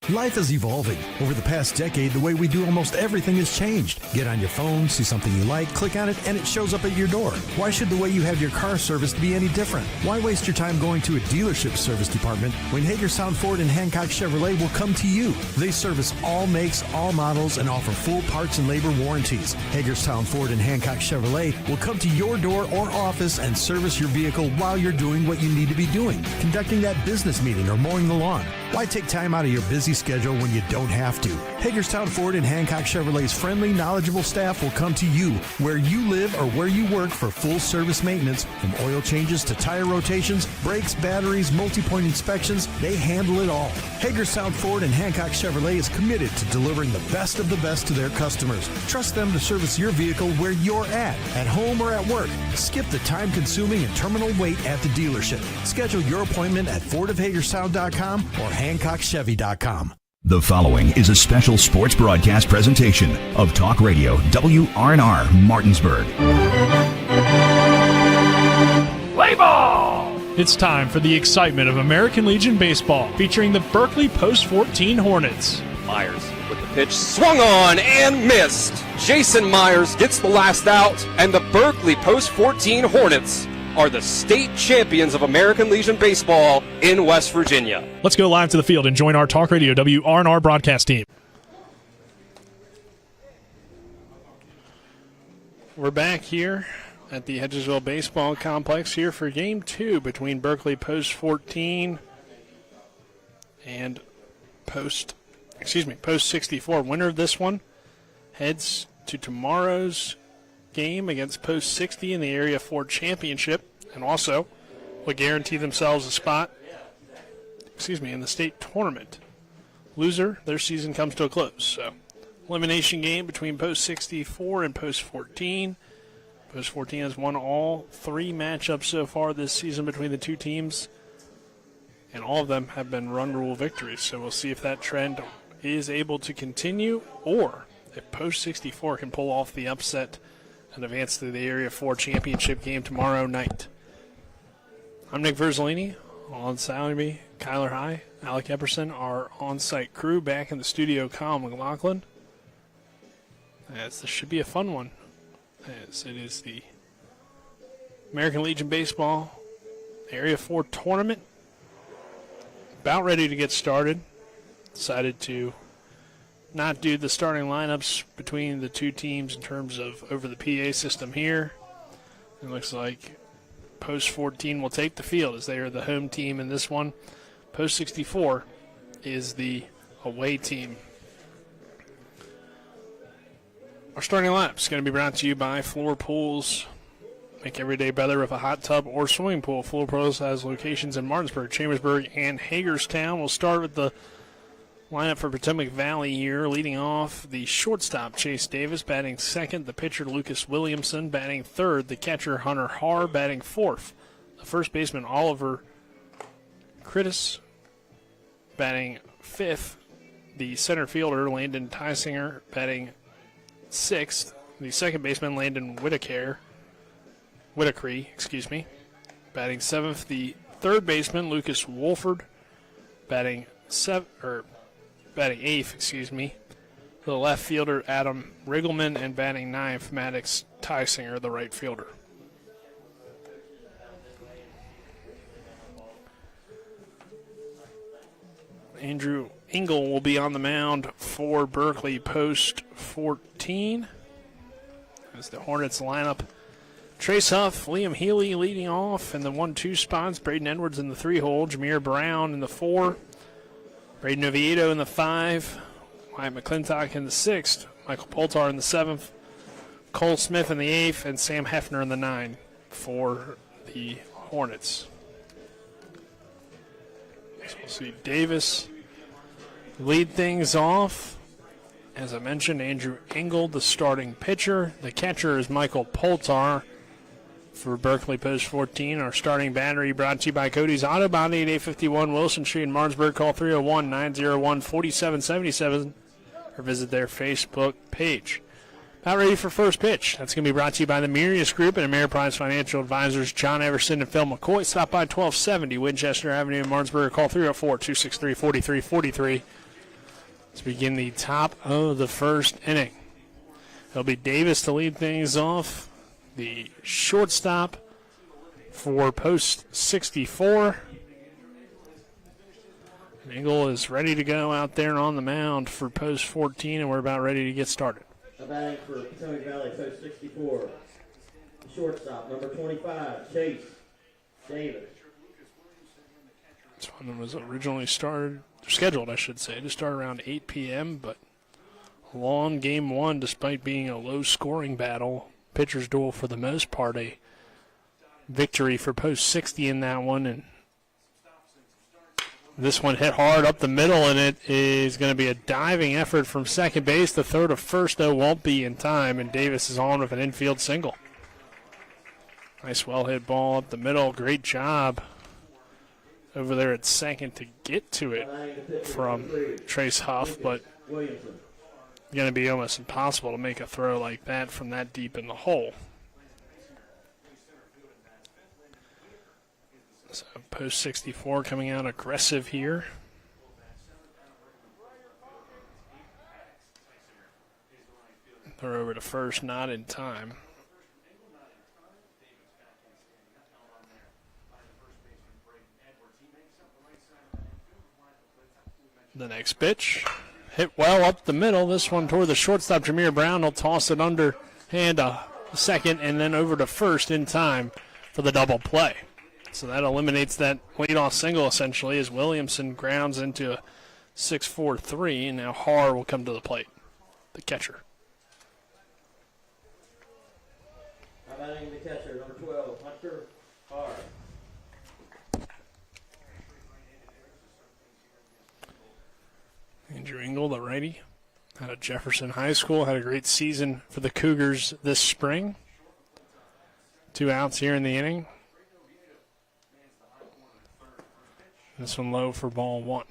Life is evolving. Over the past decade, the way we do almost everything has changed. Get on your phone, see something you like, click on it, and it shows up at your door. Why should the way you have your car serviced be any different? Why waste your time going to a dealership service department when Hagerstown Ford and Hancock Chevrolet will come to you? They service all makes, all models, and offer full parts and labor warranties. Hagerstown Ford and Hancock Chevrolet will come to your door or office and service your vehicle while you're doing what you need to be doing, conducting that business meeting or mowing the lawn. Why take time out of your busy schedule when you don't have to? Hagerstown Ford and Hancock Chevrolet's friendly, knowledgeable staff will come to you where you live or where you work for full service maintenance, from oil changes to tire rotations, brakes, batteries, multi-point inspections. They handle it all. Hagerstown Ford and Hancock Chevrolet is committed to delivering the best of the best to their customers. Trust them to service your vehicle where you're at home or at work. Skip the time-consuming and terminal wait at the dealership. Schedule your appointment at fordofhagerstown.com or HancockChevy.com. The following is a special sports broadcast presentation of Talk Radio WRNR Martinsburg. Play ball! It's time for the excitement of American Legion Baseball, featuring the Berkeley Post 14 Hornets. Myers with the pitch, swung on and missed. Jason Myers gets the last out, and the Berkeley Post 14 Hornets are the state champions of American Legion Baseball in West Virginia. Let's go live to the field and join our Talk Radio WRNR broadcast team. We're back here at the Hedgesville Baseball Complex here for Game 2 between Berkeley Post 14 and Post 64. Winner of this one heads to tomorrow's game against Post 60 in the Area 4 Championship, and also will guarantee themselves a spot in the state tournament. Loser, their season comes to a close. So, elimination game between Post 64 and Post 14. Post 14 has won all three matchups so far this season between the two teams, and all of them have been run rule victories. So we'll see if that trend is able to continue, or if Post 64 can pull off the upset and advance to the Area 4 Championship game tomorrow night. I'm Nick Verzolini. Alongside me, Kyler High, Alec Epperson, our on-site crew. Back in the studio, Kyle McLaughlin. As this should be a fun one, as it is the American Legion Baseball Area 4 tournament. About ready to get started. Decided to not do the starting lineups between the two teams in terms of over the PA system here. It looks like Post 14 will take the field as they are the home team in this one. Post 64 is the away team. Our starting lineup is going to be brought to you by Floor Pools. Make every day better with a hot tub or swimming pool. Floor Pools has locations in Martinsburg, Chambersburg, and Hagerstown. We'll start with the lineup for Potomac Valley here. Leading off, the shortstop, Chase Davis, batting second. The pitcher, Lucas Williamson, batting third. The catcher, Hunter Haar, batting fourth. The first baseman, Oliver Critis, batting fifth. The center fielder, Landon Tysinger, batting sixth. The second baseman, Landon Whitaker, batting seventh. The third baseman, Lucas Wolford, batting eighth, The left fielder, Adam Riggleman, and batting ninth, Maddox Tysinger, the right fielder. Andrew Engel will be on the mound for Berkeley Post 14. As the Hornets lineup, Trace Huff, Liam Healy leading off in the 1-2 spots. Braden Edwards in the 3-hole. Jameer Brown in the 4. Braden Oviedo in the 5, Wyatt McClintock in the 6th, Michael Poltar in the 7th, Cole Smith in the 8th, and Sam Hefner in the 9 for the Hornets. So we'll see Davis lead things off. As I mentioned, Andrew Engel, the starting pitcher. The catcher is Michael Poltar for Berkeley Post 14. Our starting battery brought to you by Cody's Auto Body at 851 Wilson Street in Martinsburg. Call 301-901-4777 or visit their Facebook page. About ready for first pitch. That's going to be brought to you by the Mirius Group and Ameriprise Financial Advisors John Everson and Phil McCoy. Stop by 1270 Winchester Avenue in Martinsburg. Call 304-263-4343 to begin the top of the first inning. It'll be Davis to lead things off, the shortstop for post 64. Engel is ready to go out there on the mound for post 14, and we're about ready to get started. Batting for Potomac Valley, post 64. Shortstop, number 25, Chase Davis. This one was originally scheduled, I should say, to start around 8 p.m., but long game one, despite being a low-scoring battle. Pitcher's duel, for the most part, a victory for post 60 in that one, and this one hit hard up the middle, and it is going to be a diving effort from second base. The throw to first, though, won't be in time, and Davis is on with an infield single. Nice well-hit ball up the middle. Great job over there at second to get to it from Trace Huff, but going to be almost impossible to make a throw like that from that deep in the hole. So post 64 coming out aggressive here. Throw over to first, not in time. The next pitch, hit well up the middle. This one toward the shortstop, Jameer Brown. Will toss it underhand a second and then over to first in time for the double play. So that eliminates that leadoff single, essentially, as Williamson grounds into a 6-4-3, and now Haar will come to the plate, the catcher. Batting the catcher, number 12, Hunter Haar. Andrew Engel, the righty, out of Jefferson High School, had a great season for the Cougars this spring. 2 outs here in the inning. This one low for ball 1.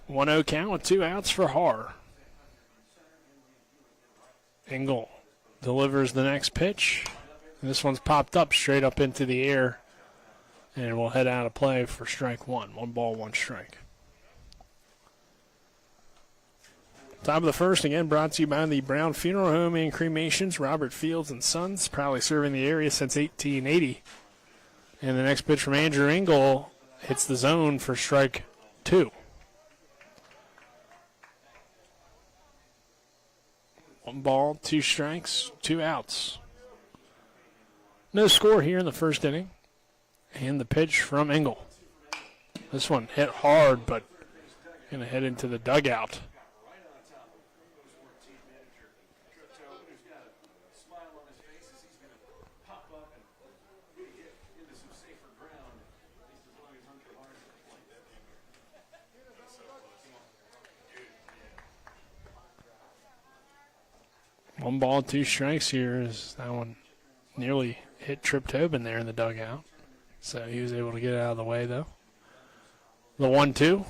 One 0 count with 2 outs for Haar. Engel delivers the next pitch. This one's popped up straight up into the air, and we'll head out of play for strike 1. 1 ball, 1 strike. Top of the first, again, brought to you by the Brown Funeral Home and Cremations, Robert Fields and Sons, proudly serving the area since 1880. And the next pitch from Andrew Engel hits the zone for strike 2. 1 ball, 2 strikes, 2 outs. No score here in the first inning. And the pitch from Engel. This one hit hard, but going to head into the dugout. One ball, 2 strikes here as that one nearly hit Trip Tobin there in the dugout. So he was able to get it out of the way, though. The 1-2.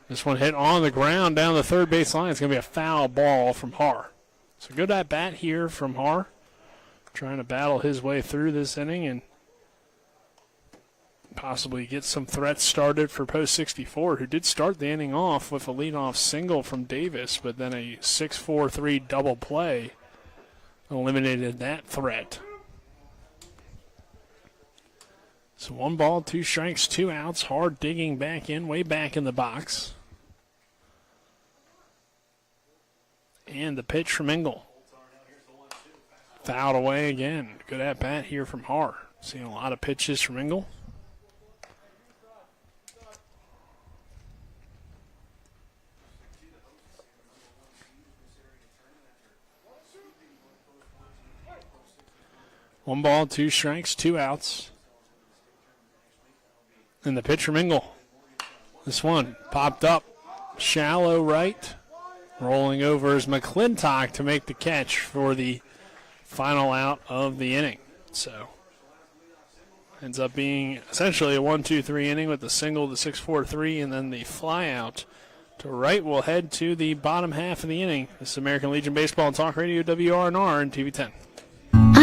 This one hit on the ground down the third base line. It's going to be a foul ball from Haar. So good at bat here from Haar. Trying to battle his way through this inning and possibly get some threats started for post 64, who did start the inning off with a leadoff single from Davis, but then a 6-4-3 double play eliminated that threat. So 1 ball, 2 strikes, 2 outs. Hard digging back in, way back in the box. And the pitch from Engel. Fouled away again. Good at bat here from Haar. Seeing a lot of pitches from Engel. One ball, 2 strikes, 2 outs. And the pitch from Engel. This one popped up shallow right. Rolling over is McClintock to make the catch for the final out of the inning. So ends up being essentially a 1-2-3 inning with the single, the 6-4-3, and then the fly out to right. We'll head to the bottom half of the inning. This is American Legion Baseball and Talk Radio, WRNR and TV 10.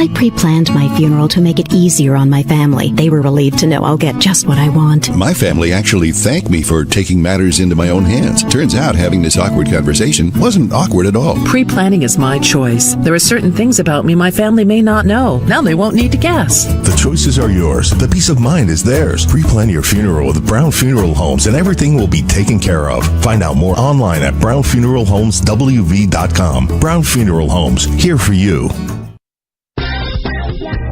I pre-planned my funeral to make it easier on my family. They were relieved to know I'll get just what I want. My family actually thanked me for taking matters into my own hands. Turns out having this awkward conversation wasn't awkward at all. Pre-planning is my choice. There are certain things about me my family may not know. Now they won't need to guess. The choices are yours. The peace of mind is theirs. Pre-plan your funeral with Brown Funeral Homes and everything will be taken care of. Find out more online at brownfuneralhomeswv.com. Brown Funeral Homes, here for you.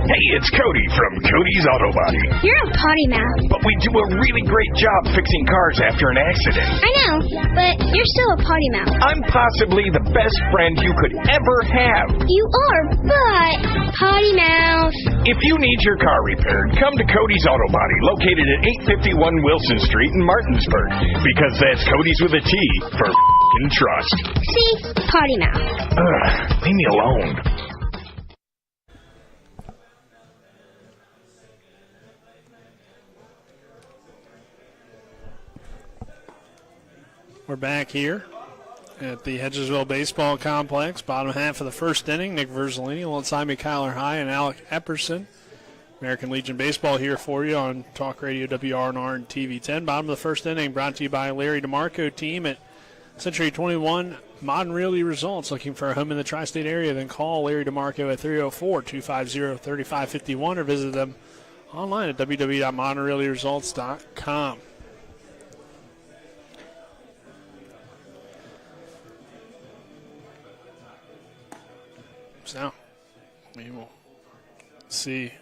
Hey, it's Cody from Cody's Auto Body. You're a potty mouth. But we do a really great job fixing cars after an accident. I know, but you're still a potty mouth. I'm possibly the best friend you could ever have. You are, but potty mouth. If you need your car repaired, come to Cody's Auto Body, located at 851 Wilson Street in Martinsburg. Because that's Cody's with a T for f***ing trust. See? Potty mouth. Ugh, leave me alone. We're back here at the Hedgesville Baseball Complex. Bottom half of the first inning. Nick Verzolini alongside me, Kyler High and Alec Epperson. American Legion Baseball here for you on Talk Radio WRNR and TV 10. Bottom of the first inning brought to you by Larry DeMarco team at Century 21 Modern Realty Results. Looking for a home in the tri-state area, then call Larry DeMarco at 304-250-3551 or visit them online at www.modernrealtyresults.com. So we will see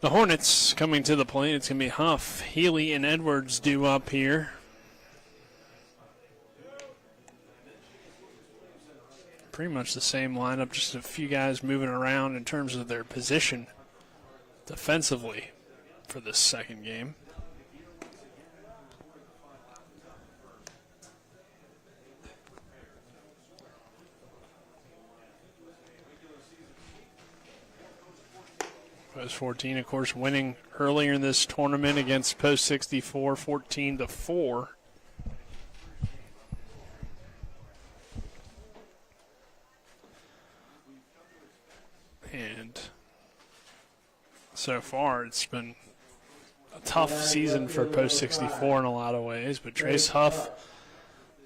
the Hornets coming to the plate. It's going to be Huff, Healy, and Edwards due up here. Pretty much the same lineup, just a few guys moving around in terms of their position defensively for this second game. Post 14, of course, winning earlier in this tournament against Post 64, 14-4. And so far, it's been a tough season for Post 64 in a lot of ways. But Trace Huff,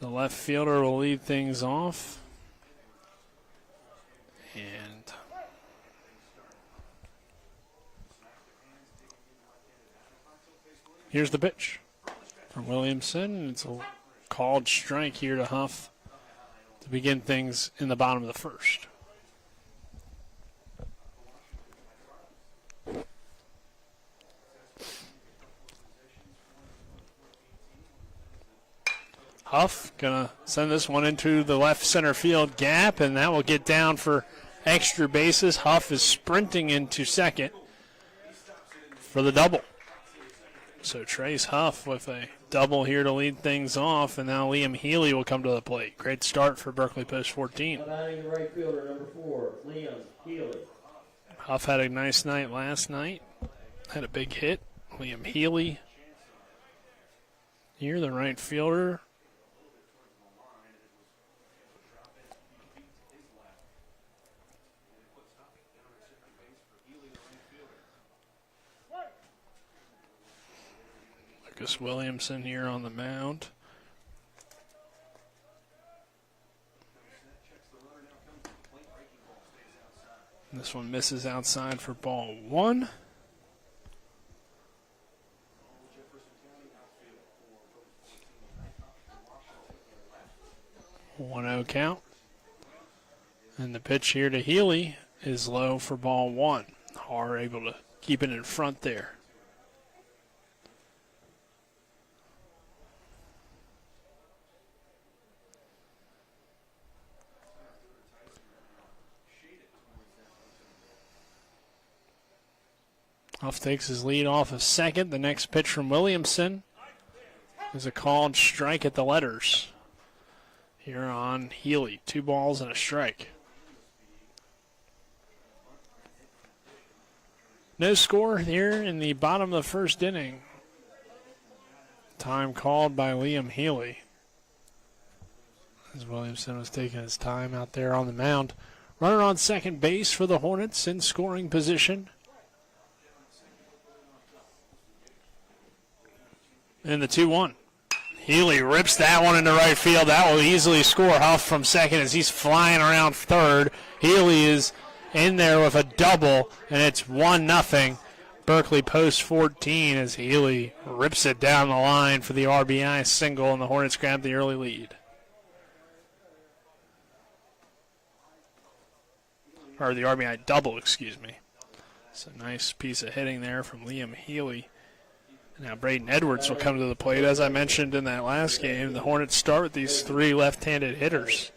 the left fielder, will lead things off. And here's the pitch from Williamson. It's a called strike here to Huff to begin things in the bottom of the first. Huff gonna send this one into the left center field gap, and that will get down for extra bases. Huff is sprinting into second for the double. So Trace Huff with a double here to lead things off, and now Liam Healy will come to the plate. Great start for Berkeley Post 14. Batting right fielder, number 4, Liam Healy. Huff had a nice night last night. Had a big hit. Liam Healy here, the right fielder. Lucas Williamson here on the mound. This one misses outside for ball 1. One 0 count. And the pitch here to Healy is low for ball 1. Har able to keep it in front there. Huff takes his lead off of second. The next pitch from Williamson is a called strike at the letters here on Healy. 2 balls and a strike. No score here in the bottom of the first inning. Time called by Liam Healy. as Williamson was taking his time out there on the mound. Runner on second base for the Hornets in scoring position. And the 2-1. Healy rips that one into right field. That will easily score. Huff from second as he's flying around third. Healy is in there with a double, and it's 1-0. Berkeley post 14 as Healy rips it down the line for the RBI single, and the Hornets grab the early lead. Or the RBI double, excuse me. It's a nice piece of hitting there from Liam Healy. Now Braden Edwards will come to the plate. As I mentioned in that last game, the Hornets start with these 3 left-handed hitters.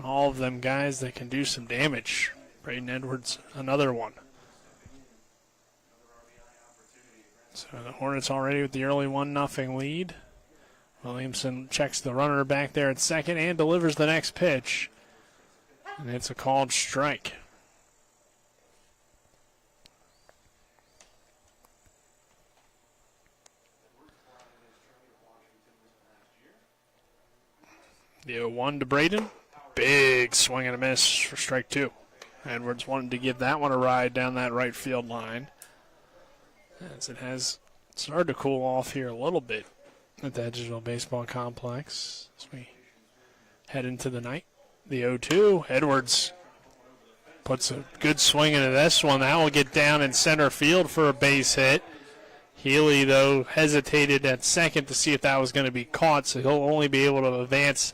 All of them guys that can do some damage. Braden Edwards, another one. So the Hornets already with the early 1-0 lead. Williamson checks the runner back there at second and delivers the next pitch. And it's a called strike. The 0-1 to Braden. Big swing and a miss for strike 2. Edwards wanted to give that one a ride down that right field line, as it has started to cool off here a little bit at the Edgersville Baseball Complex as we head into the night. The 0-2, Edwards puts a good swing into this one. That will get down in center field for a base hit. Healy, though, hesitated at second to see if that was going to be caught, so he'll only be able to advance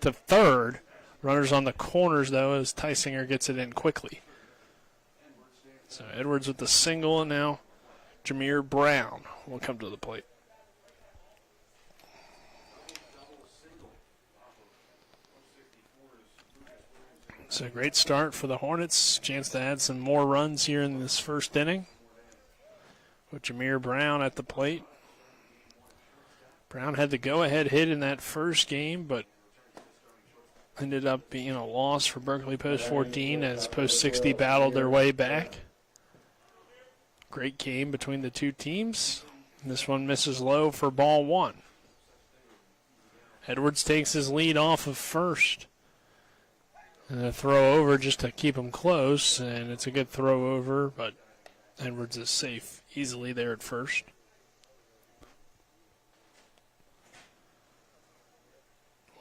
to third. Runners on the corners, though, as Tysinger gets it in quickly. So Edwards with the single, and now Jameer Brown will come to the plate. It's a great start for the Hornets. Chance to add some more runs here in this first inning with Jameer Brown at the plate. Brown had the go-ahead hit in that first game, but ended up being a loss for Berkeley Post 14 as Post 60 battled their way back. Great game between the two teams. This one misses low for ball 1. Edwards takes his lead off of first. And a throw over just to keep him close, and it's a good throw over, but Edwards is safe easily there at first.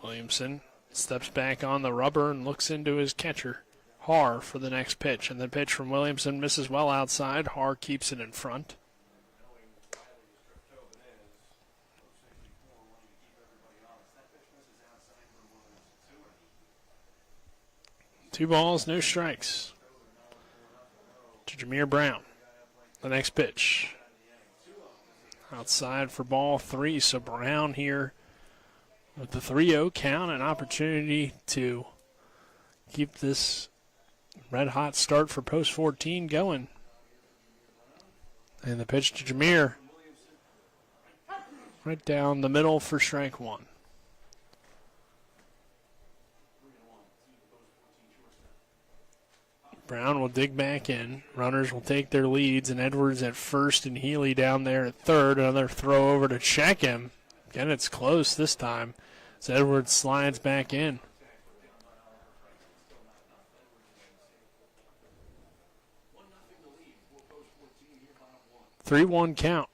Williamson steps back on the rubber and looks into his catcher, Haar, for the next pitch. And the pitch from Williamson misses well outside. Haar keeps it in front. Two balls, no strikes to Jameer Brown. The next pitch outside for ball 3. So Brown here with the 3-0 count, an opportunity to keep this red-hot start for Post 14 going. And the pitch to Jameer, right down the middle for strike 1. Brown will dig back in. Runners will take their leads, and Edwards at first and Healy down there at third. Another throw over to check him. Again, it's close this time as Edwards slides back in. Three-one count.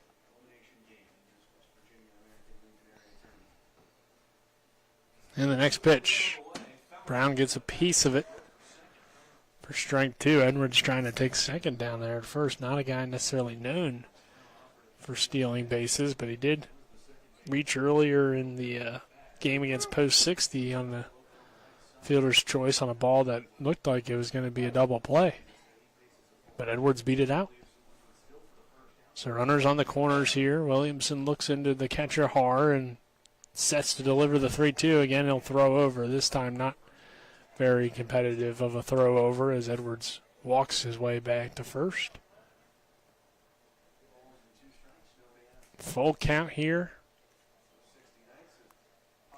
And the next pitch, Brown gets a piece of it for strike 2. Edwards trying to take second down there at first. Not a guy necessarily known for stealing bases, but he did reach earlier in the game against Post 60 on the fielder's choice on a ball that looked like it was going to be a double play. But Edwards beat it out. So runners on the corners here. Williamson looks into the catcher Haar and sets to deliver the 3-2. Again, he'll throw over. This time not very competitive of a throw over as Edwards walks his way back to first. Full count here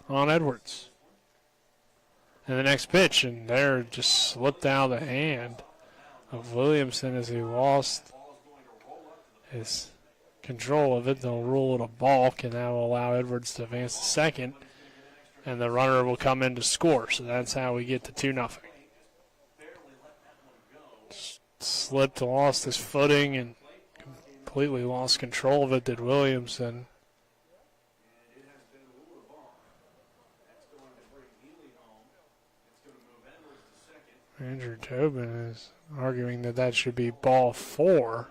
on Edwards. And the next pitch, and there just slipped out of the hand of Williamson as he lost his control of it. They'll rule it a balk, and that will allow Edwards to advance to second. and the runner will come in to score. So that's how we get to 2-0. Slipped, lost his footing, and completely lost control of it, did Williamson. Andrew Tobin is arguing that should be ball 4,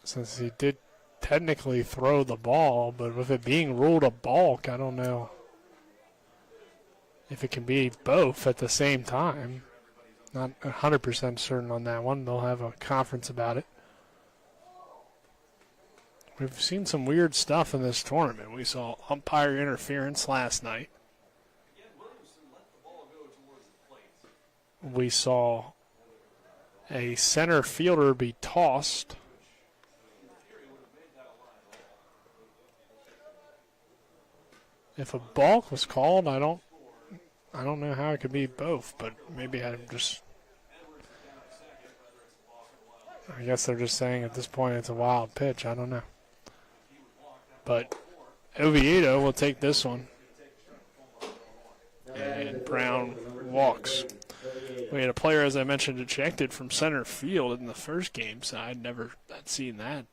since he did technically throw the ball, but with it being ruled a balk, I don't know if it can be both at the same time. Not 100% certain on that one. They'll have a conference about it. We've seen some weird stuff in this tournament. We saw umpire interference last night. We saw a center fielder be tossed. If a balk was called, I don't know how it could be both, but maybe I guess they're just saying at this point it's a wild pitch. I don't know. But Oviedo will take this one. And Brown walks. We had a player, as I mentioned, ejected from center field in the first game, so I'd seen that.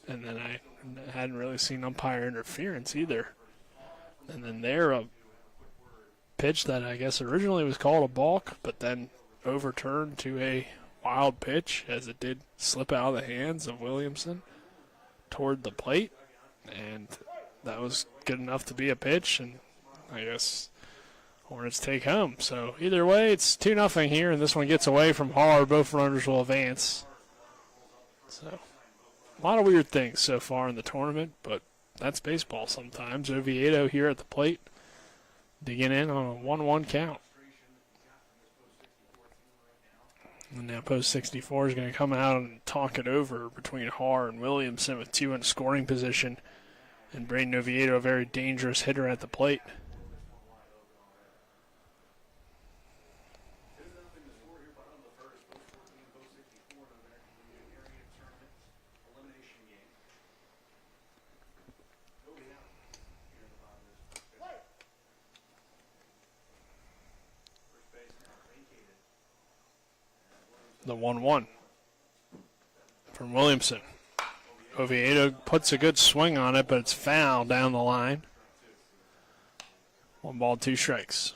And then I hadn't really seen umpire interference either. And then there, a pitch that I guess originally was called a balk, but then overturned to a wild pitch as it did slip out of the hands of Williamson toward the plate. And that was good enough to be a pitch, and I guess Hornets take home. So either way, it's 2-0 here, and this one gets away from Har. Both runners will advance. So a lot of weird things so far in the tournament, but that's baseball sometimes. Oviedo here at the plate, digging in on a 1-1 count. And now post 64 is going to come out and talk it over between Har and Williamson with 2 in scoring position. And Braden Oviedo, a very dangerous hitter at the plate. The 1-1 from Williamson. Oviedo puts a good swing on it, but it's foul down the line. 1 ball, 2 strikes.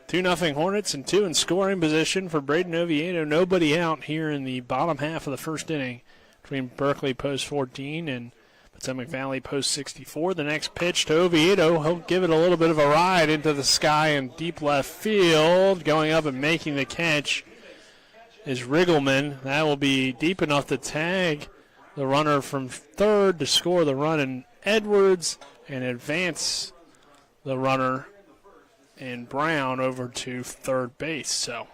2-0 Hornets and 2 in scoring position for Braden Oviedo. Nobody out here in the bottom half of the first inning between Berkeley post 14 and Potomac Valley post 64. The next pitch to Oviedo. He'll give it a little bit of a ride into the sky in deep left field. Going up and making the catch is Riggleman. That will be deep enough to tag the runner from third to score the run in Edwards and advance the runner in Brown over to third base. So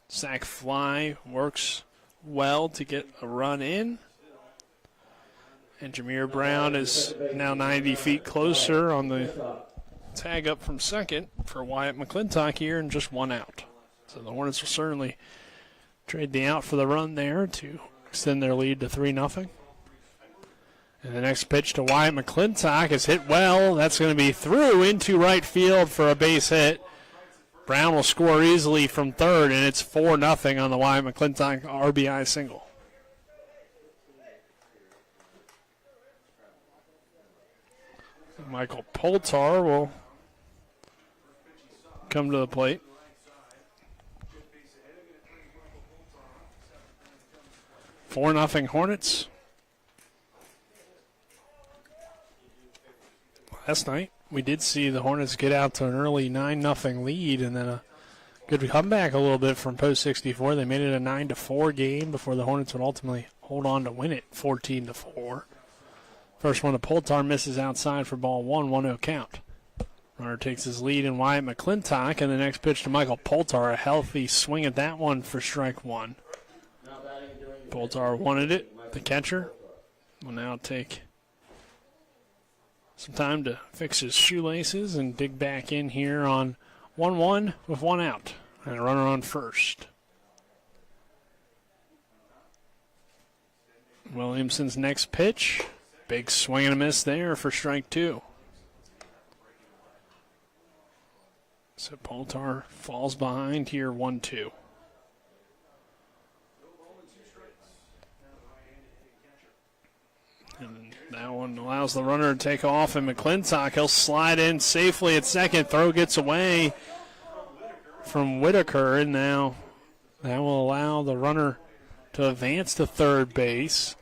sac fly works well to get a run in. And Jameer Brown is now 90 feet closer on the tag up from second for Wyatt McClintock here, and just 1 out. So the Hornets will certainly trade the out for the run there to extend their lead to 3-0. And the next pitch to Wyatt McClintock is hit well. That's going to be through into right field for a base hit. Brown will score easily from third, and it's 4-0 on the Wyatt McClintock RBI single. Michael Poltar will come to the plate. 4-0 Hornets. Last night, we did see the Hornets get out to an early 9-0 lead, and then a good comeback a little bit from post 64. They made it a 9-4 game before the Hornets would ultimately hold on to win it 14-4. First one to Poltar, misses outside for ball 1, 1-0 count. Runner takes his lead in Wyatt McClintock, and the next pitch to Michael Poltar, a healthy swing at that one for strike 1. Poltar wanted it. The catcher will now take some time to fix his shoelaces and dig back in here on 1-1 with 1 out. And a runner on first. Williamson's next pitch. Big swing and a miss there for strike 2. So Poltar falls behind here 1-2. And that one allows the runner to take off, and McClintock, he'll slide in safely at second. Throw gets away from Whitaker, and now that will allow the runner to advance to third base.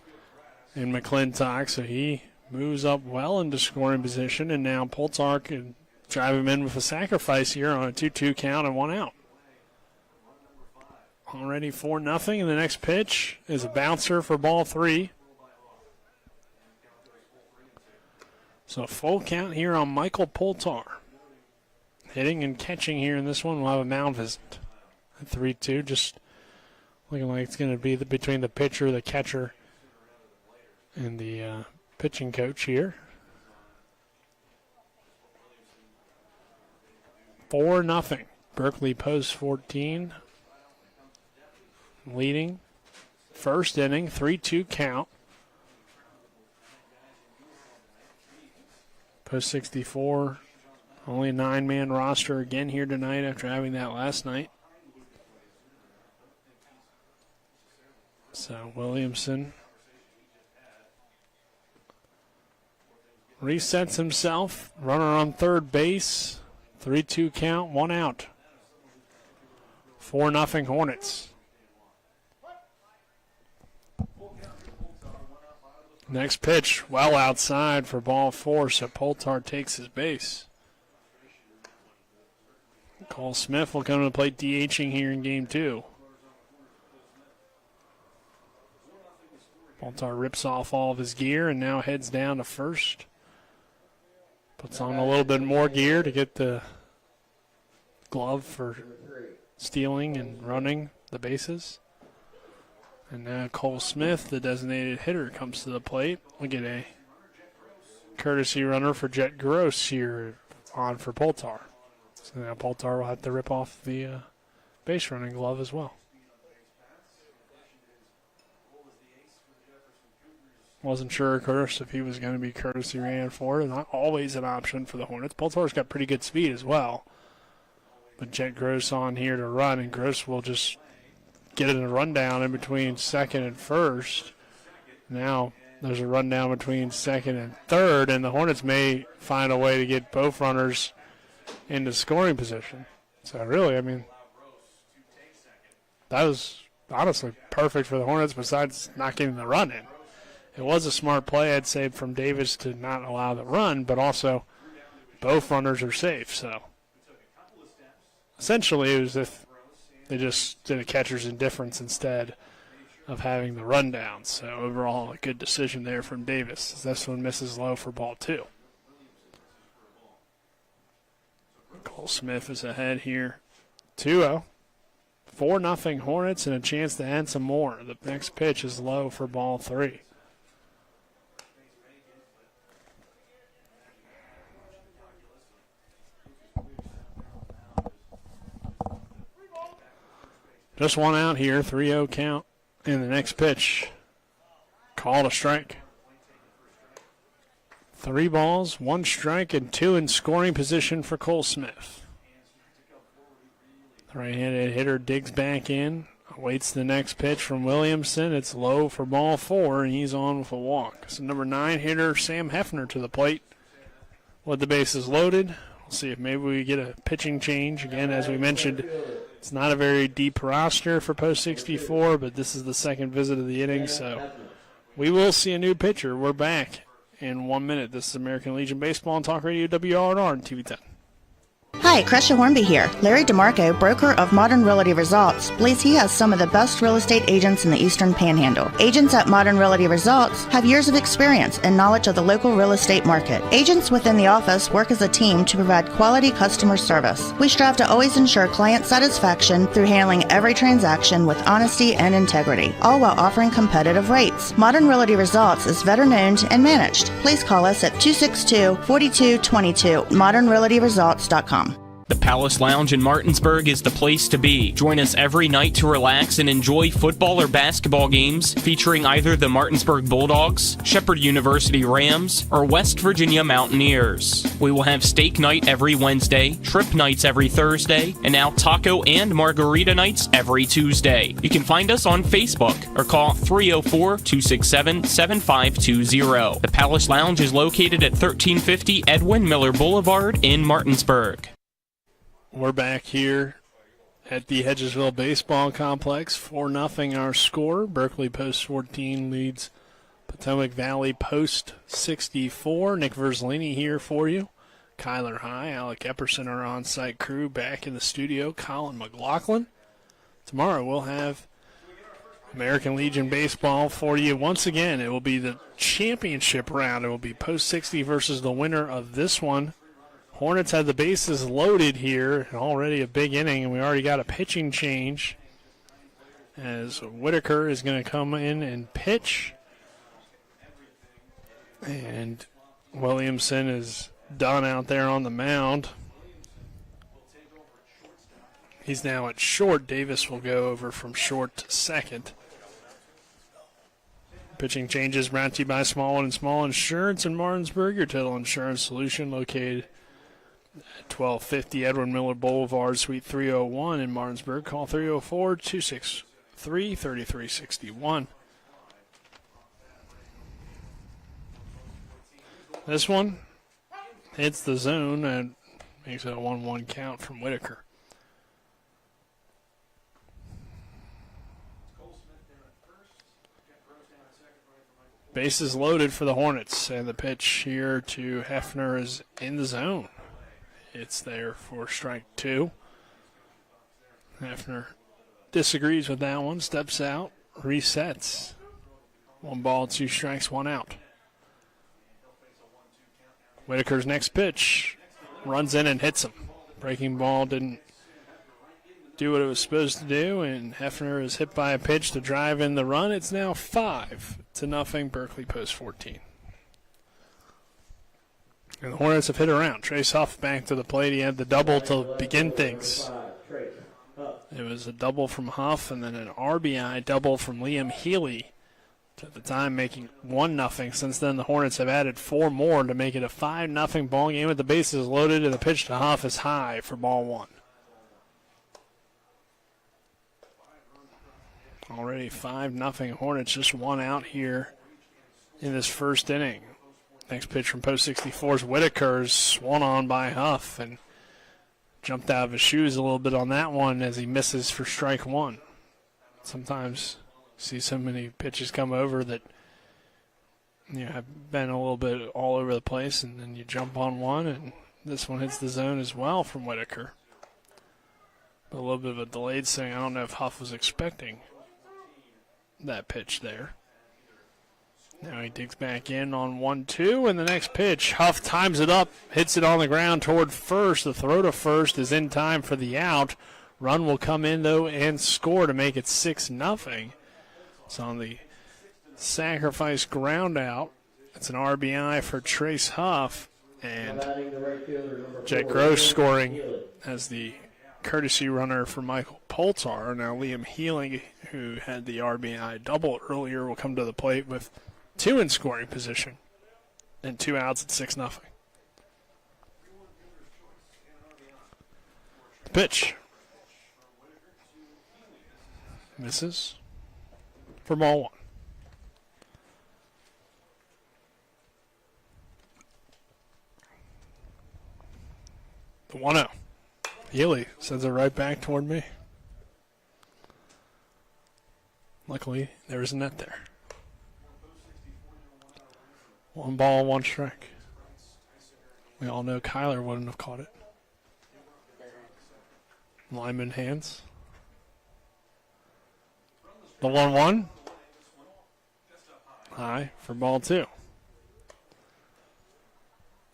And McClintock, so he moves up well into scoring position, and now Poltar can drive him in with a sacrifice here on a 2-2 count and 1 out. Already 4-0, and the next pitch is a bouncer for ball 3. So a full count here on Michael Poltar. Hitting and catching here in this one. We'll have a mound visit at 3-2. Just looking like it's going to be between the pitcher, the catcher, and the pitching coach here. 4-0. Berkeley post 14. Leading. First inning, 3-2 count. Post 64. Only a 9-man roster again here tonight after having that last night. So Williamson resets himself. Runner on third base. 3-2 count, 1 out. 4-0 Hornets. Next pitch, well outside for ball 4, so Poltar takes his base. Cole Smith will come to the plate DHing here in game 2. Poltar rips off all of his gear and now heads down to first. Puts on a little bit more gear to get the glove for stealing and running the bases. And now Cole Smith, the designated hitter, comes to the plate. We get a courtesy runner for Jet Gross here on for Poltar. So now Poltar will have to rip off the base running glove as well. Wasn't sure, of course, if he was going to be courtesy ran for. Not always an option for the Hornets. Poltar's got pretty good speed as well. But Jet Gross on here to run, and Gross will just get in a rundown in between second and first. Now there's a rundown between second and third, and the Hornets may find a way to get both runners into scoring position. So really, I mean, that was honestly perfect for the Hornets besides not getting the run in. It was a smart play, I'd say, from Davis to not allow the run, but also both runners are safe. So essentially it was if they just did a catcher's indifference instead of having the rundown. So overall, a good decision there from Davis. This one misses low for ball 2. Cole Smith is ahead here. 2-0. 4-0 Hornets and a chance to add some more. The next pitch is low for ball 3. Just 1 out here, 3-0 count. And the next pitch, called a strike. 3 balls, 1 strike, and 2 in scoring position for Cole Smith. The right-handed hitter digs back in, awaits the next pitch from Williamson. It's low for ball 4, and he's on with a walk. So number 9 hitter Sam Hefner to the plate with the bases loaded. We'll see if maybe we get a pitching change. Again, as we mentioned, it's not a very deep roster for post 64, but this is the second visit of the inning, so we will see a new pitcher. We're back in 1 minute. This is American Legion Baseball on Talk Radio WRNR and TV 10. Hi, Crescia Hornby here. Larry DeMarco, broker of Modern Realty Results, believes he has some of the best real estate agents in the Eastern Panhandle. Agents at Modern Realty Results have years of experience and knowledge of the local real estate market. Agents within the office work as a team to provide quality customer service. We strive to always ensure client satisfaction through handling every transaction with honesty and integrity, all while offering competitive rates. Modern Realty Results is veteran-owned and managed. Please call us at 262-4222, modernrealtyresults.com. The Palace Lounge in Martinsburg is the place to be. Join us every night to relax and enjoy football or basketball games featuring either the Martinsburg Bulldogs, Shepherd University Rams, or West Virginia Mountaineers. We will have steak night every Wednesday, shrimp nights every Thursday, and now taco and margarita nights every Tuesday. You can find us on Facebook or call 304-267-7520. The Palace Lounge is located at 1350 Edwin Miller Boulevard in Martinsburg. We're back here at the Hedgesville Baseball Complex. 4-0 our score. Berkeley Post 14 leads Potomac Valley Post 64. Nick Verzolini here for you. Kyler High, Alec Epperson, our on-site crew, back in the studio. Colin McLaughlin. Tomorrow we'll have American Legion Baseball for you. Once again, it will be the championship round. It will be Post 60 versus the winner of this one. Hornets have the bases loaded here, and already a big inning, and we already got a pitching change as Whitaker is going to come in and pitch. And Williamson is done out there on the mound. He's now at short. Davis will go over from short to second. Pitching changes brought to you by Small & Small Insurance in Martinsburg, your total insurance solution located at 1250 Edwin Miller Boulevard, Suite 301 in Martinsburg. Call 304-263-3361. This one hits the zone and makes it a 1-1 count from Whitaker. Bases loaded for the Hornets, and the pitch here to Hefner is in the zone. It's there for strike two. Hefner disagrees with that one, steps out, resets. 1 ball, 2 strikes, 1 out. Whitaker's next pitch runs in and hits him. Breaking ball didn't do what it was supposed to do, and Hefner is hit by a pitch to drive in the run. It's now 5-0 Berkeley Post 14. And the Hornets have hit around. Trace Huff back to the plate. He had the double to begin things. It was a double from Huff and then an RBI double from Liam Healy. At the time making 1-0. Since then the Hornets have added 4 more to make it a 5-0 ball game with the bases loaded, and the pitch to Huff is high for ball 1. Already 5-0 Hornets, just 1 out here in this first inning. Next pitch from Post 64's Whitaker's swung on by Huff and jumped out of his shoes a little bit on that one as he misses for strike 1. Sometimes see so many pitches come over that have been a little bit all over the place, and then you jump on one, and this one hits the zone as well from Whitaker. A little bit of a delayed swing. I don't know if Huff was expecting that pitch there. Now he digs back in on 1-2, and the next pitch, Huff times it up, hits it on the ground toward first. The throw to first is in time for the out. Run will come in, though, and score to make it 6-0. It's on the sacrifice ground out. It's an RBI for Trace Huff, and Jet Gross scoring as the courtesy runner for Michael Poltar. Now Liam Healy, who had the RBI double earlier, will come to the plate with 2 in scoring position and 2 outs at 6-0. The pitch misses for ball 1. The 1-0. Healy sends it right back toward me. Luckily, there was a net there. 1 ball, 1 strike. We all know Kyler wouldn't have caught it. Lineman hands. The 1-1. High for ball 2.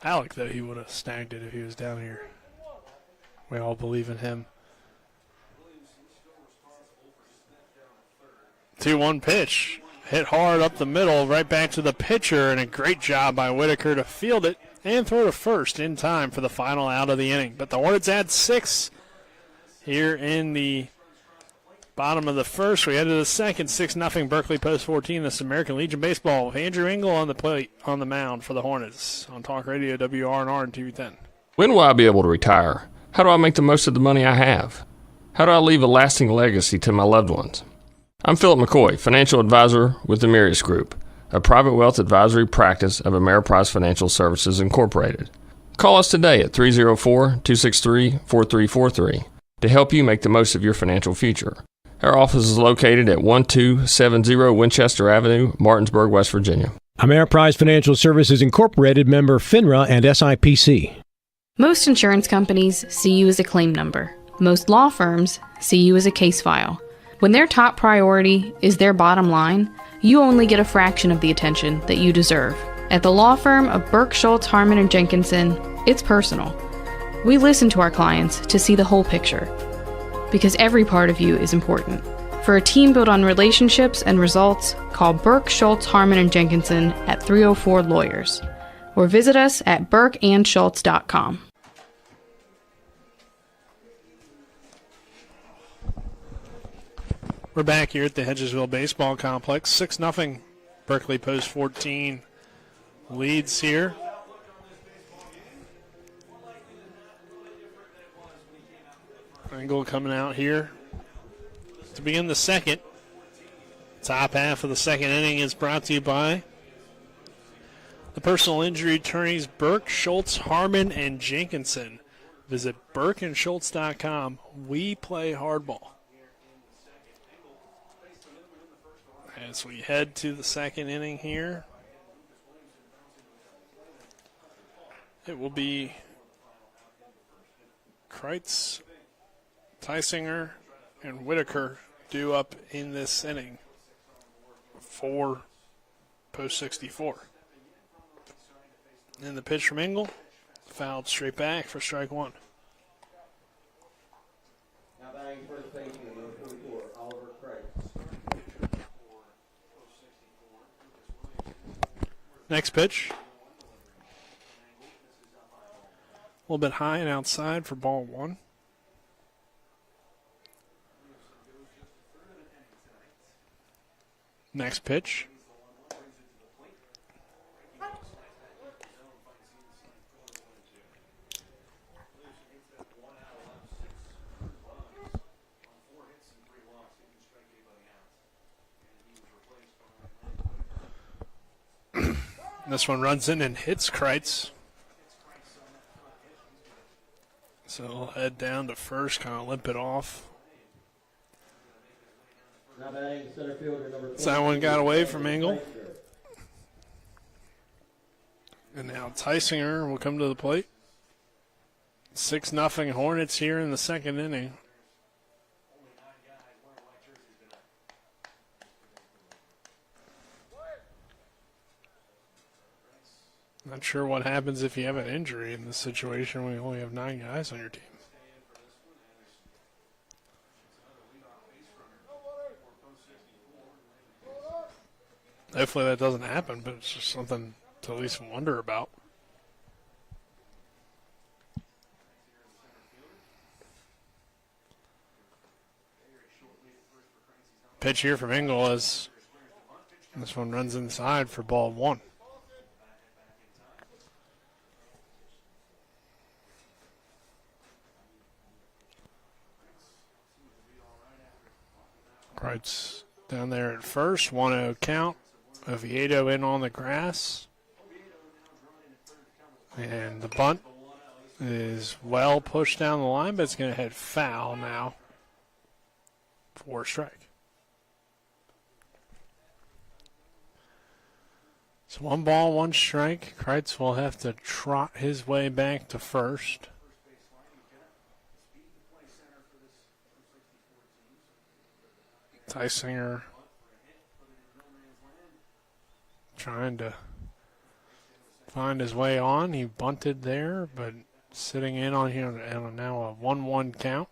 Alec, though, he would have snagged it if he was down here. We all believe in him. 2-1 pitch. Hit hard up the middle, right back to the pitcher, and a great job by Whitaker to field it and throw to first in time for the final out of the inning. But the Hornets add 6 here in the bottom of the first. We head to the second. 6-0 Berkeley Post 14. This is American Legion Baseball with Andrew Engel on the plate, on the mound for the Hornets on Talk Radio WRNR and TV 10. When will I be able to retire? How do I make the most of the money I have? How do I leave a lasting legacy to my loved ones? I'm Philip McCoy, financial advisor with the Mirius Group, a private wealth advisory practice of Ameriprise Financial Services Incorporated. Call us today at 304-263-4343 to help you make the most of your financial future. Our office is located at 1270 Winchester Avenue, Martinsburg, West Virginia. Ameriprise Financial Services Incorporated, member FINRA and SIPC. Most insurance companies see you as a claim number. Most law firms see you as a case file. When their top priority is their bottom line, you only get a fraction of the attention that you deserve. At the law firm of Burke, Schultz, Harmon, and Jenkinson, it's personal. We listen to our clients to see the whole picture, because every part of you is important. For a team built on relationships and results, call Burke, Schultz, Harmon, and Jenkinson at 304-LAWYERS, or visit us at burkeandschultz.com. We're back here at the Hedgesville Baseball Complex. 6-0 Berkeley Post 14 leads here. Engel coming out here to begin the second. Top half of the second inning is brought to you by the personal injury attorneys Burke, Schultz, Harmon, and Jenkinson. Visit burkeandschultz.com. We play hardball. As we head to the second inning here, it will be Kreitz, Tysinger, and Whitaker due up in this inning for Post 64. And the pitch from Engel, fouled straight back for strike one. Now batting first base, number 44, Oliver Kreitz. Next pitch. A little bit high and outside for ball one. Next pitch. This one runs in and hits Kreitz. So he'll head down to first, kind of limp it off. Now batting center fielder number 20. So that one got away from Engel. And now Tysinger will come to the plate. 6-0 Hornets here in the second inning. Not sure what happens if you have an injury in this situation when you only have 9 guys on your team. Hopefully that doesn't happen, but it's just something to at least wonder about. Pitch here from Engel as this one runs inside for ball one. Kreitz down there at first, 1-0 count. Oviedo in on the grass. And the bunt is well pushed down the line, but it's going to head foul now for a strike. So 1 ball, 1 strike. Kreitz will have to trot his way back to first. Tysinger trying to find his way on. He bunted there, but sitting in on here and now a 1-1 count.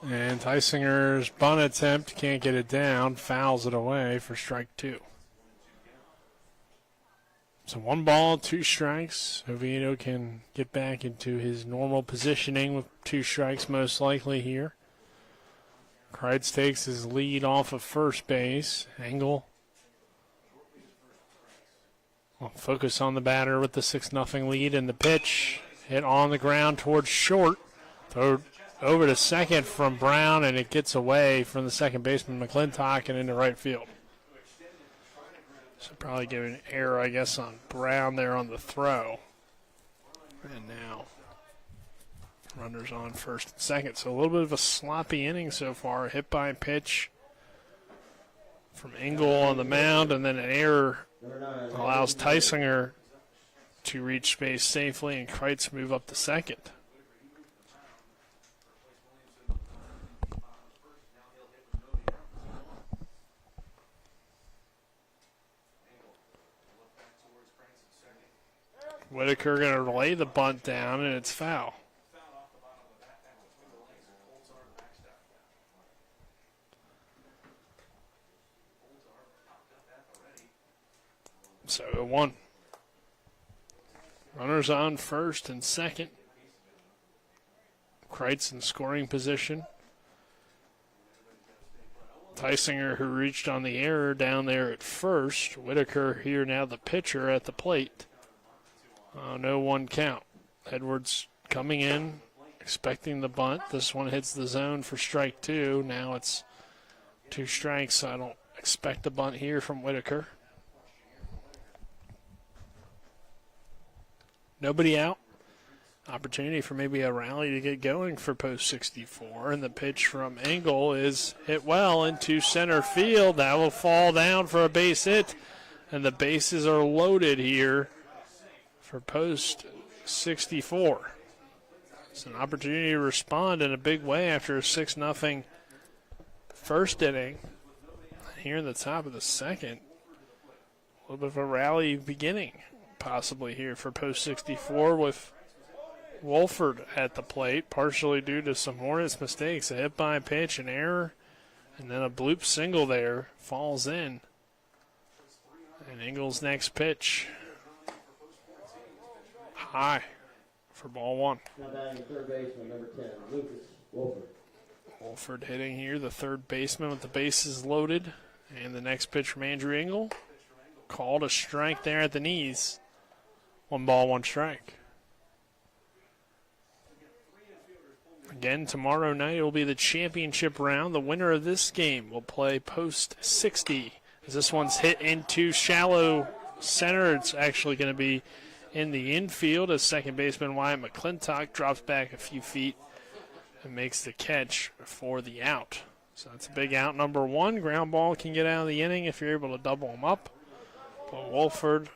And Teisinger's bunt attempt can't get it down, fouls it away for strike 2. So 1 ball, 2 strikes. Oviedo can get back into his normal positioning with 2 strikes most likely here. Kreitz takes his lead off of first base. Engel will focus on the batter with the 6-0 lead, and the pitch hit on the ground towards short. Throw over to second from Brown, and it gets away from the second baseman McClintock and into right field. So probably give an error, I guess, on Brown there on the throw. And now runners on first and second. So a little bit of a sloppy inning so far. Hit by pitch from Engel on the mound, and then an error allows Teisinger to reach space safely, and Kreitz move up to second. Whitaker going to lay the bunt down, and it's foul. So 0-1. Runners on first and second. Kreitz in scoring position. Teisinger, who reached on the error down there at first. Whitaker here now the pitcher at the plate. No 1 count. Edwards coming in, expecting the bunt. This one hits the zone for strike 2. Now it's 2 strikes, so I don't expect a bunt here from Whitaker. Nobody out. Opportunity for maybe a rally to get going for post 64. And the pitch from Engel is hit well into center field. That will fall down for a base hit. And the bases are loaded here for post 64. It's an opportunity to respond in a big way after a 6-0 first inning. Here in the top of the second, a little bit of a rally beginning possibly here for post 64 with Wolford at the plate, partially due to some Hornets mistakes. A hit by pitch, an error, and then a bloop single there falls in. And Engel's next pitch high for ball 1. Now batting third baseman, number 10, Lucas Wolford. Wolford hitting here, the third baseman with the bases loaded. And the next pitch from Andrew Engel. Called a strike there at the knees. 1 ball, 1 strike. Again, tomorrow night it will be the championship round. The winner of this game will play post 60. As this one's hit into shallow center, it's actually going to be in the infield as second baseman Wyatt McClintock drops back a few feet and makes the catch for the out. So that's a big out, number 1. Ground ball can get out of the inning if you're able to double them up. But Wolford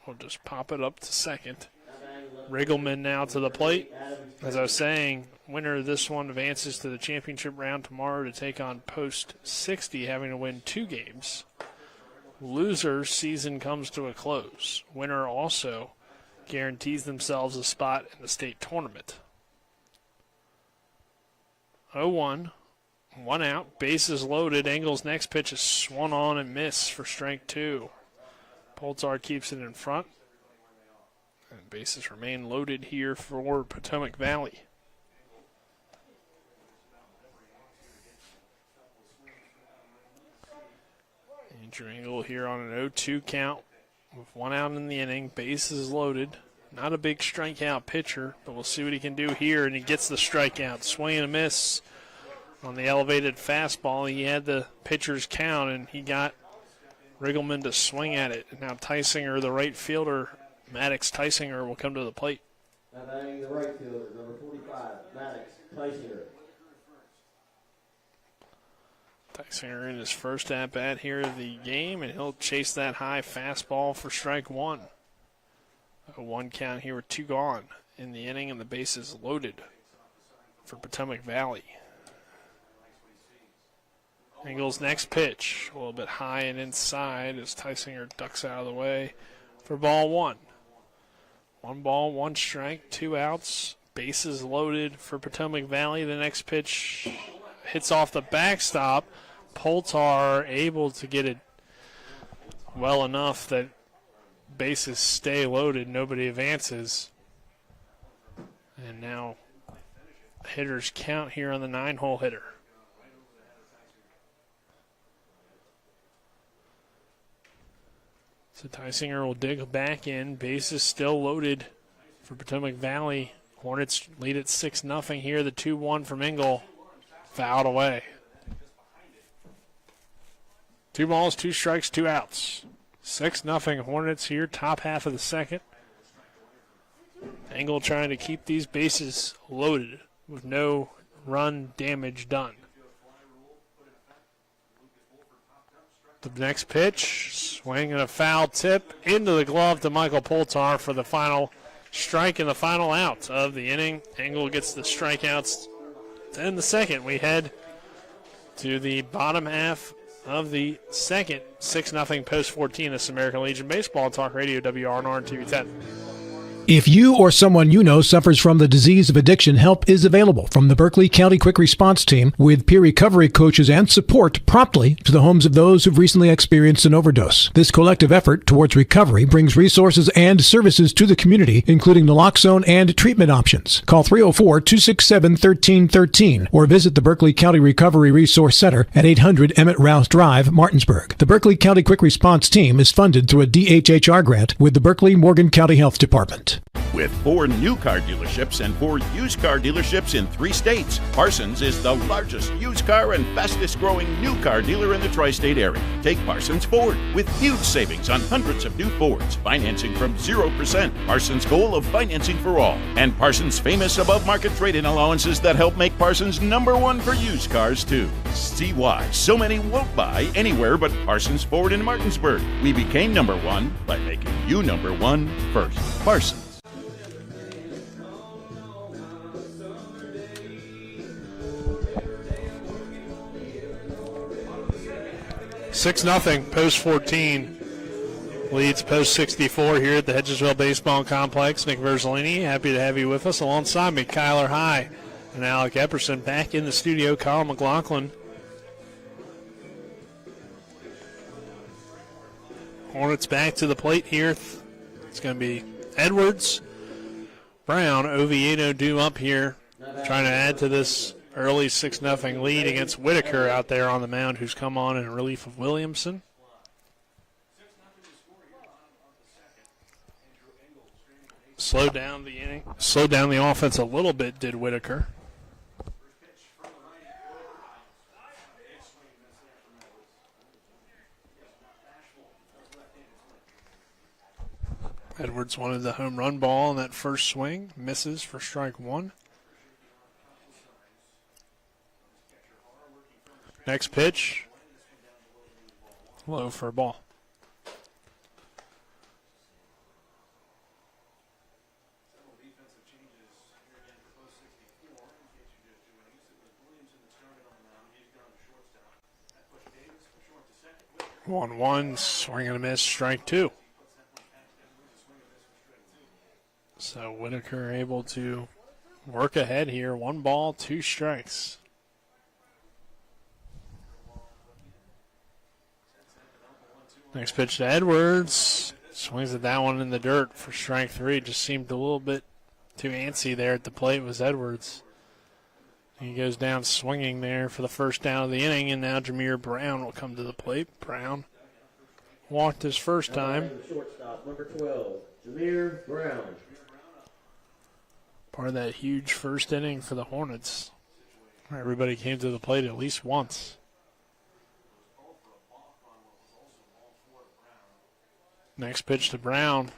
will just pop it up to second. Riggleman now to the plate. As I was saying, winner of this one advances to the championship round tomorrow to take on post 60, having to win 2 games. Loser, season comes to a close. Winner also guarantees themselves a spot in the state tournament. 0-1, 1 out, bases loaded. Engel's next pitch is swung on and missed for strike 2. Polzar keeps it in front. And bases remain loaded here for Potomac Valley. Andrew Engel here on an 0-2 count with 1 out in the inning. Bases loaded. Not a big strikeout pitcher, but we'll see what he can do here. And he gets the strikeout. Swing and a miss on the elevated fastball. He had the pitcher's count, and he got Riggleman to swing at it. And now Teisinger, the right fielder, Maddox Teisinger, will come to the plate. Now batting the right fielder, number 45, Maddox Teisinger. Teisinger in his first at-bat here of the game, and he'll chase that high fastball for strike 1. A 1 count here with 2 gone in the inning, and the bases loaded for Potomac Valley. Engel's next pitch, a little bit high and inside as Teisinger ducks out of the way for ball 1. 1 ball, 1 strike, 2 outs. Bases loaded for Potomac Valley. The next pitch hits off the backstop. Poltar able to get it well enough that bases stay loaded. Nobody advances. And now hitters count here on the 9-hole hitter. So Tysinger will dig back in. Bases still loaded for Potomac Valley. Hornets lead at 6-0 here. The 2-1 from Engel. Fouled away. 2 balls, 2 strikes, 2 outs. 6-0 Hornets here, top half of the second. Engel trying to keep these bases loaded with no run damage done. The next pitch, swing and a foul tip into the glove to Michael Poltar for the final strike and the final out of the inning. Engel gets the strikeouts to end the second. We head to the bottom half of the second. 6-0 post 14. This is American Legion Baseball Talk Radio, WRNR and TV 10. If you or someone you know suffers from the disease of addiction, help is available from the Berkeley County Quick Response Team with peer recovery coaches and support promptly to the homes of those who've recently experienced an overdose. This collective effort towards recovery brings resources and services to the community, including naloxone and treatment options. Call 304-267-1313 or visit the Berkeley County Recovery Resource Center at 800 Emmett Rouse Drive, Martinsburg. The Berkeley County Quick Response Team is funded through a DHHR grant with the Berkeley Morgan County Health Department. With 4 new car dealerships and 4 used car dealerships in 3 states, Parsons is the largest used car and fastest growing new car dealer in the tri-state area. Take Parsons Ford with huge savings on hundreds of new Fords, financing from 0%. Parsons' goal of financing for all. And Parsons' famous above-market trade-in allowances that help make Parsons #1 for used cars, too. See why so many won't buy anywhere but Parsons Ford in Martinsburg. We became #1 by making you #1 first. Parsons. 6-0 post 14 leads post 64 here at the Hedgesville Baseball Complex. Nick Verzolini, happy to have you with us. Alongside me, Kyler High and Alec Epperson. Back in the studio, Kyle McLaughlin. Hornets back to the plate here. It's going to be Edwards, Brown, Oviedo due up here, trying to add to this early 6-0 lead against Whitaker out there on the mound, who's come on in relief of Williamson. Slowed down the inning, slowed down the offense a little bit, did Whitaker. Edwards wanted the home run ball in that first swing, misses for strike 1. Next pitch, low for a ball. One, swing and a miss, strike 2. So Whitaker able to work ahead here. 1 ball, 2 strikes. Next pitch to Edwards. Swings at that one in the dirt for strike 3. Just seemed a little bit too antsy there at the plate was Edwards. He goes down swinging there for the first down of the inning, and now Jameer Brown will come to the plate. Brown walked his first time. Shortstop, number 12, Jameer Brown. Part of that huge first inning for the Hornets. Everybody came to the plate at least once. Next pitch to Brown.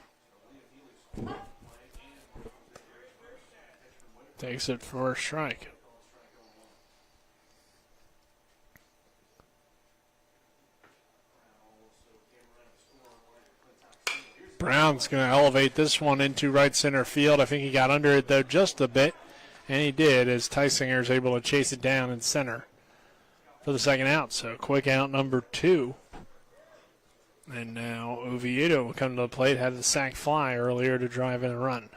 Takes it for a strike. Brown's going to elevate this one into right center field. I think he got under it, though, just a bit, and he did, as Tysinger is able to chase it down in center for the second out. So quick out number 2. And now Oviedo will come to the plate, had the sac fly earlier to drive in a run.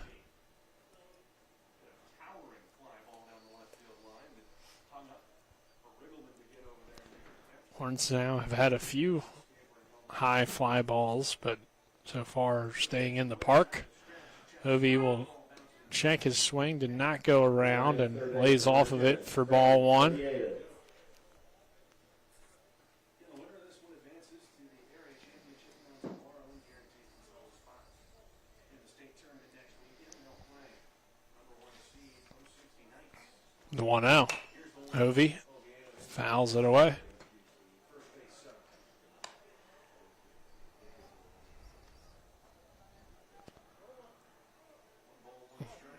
Hornets now have had a few high fly balls, but so far staying in the park. Hovey will check his swing, did not go around, and lays off of it for ball one. The 1-0. Hovey fouls it away.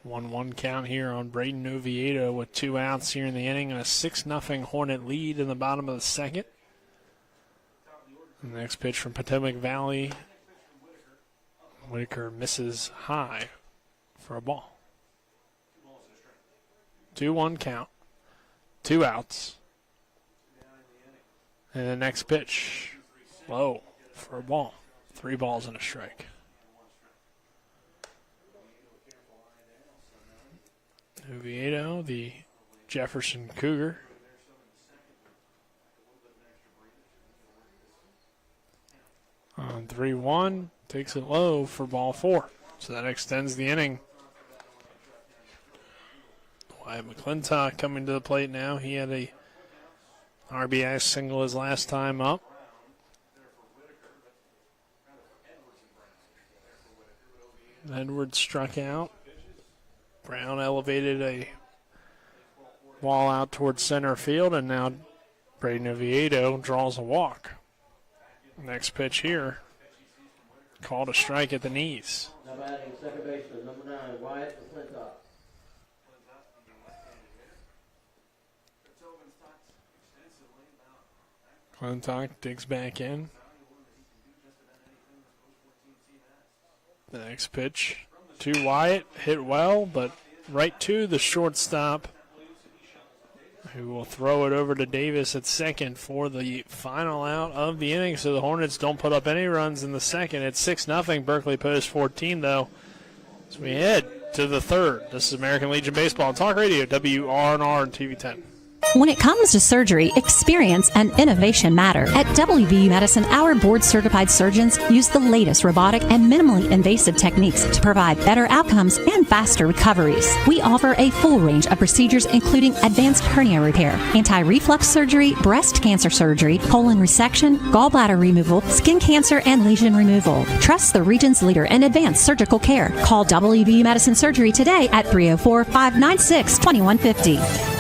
One count here on Braden Oviedo with 2 outs here in the inning and a 6-0 Hornet lead in the bottom of the second. The next pitch from Potomac Valley. Whitaker misses high for a ball. 2-1 count. 2 outs. And the next pitch, low for a ball. 3 balls and a strike. Oviedo, the Jefferson Cougar. On 3-1, takes it low for ball 4. So that extends the inning. Wyatt McClintock coming to the plate now. He had a RBI single his last time up. Edwards struck out. Brown elevated a ball out towards center field, and now Braden Oviedo draws a walk. Next pitch here, called a strike at the knees. Now batting second baseman, number 9, Wyatt McClintock. McClintock digs back in. The next pitch to Wyatt, hit well, but right to the shortstop, who will throw it over to Davis at second for the final out of the inning. So the Hornets don't put up any runs in the second. It's 6-0 Berkeley Post 14, though. So we head to the third. This is American Legion Baseball on Talk Radio, WRNR and TV 10. When it comes to surgery, experience and innovation matter. At WVU Medicine, our board-certified surgeons use the latest robotic and minimally invasive techniques to provide better outcomes and faster recoveries. We offer a full range of procedures, including advanced hernia repair, anti-reflux surgery, breast cancer surgery, colon resection, gallbladder removal, skin cancer, and lesion removal. Trust the region's leader in advanced surgical care. Call WVU Medicine Surgery today at 304-596-2150.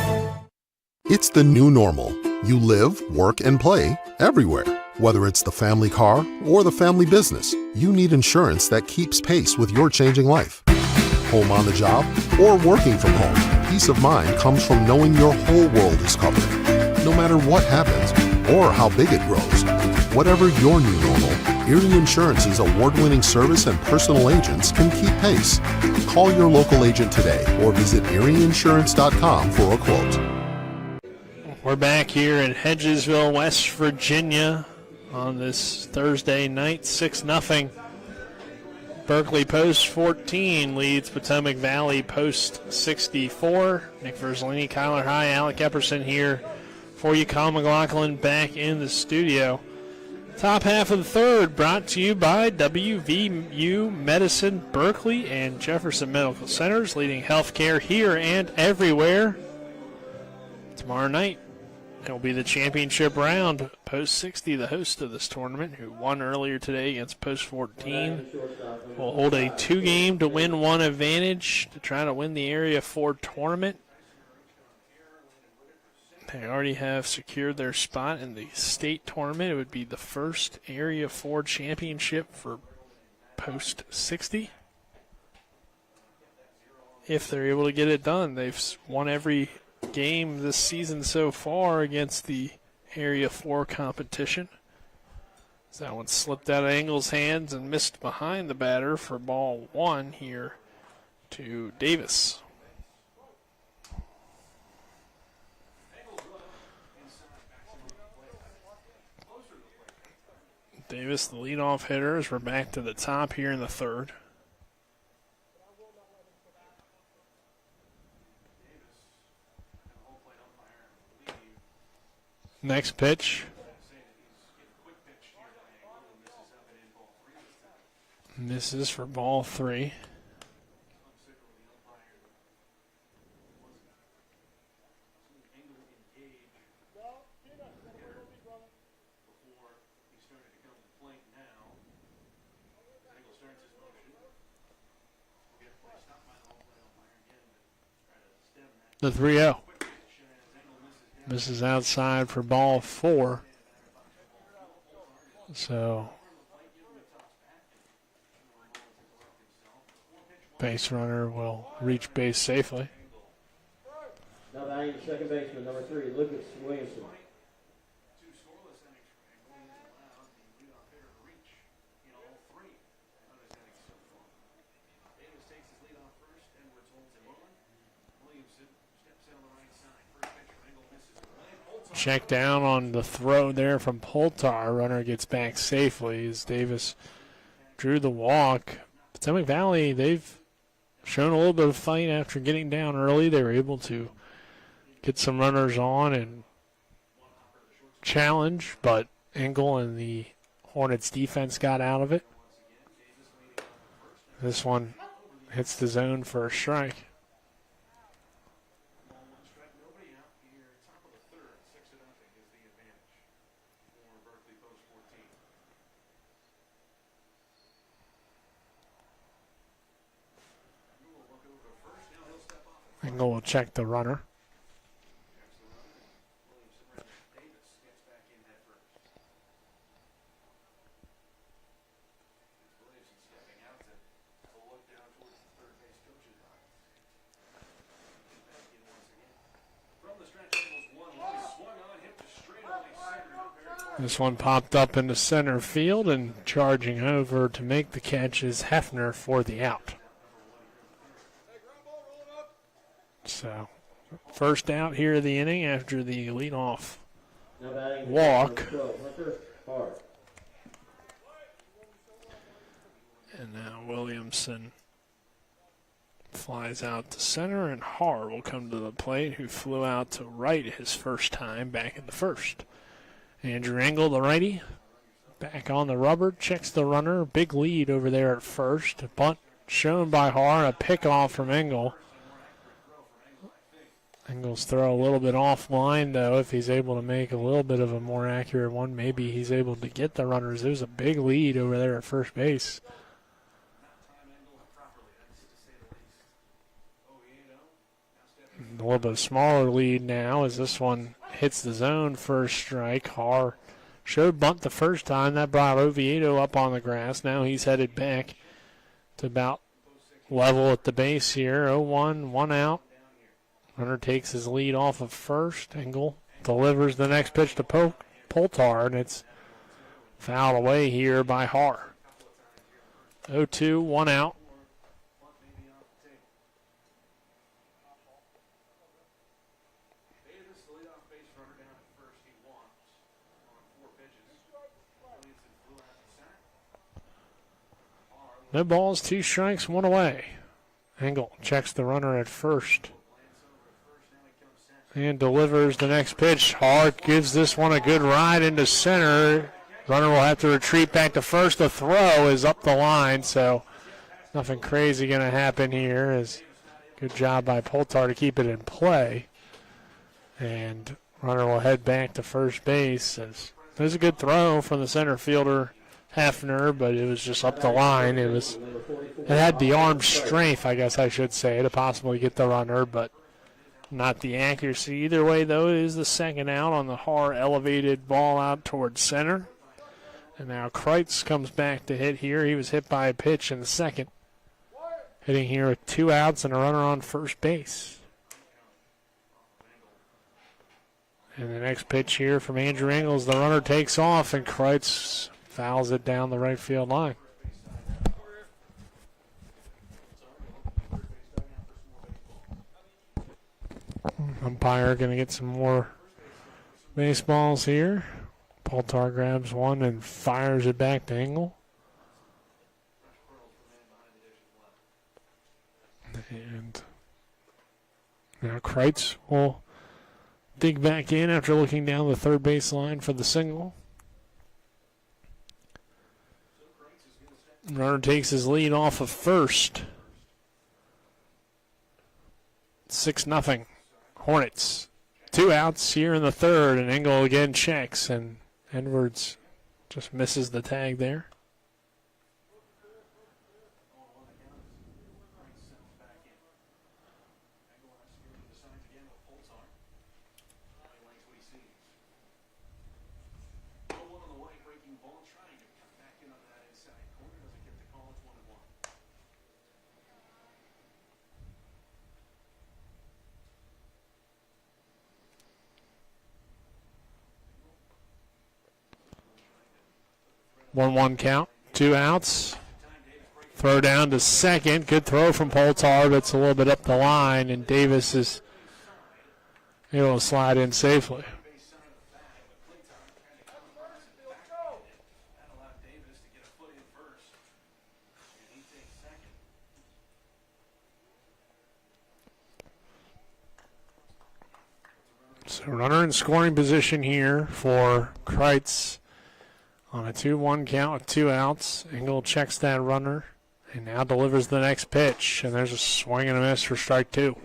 It's the new normal. You live, work, and play everywhere. Whether it's the family car or the family business, you need insurance that keeps pace with your changing life. Home on the job or working from home, peace of mind comes from knowing your whole world is covered. No matter what happens or how big it grows, whatever your new normal, Erie Insurance's award-winning service and personal agents can keep pace. Call your local agent today or visit erieinsurance.com for a quote. We're back here in Hedgesville, West Virginia on this Thursday night, 6-0. Berkeley Post 14 leads Potomac Valley Post 64. Nick Verzolini, Kyler High, Alec Epperson here for you. Colin McLaughlin back in the studio. Top half of the third brought to you by WVU Medicine, Berkeley, and Jefferson Medical Centers, leading healthcare here and everywhere. Tomorrow night, it will be the championship round. Post 60, the host of this tournament, who won earlier today against Post 14, will hold a 2-game to win 1 advantage to try to win the Area 4 tournament. They already have secured their spot in the state tournament. It would be the first Area 4 championship for Post 60. If they're able to get it done, they've won every game this season so far against the Area 4 competition. So that one slipped out of Engel's hands and missed behind the batter for ball 1 here to Davis. Davis, the leadoff hitter, as we're back to the top here in the third. Next pitch Misses for ball 3. The 3-0. Misses outside for ball 4. So base runner will reach base safely. Now batting the second baseman, number 3, Lucas Williamson. Check down on the throw there from Poltar. Runner gets back safely as Davis drew the walk. Potomac Valley, they've shown a little bit of fight after getting down early. They were able to get some runners on and challenge, but Engel and the Hornets defense got out of it. This one hits the zone for a strike. Engel will check the runner. This one popped up into center field, and charging over to make the catch is Hefner for the out. So, first out here of the inning after the leadoff walk. And now Williamson flies out to center, and Haar will come to the plate, who flew out to right his first time back in the first. Andrew Engel, the righty, back on the rubber, checks the runner. Big lead over there at first. A bunt shown by Haar, a pickoff from Engel. Engel's throw a little bit offline, though. If he's able to make a little bit of a more accurate one, maybe he's able to get the runners. There's a big lead over there at first base. A little bit smaller lead now as this one hits the zone for a strike. Haar showed bunt the first time. That brought Oviedo up on the grass. Now he's headed back to about level at the base here. 0-1, 1 out. Runner takes his lead off of first. Engel delivers the next pitch to Poltar, and it's fouled away here by Haar. 0-2, 1 out. No balls, 2 strikes, 1 away. Engel checks the runner at first and delivers the next pitch. Hart gives this one a good ride into center. Runner will have to retreat back to first. The throw is up the line, so nothing crazy going to happen here. Good job by Poltar to keep it in play. And runner will head back to first base. There's a good throw from the center fielder, Hefner, but it was just up the line. It had the arm strength, I guess I should say, to possibly get the runner, but not the accuracy. Either way, though, it is the second out on the Haar elevated ball out towards center. And now Kreitz comes back to hit here. He was hit by a pitch in the second. Hitting here with 2 outs and a runner on first base. And the next pitch here from Andrew Engels. The runner takes off, and Kreitz fouls it down the right field line. Umpire going to get some more baseballs here. Poltar grabs one and fires it back to Engel. And now Kreitz will dig back in after looking down the third base line for the single. Runner takes his lead off of first. 6-0. Hornets. 2 outs here in the third, and Engel again checks, and Edwards just misses the tag there. One count, 2 outs. Throw down to second. Good throw from Poltar, but it's a little bit up the line, and Davis is able to slide in safely. So runner in scoring position here for Kreitz. On a 2-1 count with 2 outs, Engel checks that runner and now delivers the next pitch. And there's a swing and a miss for strike 2.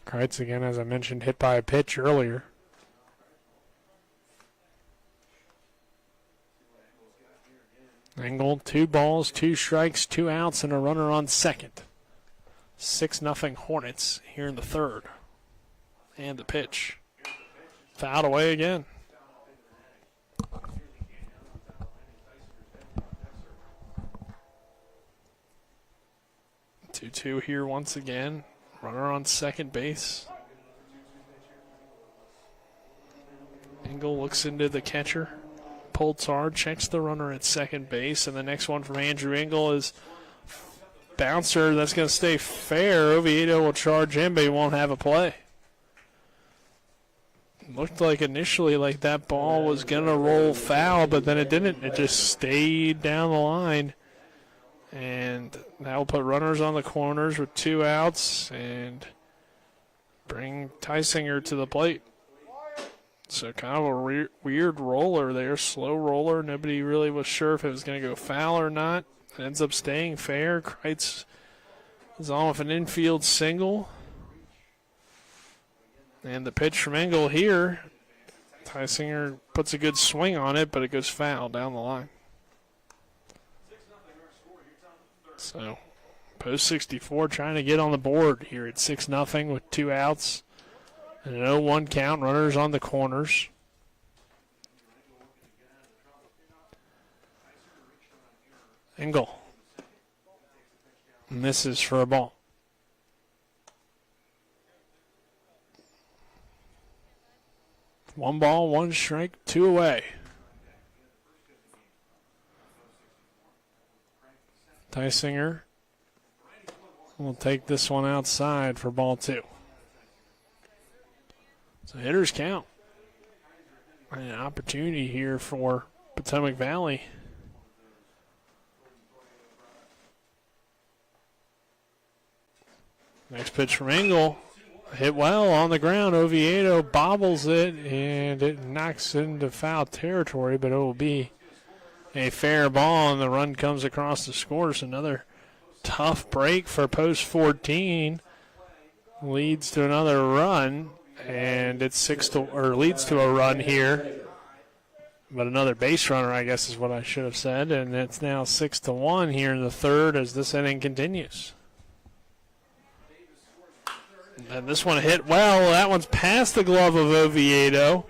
Kreitz, again, as I mentioned, hit by a pitch earlier. Engel, 2 balls, 2 strikes, 2 outs, and a runner on second. 6-0 Hornets here in the third. And the pitch. Fouled away again. 2-2 here once again. Runner on second base. Engel looks into the catcher. Poltar checks the runner at second base, and the next one from Andrew Engel is bouncer. That's going to stay fair. Oviedo will charge in, but he won't have a play. Looked like initially like that ball was going to roll foul, but then it didn't. It just stayed down the line. And that will put runners on the corners with 2 outs and bring Tysinger to the plate. So kind of a weird roller there, slow roller. Nobody really was sure if it was going to go foul or not. It ends up staying fair. Kreitz is on with an infield single. And the pitch from Engel here, Tysinger puts a good swing on it, but it goes foul down the line. So, Post 64 trying to get on the board here at 6-0 with 2 outs and an 0-1 count. Runners on the corners. Engel misses for a ball. 1 ball, 1 strike, 2 away. Tysinger will take this one outside for ball 2. So hitters count. An opportunity here for Potomac Valley. Next pitch from Engel. Hit well on the ground. Oviedo bobbles it, and it knocks into foul territory, but it will be a fair ball, and the run comes across the scores. Another tough break for Post 14. Leads to another run, and it's leads to a run here. But another base runner, I guess, is what I should have said, and it's now 6-1 here in the third as this inning continues. And this one hit well. That one's past the glove of Oviedo.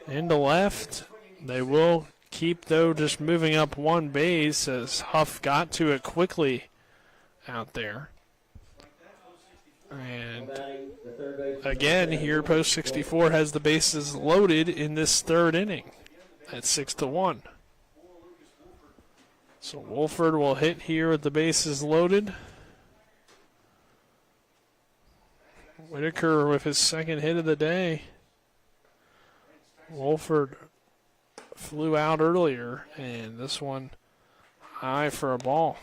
Into left. They will keep, though, just moving up 1 base as Huff got to it quickly out there. And again, here Post 64 has the bases loaded in this third inning at 6-1. So Wolford will hit here with the bases loaded. Whitaker with his second hit of the day. Wolford flew out earlier, and this one high for a ball.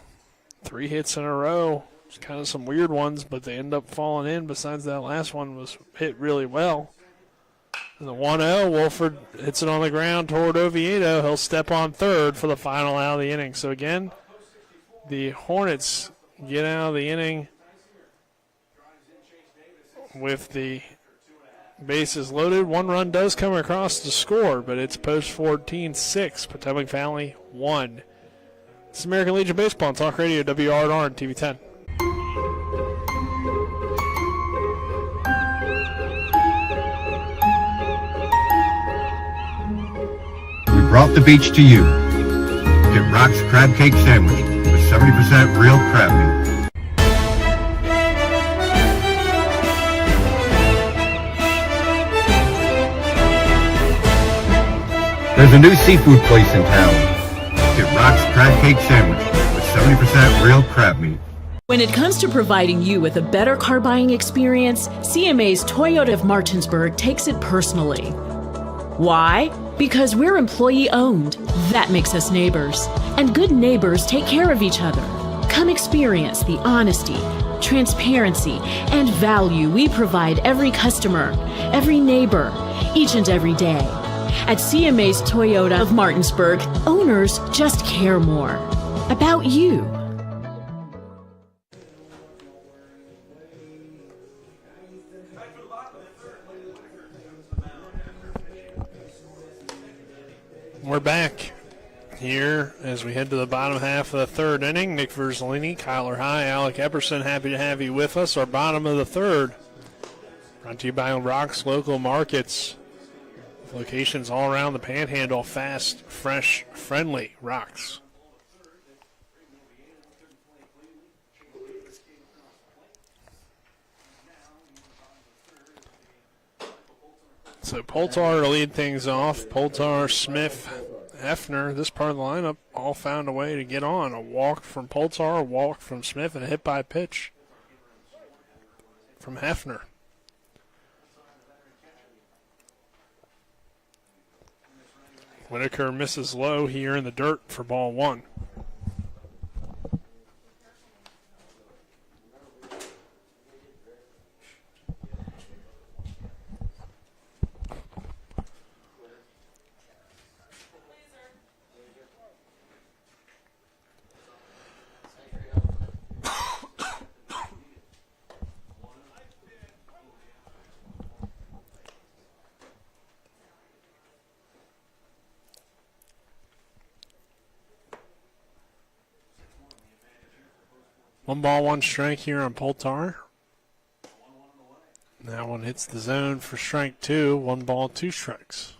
3 hits in a row. It's kind of some weird ones, but they end up falling in. Besides that last one was hit really well. And the 1-0, Wolford hits it on the ground toward Oviedo. He'll step on third for the final out of the inning. So again, the Hornets get out of the inning with the bases loaded. One run does come across to score, but it's post 14-6, Potomac Valley 1. It's American Legion Baseball on Talk Radio, WRNR and TV 10. Brought the beach to you. Get Rock's Crab Cake Sandwich with 70% real crab meat. There's a new seafood place in town. Get Rock's Crab Cake Sandwich with 70% real crab meat. When it comes to providing you with a better car buying experience, CMA's Toyota of Martinsburg takes it personally. Why? Because we're employee owned. That makes us neighbors. And good neighbors take care of each other. Come experience the honesty, transparency, and value we provide every customer, every neighbor, each and every day. At CMA's Toyota of Martinsburg, owners just care more about you. We're back here as we head to the bottom half of the third inning. Nick Verzolini, Kyler High, Alec Epperson, happy to have you with us. Our bottom of the third, brought to you by Rock's Local Markets. Locations all around the Panhandle, fast, fresh, friendly Rocks. So Poltar to lead things off. Poltar, Smith, Hefner, this part of the lineup all found a way to get on. A walk from Poltar, a walk from Smith, and a hit by pitch from Hefner. Whitaker misses low here in the dirt for ball one. One ball, one strike here on Poltar. That one hits the zone for strike two. One ball, two strikes.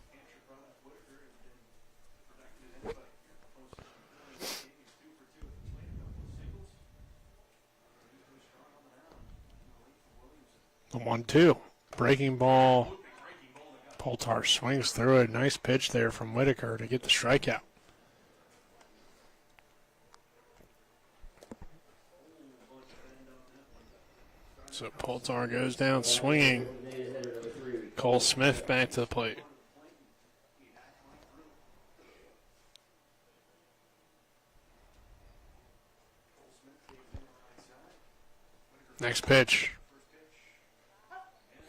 The 1-2. Breaking ball. Poltar swings through it. Nice pitch there from Whitaker to get the strikeout. So Poltar goes down swinging. Cole Smith back to the plate. Next pitch.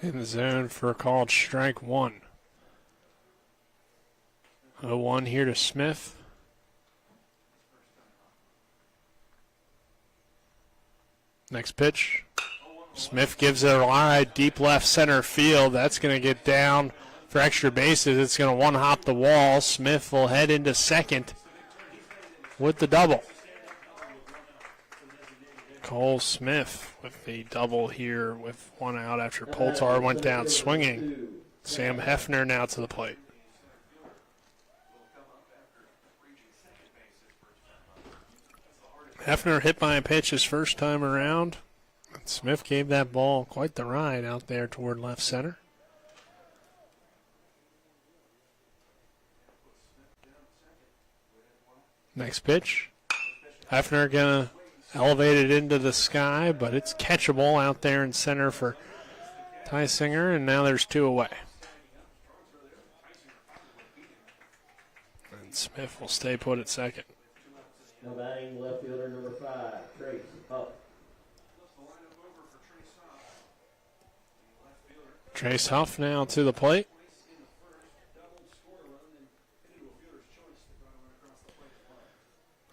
In the zone for a called strike one. 0-1 here to Smith. Next pitch. Smith gives it a ride, deep left center field. That's going to get down for extra bases. It's going to one-hop the wall. Smith will head into second with the double. Cole Smith with the double here with one out after Poltar went down swinging. Sam Hefner now to the plate. Hefner hit by a pitch his first time around. Smith gave that ball quite the ride out there toward left center. Next pitch. Hefner going to elevate it into the sky, but it's catchable out there in center for Ty Singer, and now there's two away. And Smith will stay put at second. Now batting left fielder number 5, Trace Huff. Trace Huff now to the plate.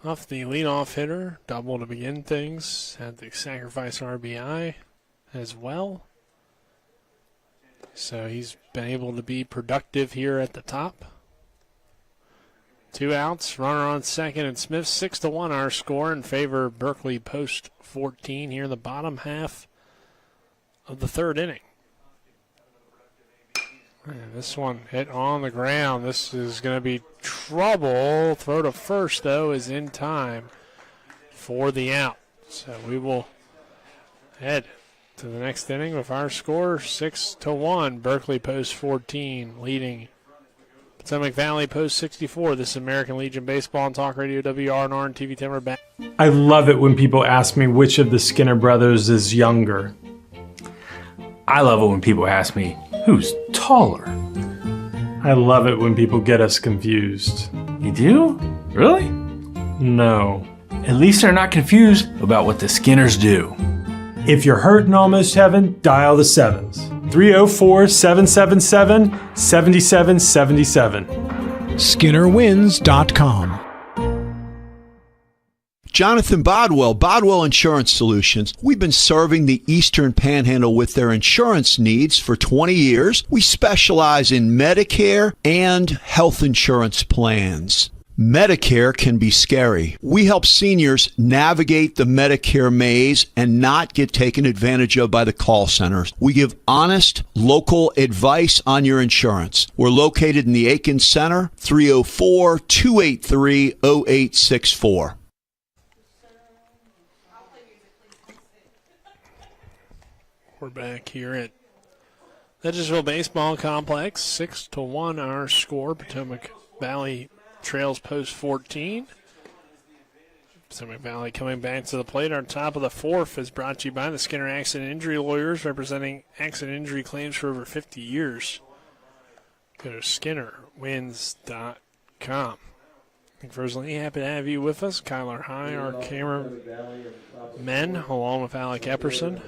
Off the leadoff hitter, double to begin things. Had the sacrifice RBI as well. So he's been able to be productive here at the top. 2 outs, runner on second, and Smith 6-1 our score in favor of Berkeley post 14 here in the bottom half of the third inning. And this one hit on the ground. This is going to be trouble. Throw to first, though, is in time for the out. So we will head to the next inning with our score 6-1. Berkeley post 14 leading Potomac Valley post 64. This is American Legion Baseball and Talk Radio WRNR and TV 10. We're back. I love it when people ask me which of the Skinner brothers is younger. I love it when people ask me who's taller. I love it when people get us confused. You do? Really? No. At least they're not confused about what the Skinners do. If you're hurt in almost heaven, dial the sevens. 304-777-7777. SkinnerWins.com. Jonathan Bodwell Insurance Solutions. We've been serving the Eastern Panhandle with their insurance needs for 20 years. We specialize in Medicare and health insurance plans. Medicare can be scary. We help seniors navigate the Medicare maze and not get taken advantage of by the call centers. We give honest, local advice on your insurance. We're located in the Aiken Center, 304-283-0864. We're back here at Edgesville Baseball Complex. 6-1 our score. Potomac Valley trails post 14. Potomac Valley coming back to the plate. Our top of the fourth is brought to you by the Skinner Accident Injury Lawyers, representing accident injury claims for over 50 years. Go to SkinnerWins.com. Firstly, happy to have you with us. Kyler High, our cameramen, along with Alec Epperson.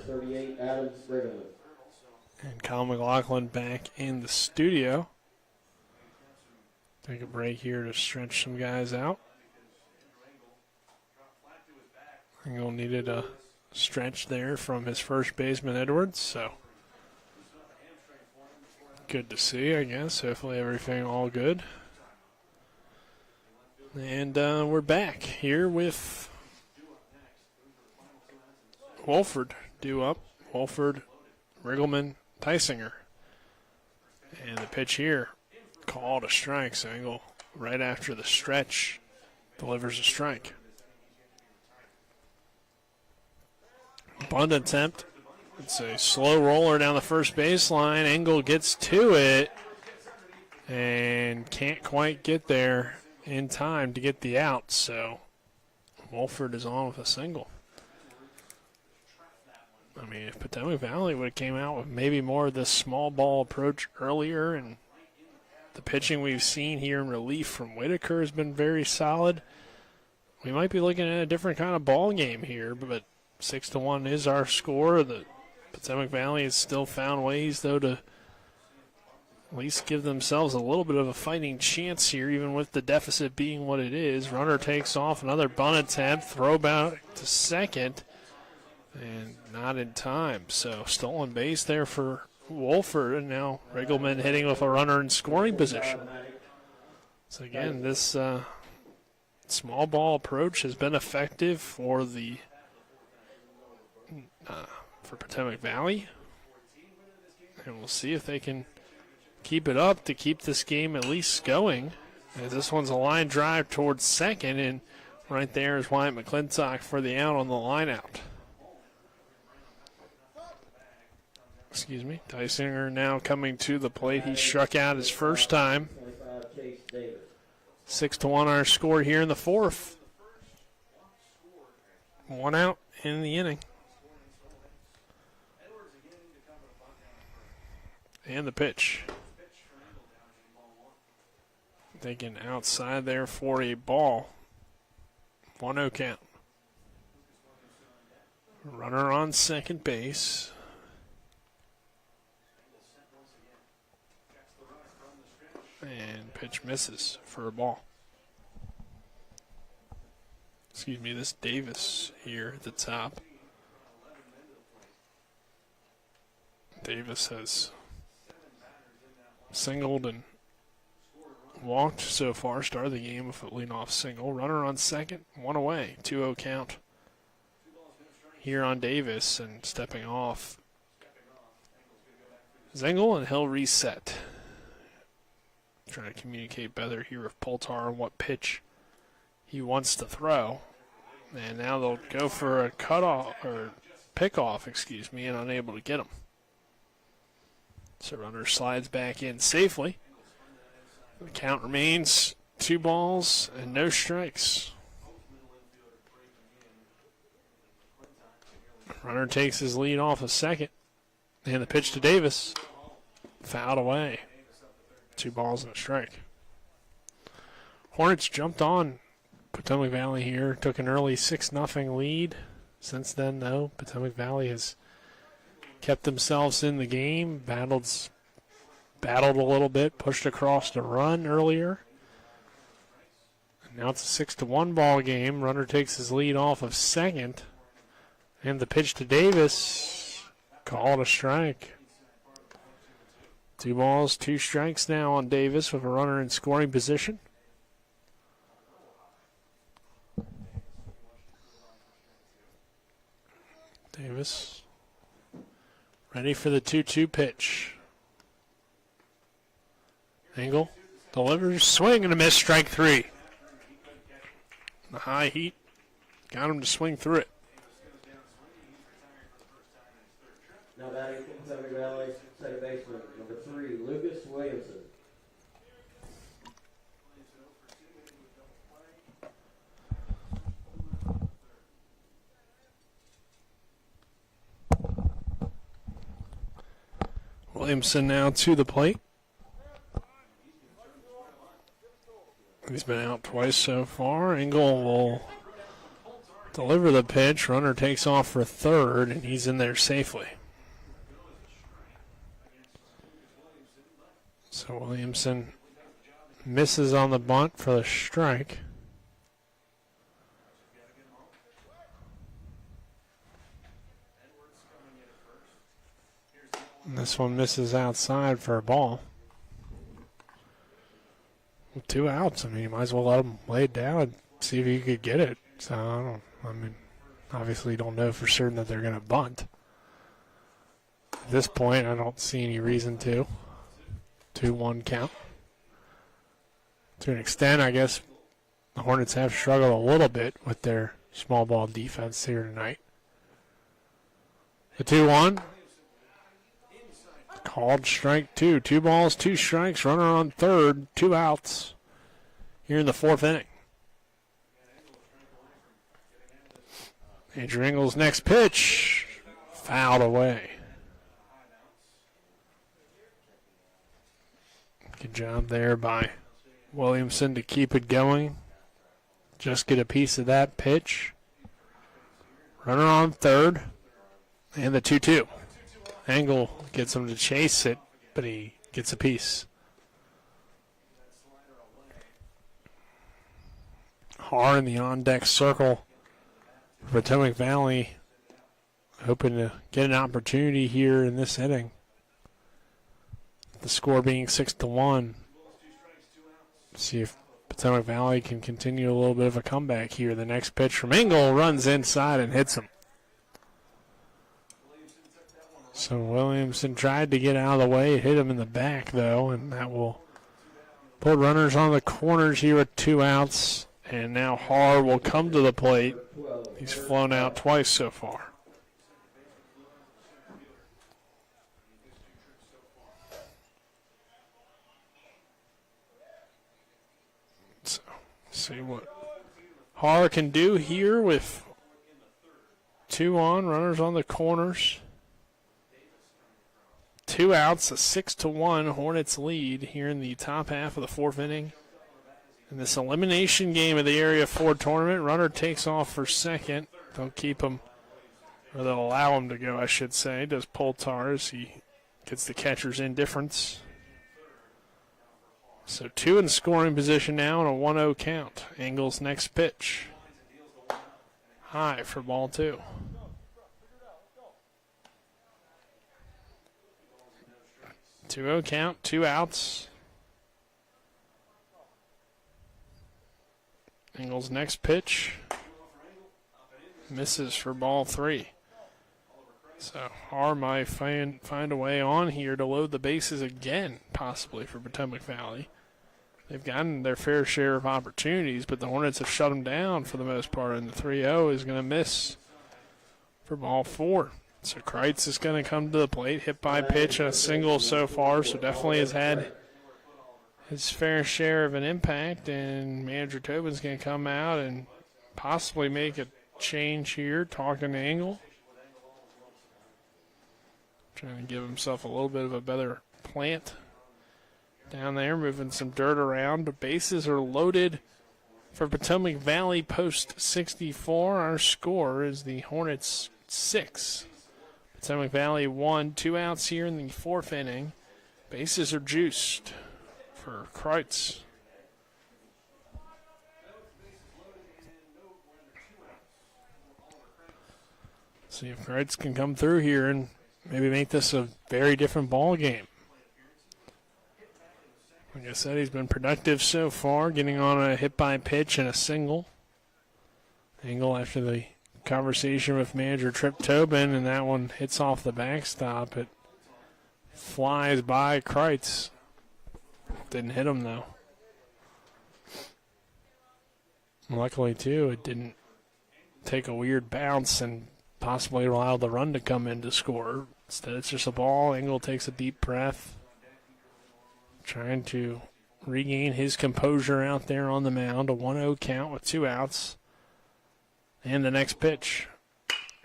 And Kyle McLaughlin back in the studio. Take a break here to stretch some guys out. Engel needed a stretch there from his first baseman, Edwards, so good to see, I guess. Hopefully everything all good. And we're back here with Wolford due up. Wolford, Riggleman, Tysinger. And the pitch here, called a strike. So Engel, right after the stretch, delivers a strike. Bunt attempt. It's a slow roller down the first baseline. Engel gets to it and can't quite get there in time to get the out, so Wolford is on with a single. I mean, if Potomac Valley would have came out with maybe more of this small ball approach earlier, and the pitching we've seen here in relief from Whitaker has been very solid, we might be looking at a different kind of ball game here, but 6-1 is our score. The Potomac Valley has still found ways, though, to at least give themselves a little bit of a fighting chance here, even with the deficit being what it is. Runner takes off, another bunt attempt, throw back to second, and not in time. So stolen base there for Wolford, and now Riggleman hitting with a runner in scoring position. So again, this small ball approach has been effective for the for Potomac Valley, and we'll see if they can keep it up to keep this game at least going. As this one's a line drive towards second, and right there is Wyatt McClintock for the out on the line out. Excuse me. Tysinger now coming to the plate. He struck out his first time. 6-1 our score here in the fourth. 1 out in the inning. And the pitch. Taken outside there for a ball. 1-0 count. Runner on second base. And pitch misses for a ball. this Davis here at the top. Davis has singled and walked so far. Started the game with a leadoff single. Runner on second, one away, 2-0 count here on Davis, and stepping off Zengel, and he'll reset. Trying to communicate better here with Poltar on what pitch he wants to throw. And now they'll go for a cutoff, or pickoff, and unable to get him. So runner slides back in safely. The count remains 2 balls and no strikes. Runner takes his lead off a second. And the pitch to Davis. Fouled away. 2 balls and a strike. Hornets jumped on Potomac Valley here. Took an early 6-0 lead. Since then, though, Potomac Valley has kept themselves in the game. Battled a little bit. Pushed across the run earlier. And now it's a 6-1 ball game. Runner takes his lead off of second. And the pitch to Davis. Called a strike. 2 balls, 2 strikes now on Davis with a runner in scoring position. Davis ready for the 2-2 pitch. Engel delivers, swing and a miss, strike 3. The high heat got him to swing through it. Now batting for Potomac Valley, second baseman, number 3, Lucas Williamson. Williamson now to the plate. He's been out twice so far. Engel will deliver the pitch. Runner takes off for third, and he's in there safely. So Williamson misses on the bunt for the strike. And this one misses outside for a ball. With 2 outs, you might as well let him lay it down and see if he could get it. So, obviously you don't know for certain that they're going to bunt. At this point, I don't see any reason to. 2-1 count. To an extent, I guess the Hornets have struggled a little bit with their small ball defense here tonight. The 2-1. Called strike 2. 2 balls, 2 strikes. Runner on third. 2 outs here in the 4th inning. Andrew Engel's next pitch. Fouled away. Good job there by Williamson to keep it going. Just get a piece of that pitch. Runner on third. And the 2-2. Engel gets him to chase it, but he gets a piece. Har in the on-deck circle for Potomac Valley, hoping to get an opportunity here in this inning. The score being 6-1. See if Potomac Valley can continue a little bit of a comeback here. The next pitch from Engel runs inside and hits him. So Williamson tried to get out of the way, hit him in the back though, and that will put runners on the corners here with 2 outs. And now Har will come to the plate. He's flown out twice so far. So, see what Har can do here with 2 on, runners on the corners. 2 outs, a 6-1 Hornets lead here in the top half of the 4th inning. In this elimination game of the Area 4 tournament, runner takes off for second. They'll keep him, or they'll allow him to go, I should say. Does Poltar as he gets the catcher's indifference. So 2 in scoring position now and a 1-0 count. Engel's next pitch. high for ball 2. Two-0 count, 2 outs. Ingles' next pitch misses for ball 3. So Har might find a way on here to load the bases again, possibly for Potomac Valley. They've gotten their fair share of opportunities, but the Hornets have shut them down for the most part, and the 3-0 is going to miss for ball 4. So Kreitz is going to come to the plate, hit by pitch and a single so far, so definitely has had his fair share of an impact, and manager Tobin's going to come out and possibly make a change here, talking to Engel. Trying to give himself a little bit of a better plant down there, moving some dirt around. The bases are loaded for Potomac Valley post 64. Our score is the Hornets 6. Potomac Valley 1, 2 outs here in the 4th inning. Bases are juiced for Kreitz. See if Kreitz can come through here and maybe make this a very different ball game. Like I said, he's been productive so far, getting on a hit by pitch and a single. Engel after the conversation with manager Trip Tobin, and that one hits off the backstop. It flies by Kreitz. Didn't hit him, though. Luckily, too, it didn't take a weird bounce and possibly allow the run to come in to score. Instead, it's just a ball. Engel takes a deep breath, trying to regain his composure out there on the mound. A 1-0 count with 2 outs. And the next pitch.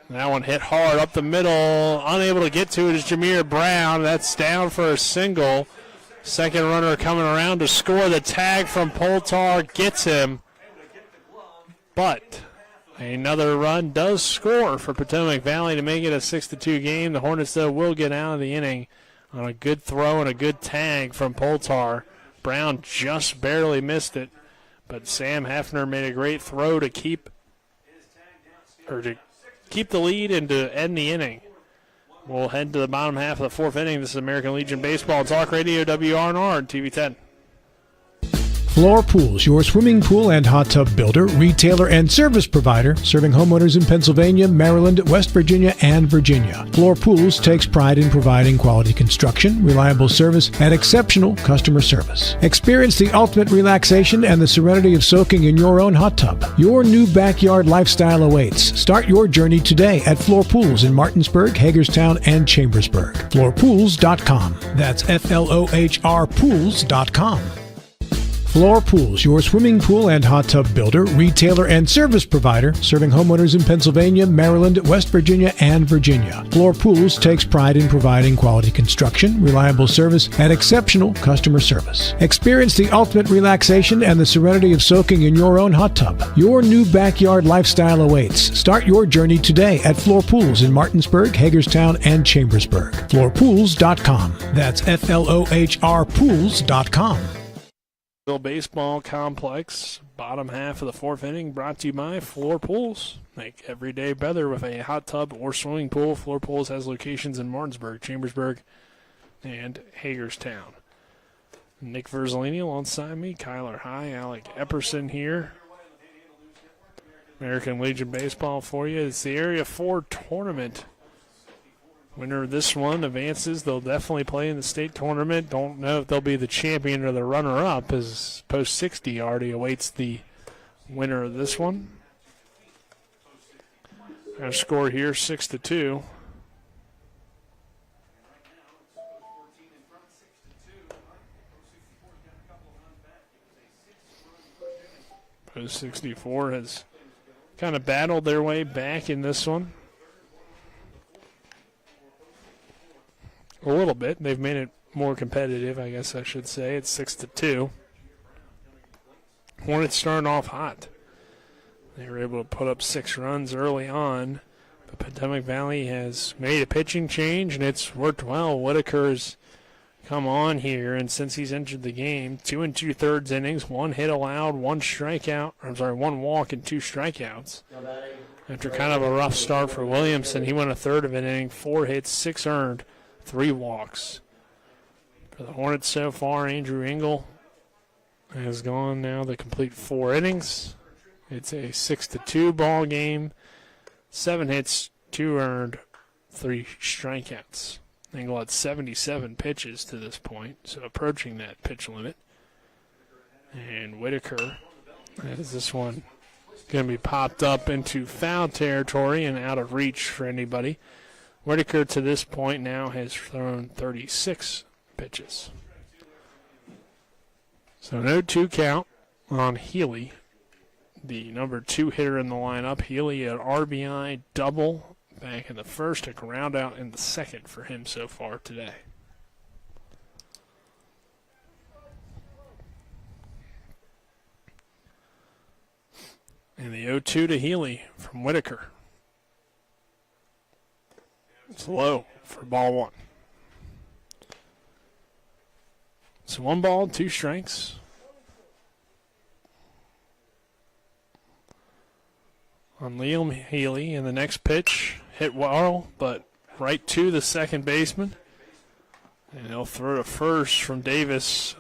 That one hit hard up the middle. Unable to get to it is Jameer Brown. That's down for a single. Second runner coming around to score. The tag from Poltar gets him. But another run does score for Potomac Valley to make it a 6-2 game. The Hornets, though, will get out of the inning on a good throw and a good tag from Poltar. Brown just barely missed it, but Sam Hefner made a great throw to keep the lead and to end the inning. We'll head to the bottom half of the 4th inning. This is American Legion Baseball Talk Radio, WRNR and TV 10. Floor Pools, your swimming pool and hot tub builder, retailer, and service provider, serving homeowners in Pennsylvania, Maryland, West Virginia, and Virginia. Floor Pools takes pride in providing quality construction, reliable service, and exceptional customer service. Experience the ultimate relaxation and the serenity of soaking in your own hot tub. Your new backyard lifestyle awaits. Start your journey today at Floor Pools in Martinsburg, Hagerstown, and Chambersburg. FloorPools.com. That's FLOHR Pools.com. Floor Pools, your swimming pool and hot tub builder, retailer, and service provider, serving homeowners in Pennsylvania, Maryland, West Virginia, and Virginia. Floor Pools takes pride in providing quality construction, reliable service, and exceptional customer service. Experience the ultimate relaxation and the serenity of soaking in your own hot tub. Your new backyard lifestyle awaits. Start your journey today at Floor Pools in Martinsburg, Hagerstown, and Chambersburg. FloorPools.com. That's FLOHR Pools.com. Baseball complex, bottom half of the 4th inning, brought to you by Floor Pools. Make every day better with a hot tub or swimming pool. Floor Pools has locations in Martinsburg, Chambersburg, and Hagerstown. Nick Verzolini alongside me, Kyler High, Alec Epperson here. American Legion Baseball for you. It's the Area 4 tournament. Winner of this one advances. They'll definitely play in the state tournament. Don't know if they'll be the champion or the runner-up, as post 60 already awaits the winner of this one. Our score here, 6-2. Post 64 has kind of battled their way back in this one. A little bit. They've made it more competitive, I guess I should say. It's 6-2. Hornets starting off hot. They were able to put up 6 runs early on, but Potomac Valley has made a pitching change, and it's worked well. Whitaker's come on here, and since he's entered the game, 2 2/3 innings, 1 hit allowed, 1 walk, and 2 strikeouts. After kind of a rough start for Williamson, he went a third of an inning, 4 hits, 6 earned, 3 walks. For the Hornets so far, Andrew Engel has gone now the complete 4 innings. It's a 6-2 ball game. 7 hits, 2 earned, 3 strikeouts. Engel had 77 pitches to this point, so approaching that pitch limit. And Whitaker, as this one going to be popped up into foul territory and out of reach for anybody. Whitaker to this point now has thrown 36 pitches. So no 2 count on Healy, the number 2 hitter in the lineup. Healy an RBI double back in the first, a ground out in the second for him so far today. And the 0-2 to Healy from Whitaker. It's low for ball 1. It's 1 ball, 2 strikes. On Liam Healy, and the next pitch hit well, but right to the second baseman. And he'll throw to first from Davis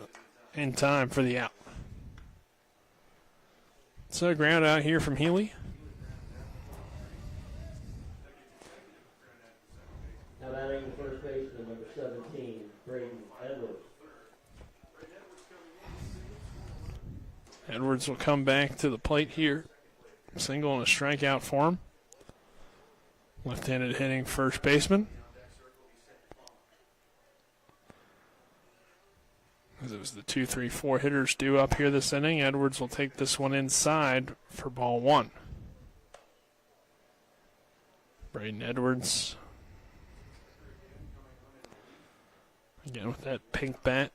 in time for the out. So ground out here from Healy. Now batting the first baseman, number 17, Braden Edwards. Edwards will come back to the plate here. Single and a strikeout for him. Left-handed hitting first baseman. As it was the 2, 3, 4 hitters due up here this inning, Edwards will take this one inside for ball 1. Braden Edwards. Again with that pink bat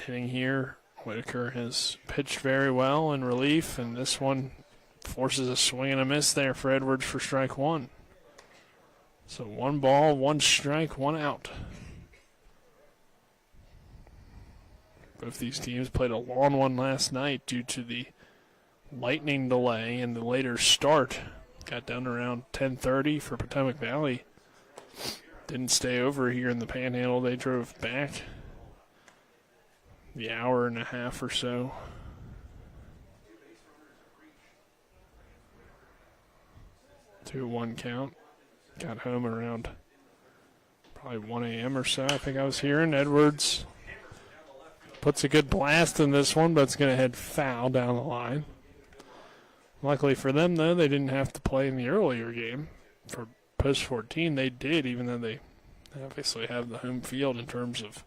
hitting here. Whitaker has pitched very well in relief, and this one forces a swing and a miss there for Edwards for strike 1. So 1 ball, 1 strike, 1 out. Both these teams played a long one last night due to the lightning delay and the later start. Got done around 10:30 for Potomac Valley. Didn't stay over here in the Panhandle. They drove back the hour and a half or so. To 1 count. Got home around probably 1 a.m. or so, I think I was hearing. Edwards puts a good blast in this one, but it's going to head foul down the line. Luckily for them, though, they didn't have to play in the earlier game. For post 14, they did, even though they obviously have the home field in terms of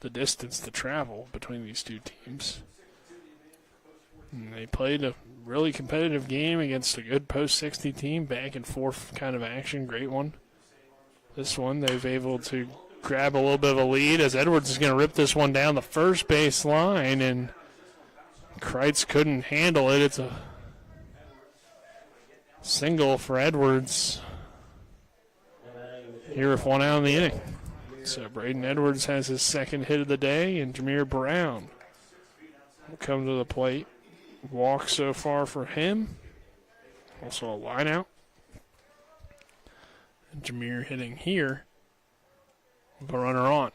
the distance to travel between these two teams. And they played a really competitive game against a good post 60 team, back and forth kind of action, great one. This one, they've able to grab a little bit of a lead as Edwards is going to rip this one down the first base line, and Kreitz couldn't handle it. It's a single for Edwards here with 1 out in the inning. So Braden Edwards has his second hit of the day, and Jameer Brown will come to the plate. Walk so far for him. Also a line out. And Jameer hitting here. The runner on.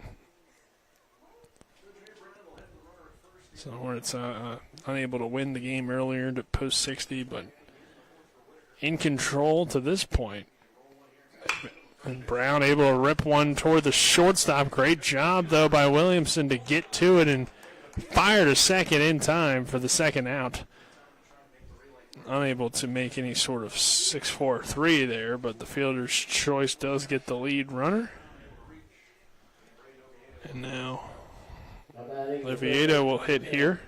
So Hornets unable to win the game earlier to post 60, but in control to this point. And Brown able to rip one toward the shortstop. Great job, though, by Williamson to get to it and fire to second in time for the second out. Unable to make any sort of 6-4-3 there, but the fielder's choice does get the lead runner. And now Liviedo will hit here.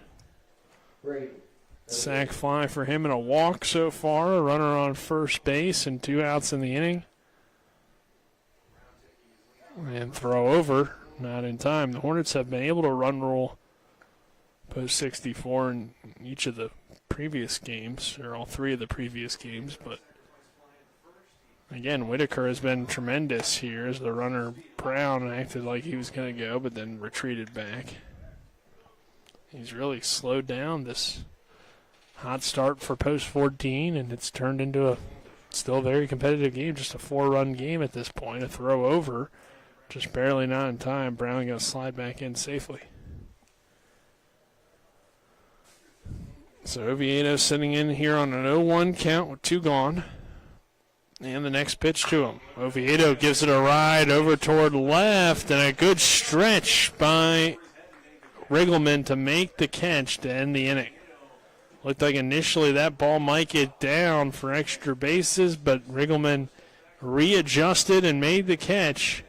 Sac fly for him and a walk so far. A runner on first base and 2 outs in the inning. And throw over, not in time. The Hornets have been able to run roll post 64 in each of the previous games, or all 3 of the previous games, but again, Whitaker has been tremendous here as the runner Brown acted like he was going to go, but then retreated back. He's really slowed down this hot start for post 14, and it's turned into a Still a very competitive game, just a 4-run game at this point. A throw over, just barely not in time. Brown going to slide back in safely. So Oviedo sitting in here on an 0-1 count with 2 gone. And the next pitch to him. Oviedo gives it a ride over toward left, and a good stretch by Riggleman to make the catch to end the inning. Looked like initially that ball might get down for extra bases, but Riggleman readjusted and made the catch.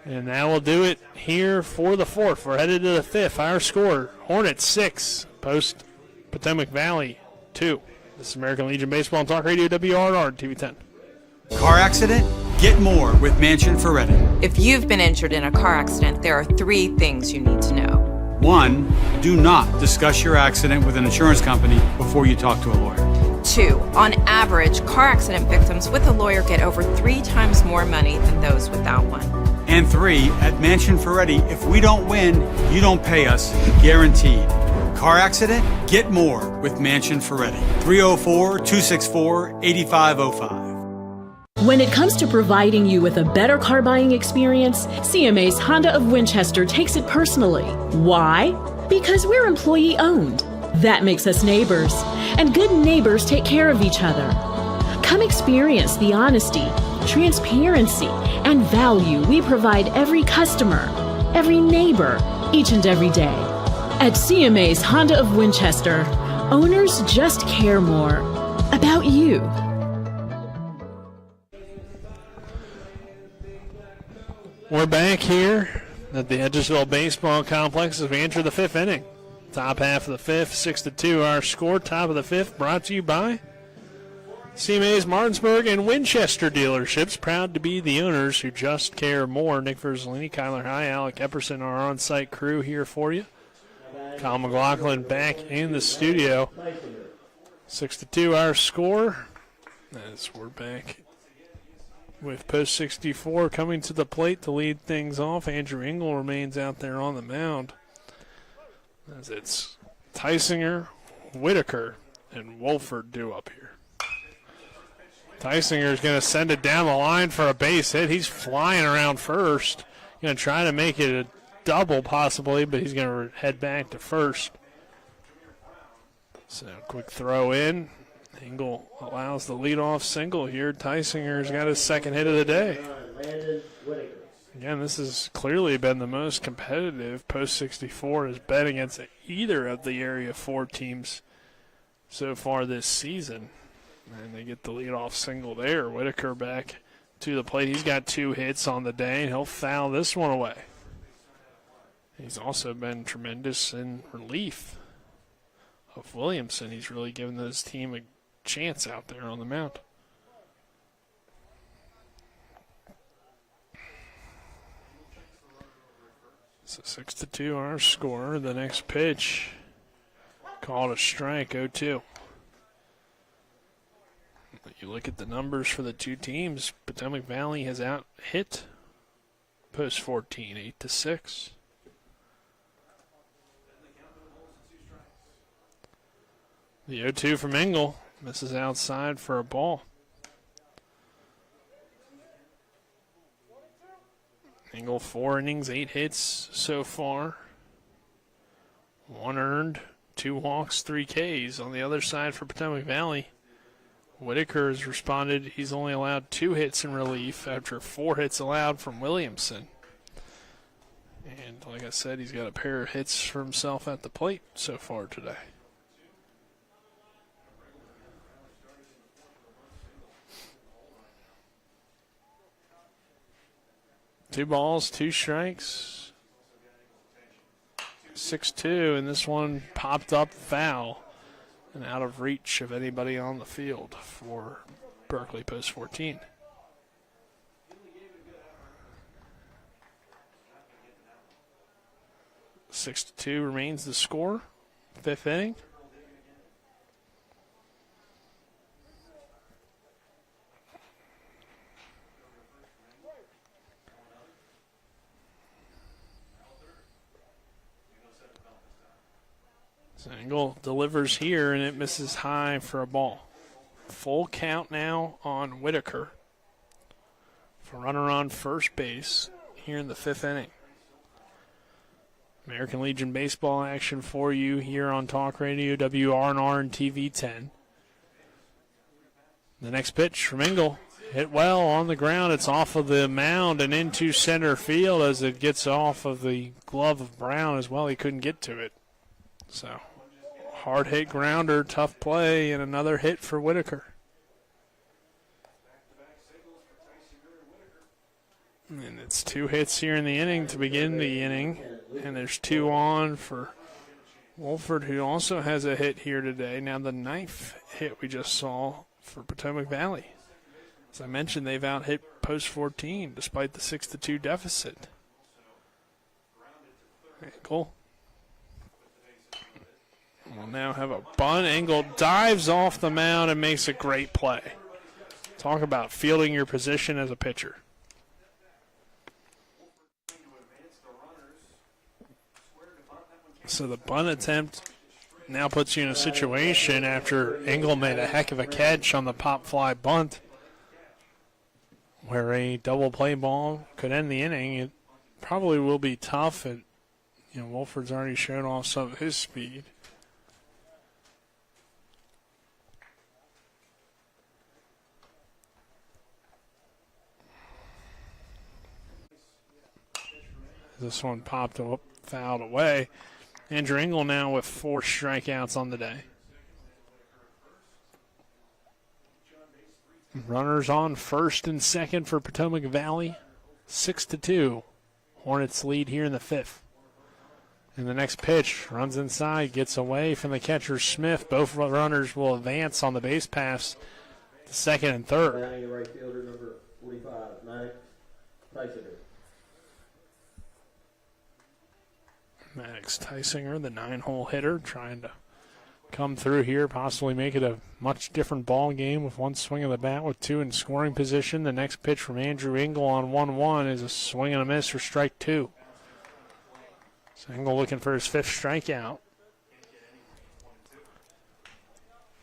And that will do it here for the 4th. We're headed to the 5th. Our score, Hornets 6, Post Potomac Valley 2. This is American Legion Baseball and Talk Radio, WRR TV 10. Car accident? Get more with Mansion Ferretti. If you've been injured in a car accident, there are 3 things you need to know. 1, do not discuss your accident with an insurance company before you talk to a lawyer. 2, on average, car accident victims with a lawyer get over 3 times more money than those without one. And 3, at Mansion Ferretti, if we don't win, you don't pay us, guaranteed. Car accident? Get more with Mansion Ferretti. 304-264-8505. When it comes to providing you with a better car buying experience, CMA's Honda of Winchester takes it personally. Why? Because we're employee owned. That makes us neighbors. And good neighbors take care of each other. Come experience the honesty, transparency, and value we provide every customer, every neighbor, each and every day. At CMA's Honda of Winchester, owners just care more about you. We're back here at the Edgesville Baseball Complex as we enter the 5th inning. Top half of the 5th, 6-2 our score. Top of the 5th brought to you by CMA's Martinsburg and Winchester dealerships. Proud to be the owners who just care more. Nick Verzolini, Kyler High, Alec Epperson, our on-site crew here for you. Kyle McLaughlin back in the studio. 6-2 our score as we're back with Post 64 coming to the plate to lead things off. Andrew Engel remains out there on the mound as it's Tysinger, Whitaker, and Wolford due up here. Tysinger is going to send it down the line for a base hit. He's flying around first. Going to try to make it a double possibly, but he's going to head back to first. So quick throw in. Engel allows the leadoff single here. Tysinger's got his 2nd hit of the day. Again, this has clearly been the most competitive Post 64 has been against either of the Area 4 teams so far this season. And they get the leadoff single there. Whitaker back to the plate. He's got 2 hits on the day, and he'll foul this one away. He's also been tremendous in relief of Williamson. He's really given this team a chance out there on the mound. So 6-2 our score. The next pitch called a strike, 0-2. You look at the numbers for the 2 teams. Potomac Valley has out hit Post 14, 8-6. The 0-2 from Engel. Misses outside for a ball. Engel 4 innings, 8 hits so far. 1 earned, 2 walks, 3 Ks. On the other side for Potomac Valley, Whitaker has responded. He's only allowed 2 hits in relief after 4 hits allowed from Williamson. And like I said, he's got a pair of hits for himself at the plate so far today. Two balls, 2 strikes. 6-2, and this one popped up foul and out of reach of anybody on the field for Berkeley Post 14. Six to 2 remains the score. 5th inning. Engel delivers here, and it misses high for a ball. full count now on Whitaker for runner on first base here in the 5th inning. American Legion baseball action for you here on Talk Radio, WRNR and TV 10. The next pitch from Engel. Hit well on the ground. It's off of the mound and into center field as it gets off of the glove of Brown as well. He couldn't get to it. So, hard hit grounder, tough play, and another hit for Whitaker. And it's 2 hits here in the inning to begin the inning. And there's 2 on for Wolford, who also has a hit here today. Now the 9th hit we just saw for Potomac Valley. As I mentioned, they've out-hit Post 14 despite the 6-2 deficit. Engel will now have a bunt. Engel dives off the mound and makes a great play. Talk about fielding your position as a pitcher. So the bunt attempt now puts you in a situation after Engel made a heck of a catch on the pop fly bunt where a double play ball could end the inning. It probably will be tough. Wolford's already shown off some of his speed. This one popped up, fouled away. Andrew Engel now with 4 strikeouts on the day. Runners on first and second for Potomac Valley. 6-2. Hornets lead here in the 5th. And the next pitch runs inside, gets away from the catcher Smith. Both runners will advance on the base paths to second and third. Now your right fielder, number 45, Maddox Tysinger. Maddox Tysinger, the 9-hole hitter, trying to come through here, possibly make it a much different ball game with 1 swing of the bat with 2 in scoring position. The next pitch from Andrew Engel on 1-1 is a swing and a miss for strike 2. So Engel looking for his 5th strikeout.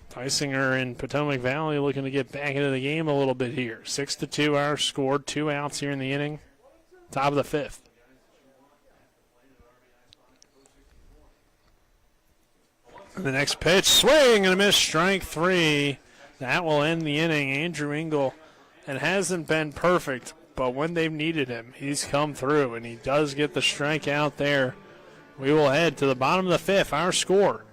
Tysinger in Potomac Valley looking to get back into the game a little bit here. 6-2 our score, 2 outs here in the inning. Top of the 5th. The next pitch, swing and a miss, strike 3. That will end the inning. Andrew Engel, it hasn't been perfect, but when they've needed him, he's come through, and he does get the strikeout there. We will head to the bottom of the 5th. Our score,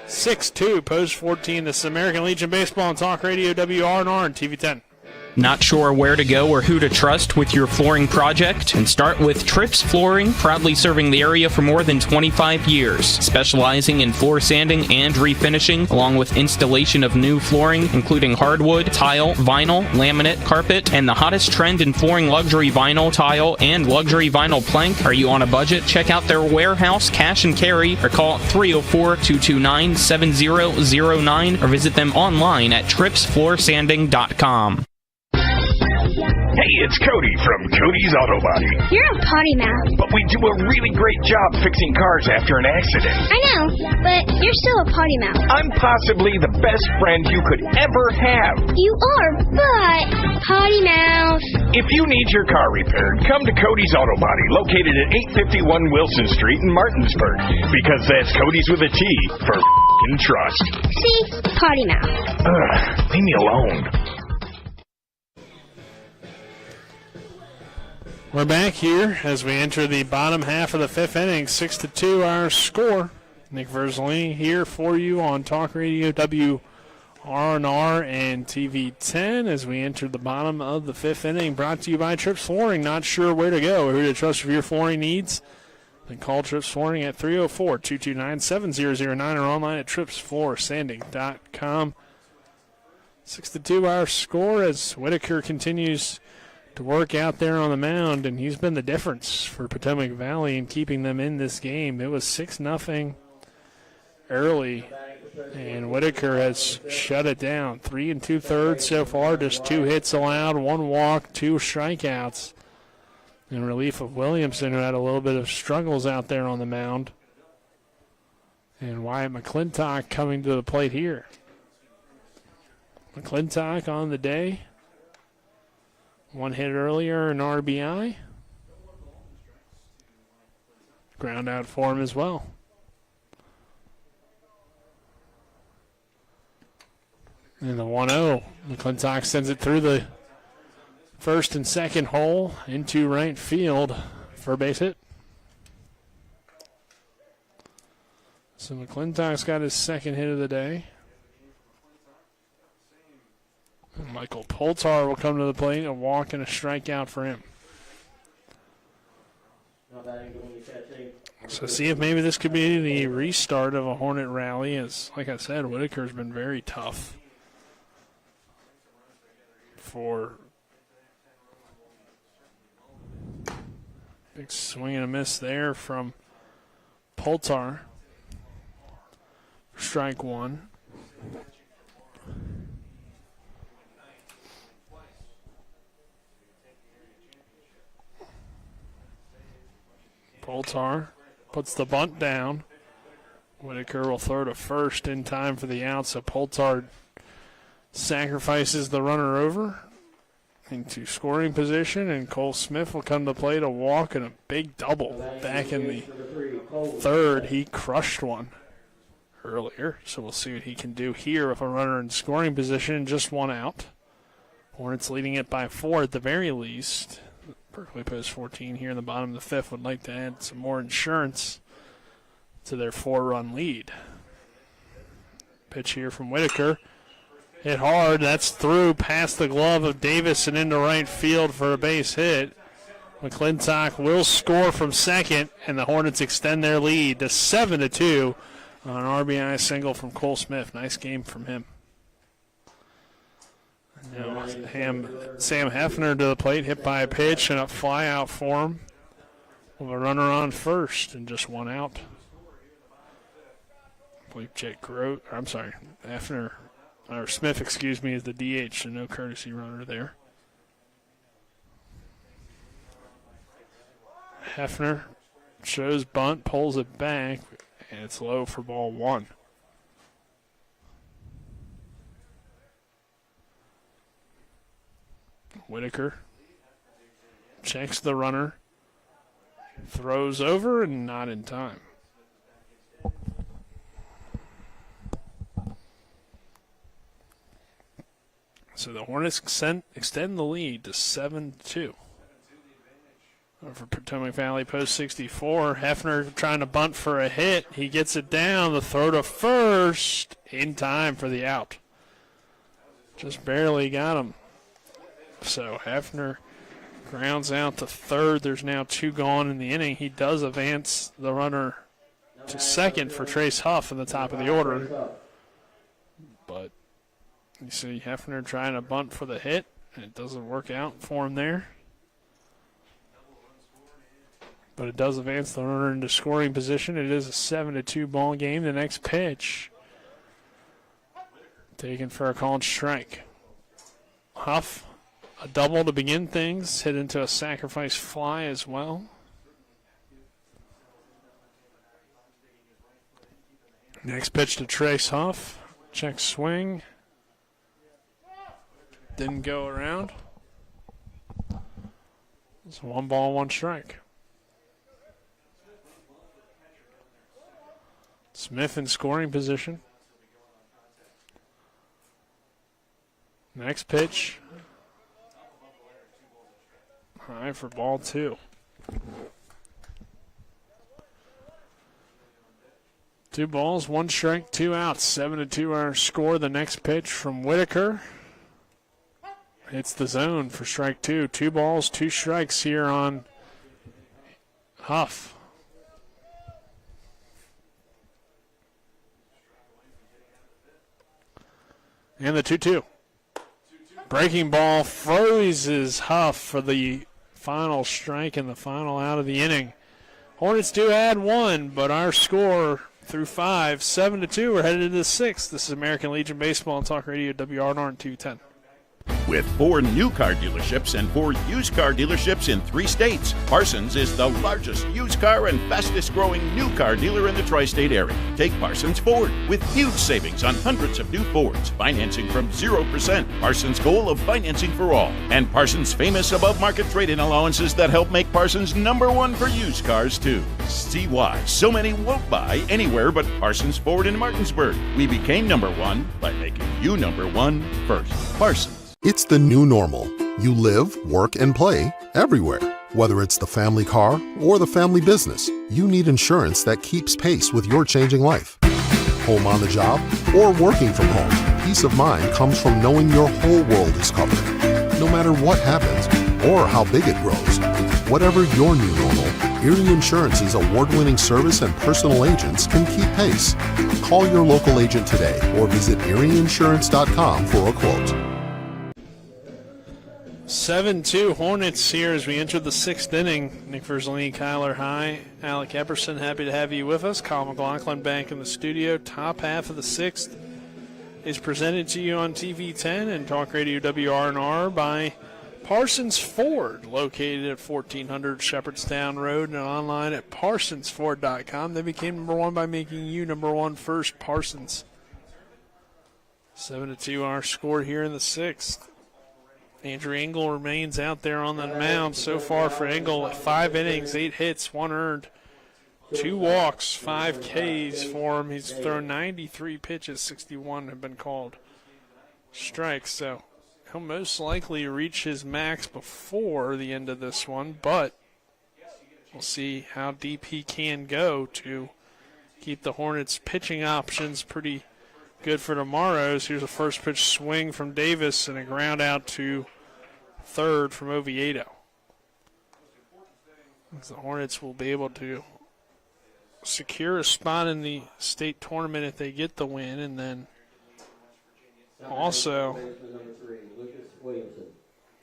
6-2, Post 14. This is American Legion Baseball and Talk Radio, WRNR and TV 10. Not sure where to go or who to trust with your flooring project? And start with Trips Flooring, proudly serving the area for more than 25 years, specializing in floor sanding and refinishing, along with installation of new flooring, including hardwood, tile, vinyl, laminate, carpet, and the hottest trend in flooring, luxury vinyl, tile, and luxury vinyl plank. Are you on a budget? Check out their warehouse, cash and carry, or call 304-229-7009, or visit them online at tripsfloorsanding.com. Hey, it's Cody from Cody's Auto Body. You're a potty mouth. But we do a really great job fixing cars after an accident. I know, but you're still a potty mouth. I'm possibly the best friend you could ever have. You are, but potty mouth. If you need your car repaired, come to Cody's Auto Body, located at 851 Wilson Street in Martinsburg. Because that's Cody's with a T for f***ing trust. See? Potty mouth. Leave me alone. We're back here as we enter the bottom half of the 5th inning. 6-2 our score. Nick Verzolini here for you on Talk Radio WRNR and TV 10 as we enter the bottom of the 5th inning. Brought to you by Trips Flooring. Not sure where to go or who to trust for your flooring needs? Then call Trips Flooring at 304-229-7009 or online at tripsfloorsanding.com. 6-2 our score as Whitaker continues to work out there on the mound, and he's been the difference for Potomac Valley in keeping them in this game. It was 6-0 early, and Whitaker has shut it down. 3 2/3 so far, just 2 hits allowed, 1 walk, 2 strikeouts. In relief of Williamson, who had a little bit of struggles out there on the mound. And Wyatt McClintock coming to the plate here. McClintock on the day. One hit earlier, an RBI. Ground out for him as well. And the 1-0. McClintock sends it through the first and second hole into right field for a base hit. So McClintock's got his second hit of the day. And Michael Poltar will come to the plate, a walk and a strikeout for him. So see if maybe this could be the restart of a Hornet rally. As, like I said, Whitaker's been very tough for big swing and a miss there from Poltar. Strike one. Poltar puts the bunt down. Whitaker will throw to first in time for the out, so Poltar sacrifices the runner over into scoring position, and Cole Smith will come to the plate, a walk and a big double. Back in the third, he crushed one earlier, so we'll see what he can do here with a runner in scoring position, just one out. Hornets leading it by 4 at the very least. Berkeley post 14 here in the bottom of the fifth would like to add some more insurance to their 4-run lead. Pitch here from Whitaker. Hit hard. That's through past the glove of Davis and into right field for a base hit. McClintock will score from second, and the Hornets extend their lead to 7-2 on an RBI single from Cole Smith. Nice game from him. Now Sam Hefner to the plate, hit by a pitch and a fly out for him with a runner on first and just one out. I believe Hefner, or Smith, excuse me, is the DH, so no courtesy runner there. Hefner shows bunt, pulls it back, and it's low for ball one. Whitaker checks the runner, throws over, and not in time. So the Hornets extend the lead to 7-2. For Potomac Valley post 64, Hefner trying to bunt for a hit. He gets it down, the throw to first, in time for the out. Just barely got him. So Hefner grounds out to third. There's now 2 gone in the inning. He does advance the runner to second for Trace Huff in the top of the order. But you see Hefner trying to bunt for the hit, and it doesn't work out for him there. But it does advance the runner into scoring position. It is a 7-2 ball game. The next pitch taken for a called strike. Huff, a double to begin things, hit into a sacrifice fly as well. Next pitch to Trace Huff. Check swing. Didn't go around. It's 1 ball, 1 strike. Smith in scoring position. Next pitch. High for ball 2. 2 balls, 1 strike, 2 outs. 7-2 our score. The next pitch from Whitaker. Hits the zone for strike 2. 2 balls, 2 strikes here on Huff. And the 2-2. Breaking ball freezes Huff for the final strike and the final out of the inning. Hornets do add 1, but our score through 5, 7-2. We're headed into the 6th. This is American Legion Baseball and Talk Radio, WRNR 210. With 4 new car dealerships and 4 used car dealerships in 3 states, Parsons is the largest used car and fastest growing new car dealer in the tri-state area. Take Parsons Ford with huge savings on hundreds of new Fords, financing from 0%, Parsons' goal of financing for all, and Parsons' famous above-market trade-in allowances that help make Parsons #1 for used cars too. See why so many won't buy anywhere but Parsons Ford in Martinsburg. We became #1 by making you #1 first. Parsons. It's the new normal. You live, work, and play everywhere. Whether it's the family car or the family business, you need insurance that keeps pace with your changing life. Home on the job or working from home, peace of mind comes from knowing your whole world is covered. No matter what happens or how big it grows, whatever your new normal, Erie Insurance's award-winning service and personal agents can keep pace. Call your local agent today or visit erieinsurance.com for a quote. 7-2 Hornets here as we enter the 6th inning. Nick Verzolini, Kyler High, Alec Epperson, happy to have you with us. Kyle McLaughlin back in the studio. Top half of the 6th is presented to you on TV10 and Talk Radio WRNR by Parsons Ford, located at 1400 Shepherdstown Road and online at parsonsford.com. They became #1 by making you #1 first, Parsons. 7-2 our score here in the 6th. Andrew Engel remains out there on the mound. So far for Engel, 5 innings, 8 hits, 1 earned, 2 walks, 5 Ks for him. He's thrown 93 pitches, 61 have been called strikes. So he'll most likely reach his max before the end of this one, but we'll see how deep he can go to keep the Hornets' pitching options pretty good for tomorrow's. Here's a first pitch swing from Davis and a ground out to third from Oviedo. The Hornets will be able to secure a spot in the state tournament if they get the win, and then also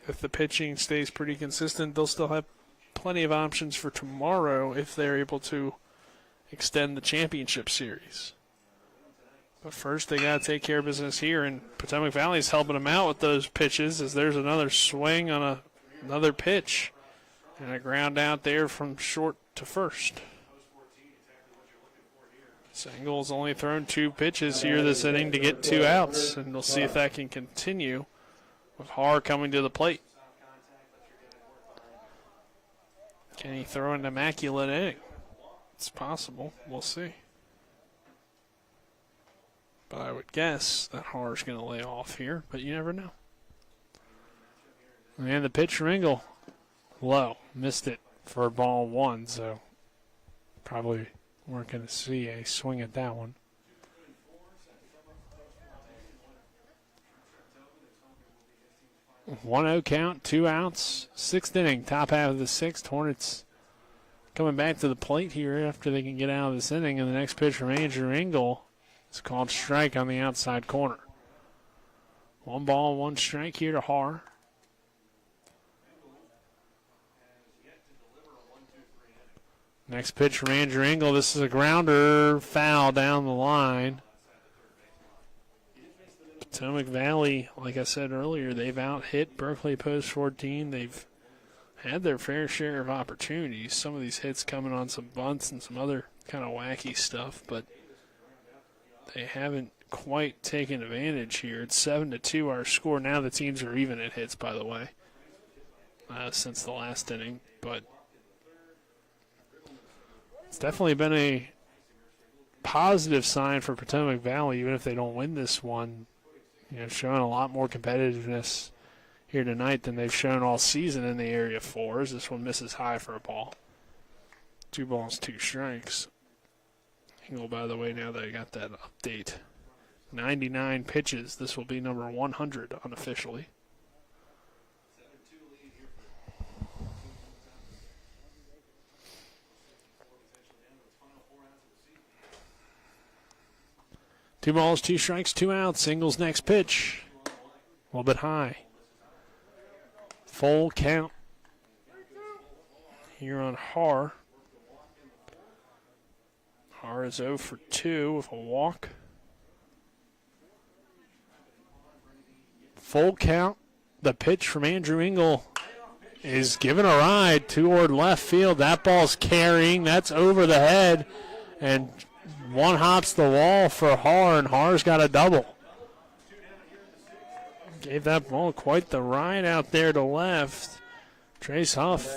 if the pitching stays pretty consistent, they'll still have plenty of options for tomorrow if they're able to extend the championship series. But first, they got to take care of business here, and Potomac Valley's helping them out with those pitches as there's another swing on another pitch and a ground out there from short to first. Engel's only thrown 2 pitches here this inning to get 2 outs, and we'll see if that can continue with Haar coming to the plate. Can he throw an immaculate inning? It's possible. We'll see. But I would guess that Haar's going to lay off here, but you never know. And the pitch from Engel, low. Missed it for ball 1, so probably weren't going to see a swing at that one. One-0 count, 2 outs, 6th inning, top half of the 6th. Hornets coming back to the plate here after they can get out of this inning, and the next pitch from Andrew Engel is called strike on the outside corner. 1 ball, 1 strike here to Haar. Next pitch from Andrew Engel. This is a grounder, foul down the line. Potomac Valley, like I said earlier, they've out-hit Berkeley Post 14. They've had their fair share of opportunities. Some of these hits coming on some bunts and some other kind of wacky stuff, but they haven't quite taken advantage here. It's 7-2 our score. Now the teams are even at hits, by the way, since the last inning. But it's definitely been a positive sign for Potomac Valley, even if they don't win this one. You know, showing a lot more competitiveness here tonight than they've shown all season in the area fours. This one misses high for a ball. 2 balls, 2 strikes. Engel, by the way, now that I got that update, 99 pitches. This will be number 100 unofficially. Two balls, 2 strikes, 2 outs. Engel's next pitch. A little bit high. Full count here on Haar. Haar is 0 for 2 with a walk. Full count the pitch from Andrew Engel is given a ride toward left field. That ball's carrying. That's over the head. And one hops the wall for Haar, and Haar's got a double. Gave that ball quite the ride out there to left. Trace Huff,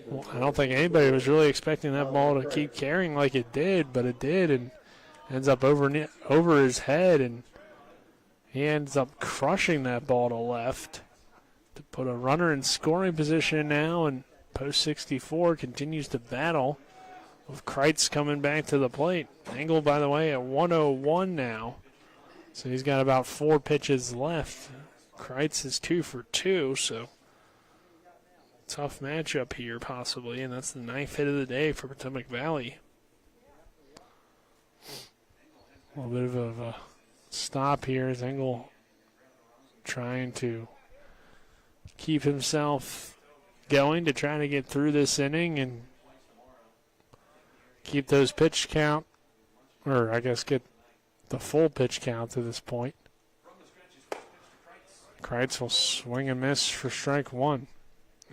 well, I don't think anybody was really expecting that ball to keep carrying like it did, but it did, and ends up over his head, and he ends up crushing that ball to left to put a runner in scoring position now, and post 64 continues to battle with Kreitz coming back to the plate. Engel, by the way, at 101 now, so he's got about 4 pitches left. Kreitz is 2 for 2, so tough matchup here possibly, and that's the 9th hit of the day for Potomac Valley. A little bit of a stop here as Engel trying to keep himself going to try to get through this inning and keep those pitch count, or I guess get the full pitch count to this point. Kreitz will swing and miss for strike 1.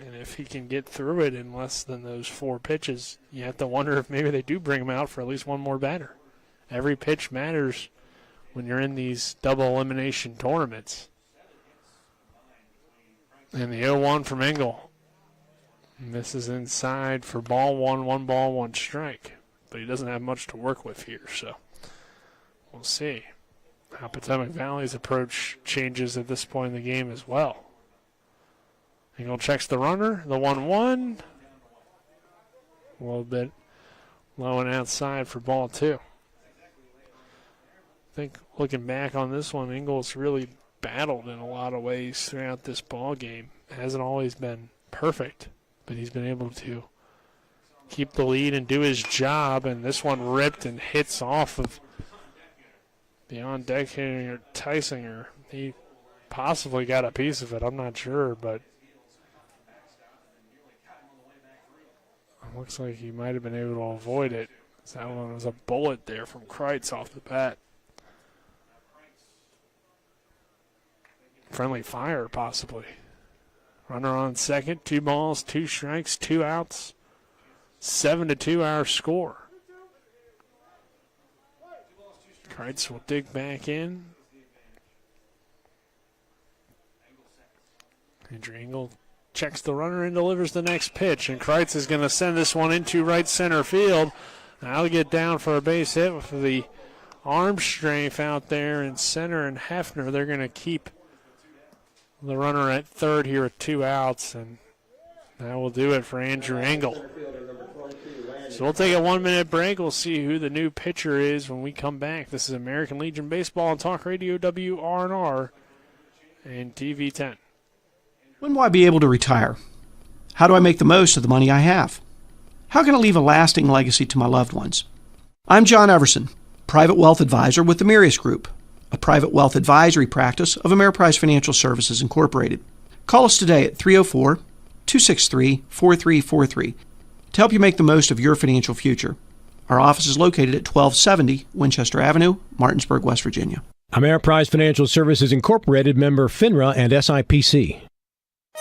And if he can get through it in less than those 4 pitches, you have to wonder if maybe they do bring him out for at least one more batter. Every pitch matters when you're in these double elimination tournaments. And the 0-1 from Engel. And this is inside for ball 1, 1 ball, 1 strike. But he doesn't have much to work with here, so we'll see how Potomac Valley's approach changes at this point in the game as well. Engel checks the runner, the 1-1. A little bit low and outside for ball 2. I think looking back on this one, Engel's really battled in a lot of ways throughout this ball game. Hasn't always been perfect, but he's been able to keep the lead and do his job, and this one ripped and hits off of the on-deck hitter, Tysinger. He possibly got a piece of it, I'm not sure, but looks like he might have been able to avoid it. That one was a bullet there from Kreitz off the bat. Friendly fire, possibly. Runner on second, 2 balls, 2 strikes, 2 outs. 7-2 our score. Kreitz will dig back in. Andrew Engel checks the runner and delivers the next pitch, and Kreitz is going to send this one into right center field. Now get down for a base hit with the arm strafe out there in center, and Hefner, they're going to keep the runner at third here with 2 outs, and that will do it for Andrew Engel. So we'll take a 1-minute break. We'll see who the new pitcher is when we come back. This is American Legion Baseball on Talk Radio WRNR and TV 10. When will I be able to retire? How do I make the most of the money I have? How can I leave a lasting legacy to my loved ones? I'm John Everson, Private Wealth Advisor with the Mirius Group, a private wealth advisory practice of Ameriprise Financial Services Incorporated. Call us today at 304-263-4343 to help you make the most of your financial future. Our office is located at 1270 Winchester Avenue, Martinsburg, West Virginia. Ameriprise Financial Services Incorporated, member FINRA and SIPC.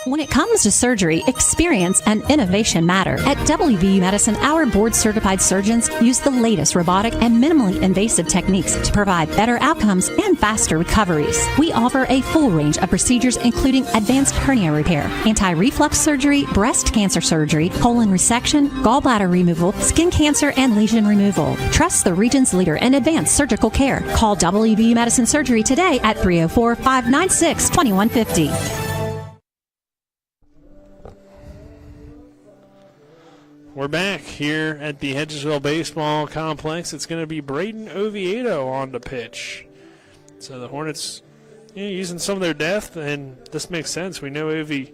When it comes to surgery, experience and innovation matter. At WVU Medicine, our board-certified surgeons use the latest robotic and minimally invasive techniques to provide better outcomes and faster recoveries. We offer a full range of procedures including advanced hernia repair, anti-reflux surgery, breast cancer surgery, colon resection, gallbladder removal, skin cancer, and lesion removal. Trust the region's leader in advanced surgical care. Call WVU Medicine Surgery today at 304-596-2150. We're back here at the Hedgesville Baseball Complex. It's going to be Braden Oviedo on the pitch. So the Hornets using some of their depth, and this makes sense. We know Ovie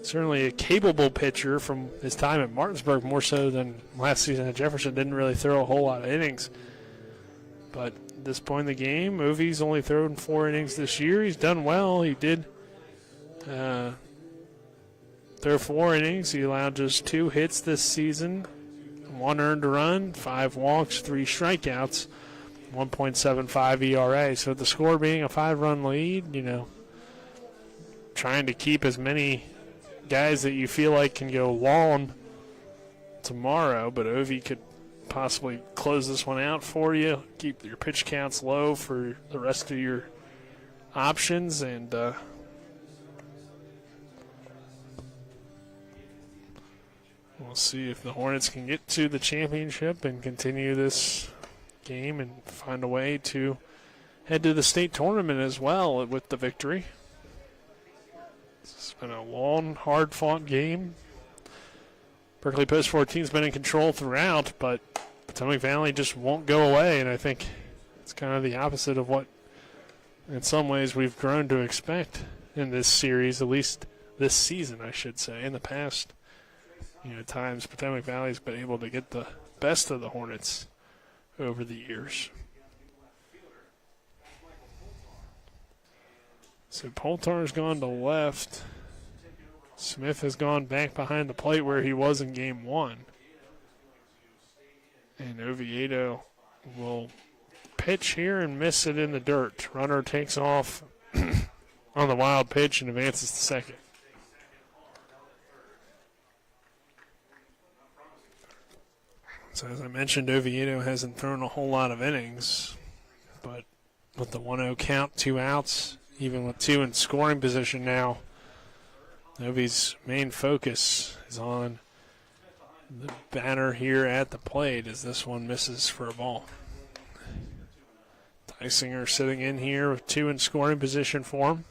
certainly a capable pitcher from his time at Martinsburg, more so than last season at Jefferson. Didn't really throw a whole lot of innings. But at this point in the game, Ovie's only thrown 4 innings this year. He's done well. He did throw 4 innings. He allowed just 2 hits this season, 1 earned run, 5 walks, 3 strikeouts, 1.75 ERA. So the score being a 5-run lead, trying to keep as many guys that you feel like can go long tomorrow, but Ovi could possibly close this one out for you, keep your pitch counts low for the rest of your options, and we'll see if the Hornets can get to the championship and continue this game and find a way to head to the state tournament as well with the victory. It's been a long, hard-fought game. Berkeley Post 14 has been in control throughout, but Potomac Valley just won't go away, and I think it's kind of the opposite of what, in some ways, we've grown to expect in this series, at least this season, I should say. In the past, times Potomac Valley's been able to get the best of the Hornets over the years. So Poltar's gone to left. Smith has gone back behind the plate where he was in game one. And Oviedo will pitch here and miss it in the dirt. Runner takes off on the wild pitch and advances to second. So as I mentioned, Oviedo hasn't thrown a whole lot of innings, but with the 1-0 count, 2 outs, even with 2 in scoring position now, Ovi's main focus is on the batter here at the plate as this one misses for a ball. Dysinger sitting in here with 2 in scoring position for him.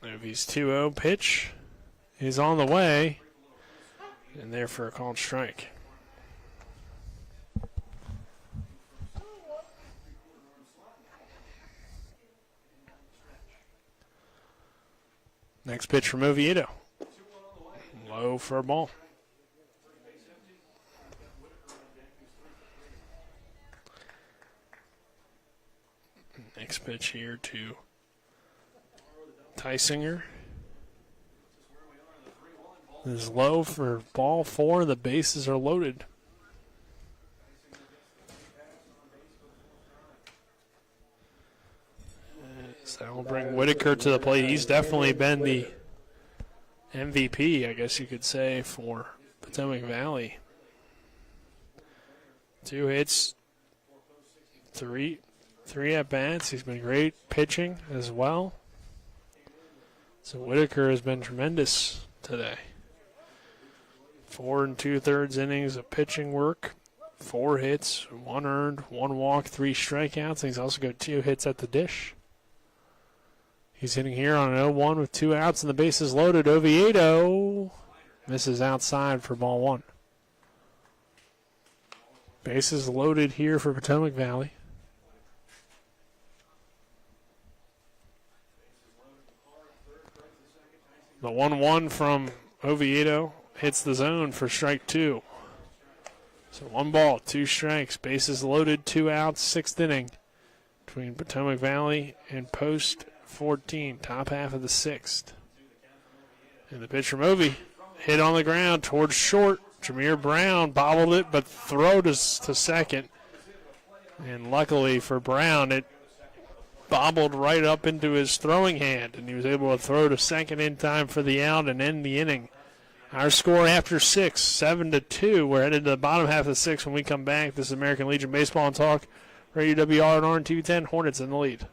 Ovi's 2-0 pitch is on the way, and there for a called strike. Next pitch from Oviedo. Low for a ball. Next pitch here to Dysinger. This is low for ball 4. The bases are loaded. So that will bring Whitaker to the plate. He's definitely been the MVP, I guess you could say, for Potomac Valley. 2 hits, 3 at-bats. He's been great pitching as well. So Whitaker has been tremendous today. 4 2/3 innings of pitching work, 4 hits, 1 earned, 1 walk, 3 strikeouts. And he's also got 2 hits at the dish. He's hitting here on an 0-1 with 2 outs and the bases loaded. Oviedo misses outside for ball 1. Bases loaded here for Potomac Valley. The 1-1 from Oviedo hits the zone for strike 2. So 1 ball, 2 strikes, bases loaded, 2 outs, 6th inning between Potomac Valley and Post 14, top half of the 6th. And the pitch from Ovi, hit on the ground towards short. Jameer Brown bobbled it, but throw to second. And luckily for Brown, it bobbled right up into his throwing hand, and he was able to throw to second in time for the out and end the inning. Our score after 6, 7-2. We're headed to the bottom half of the 6th when we come back. This is American Legion Baseball and Talk. Radio WR and RN210. Hornets in the lead.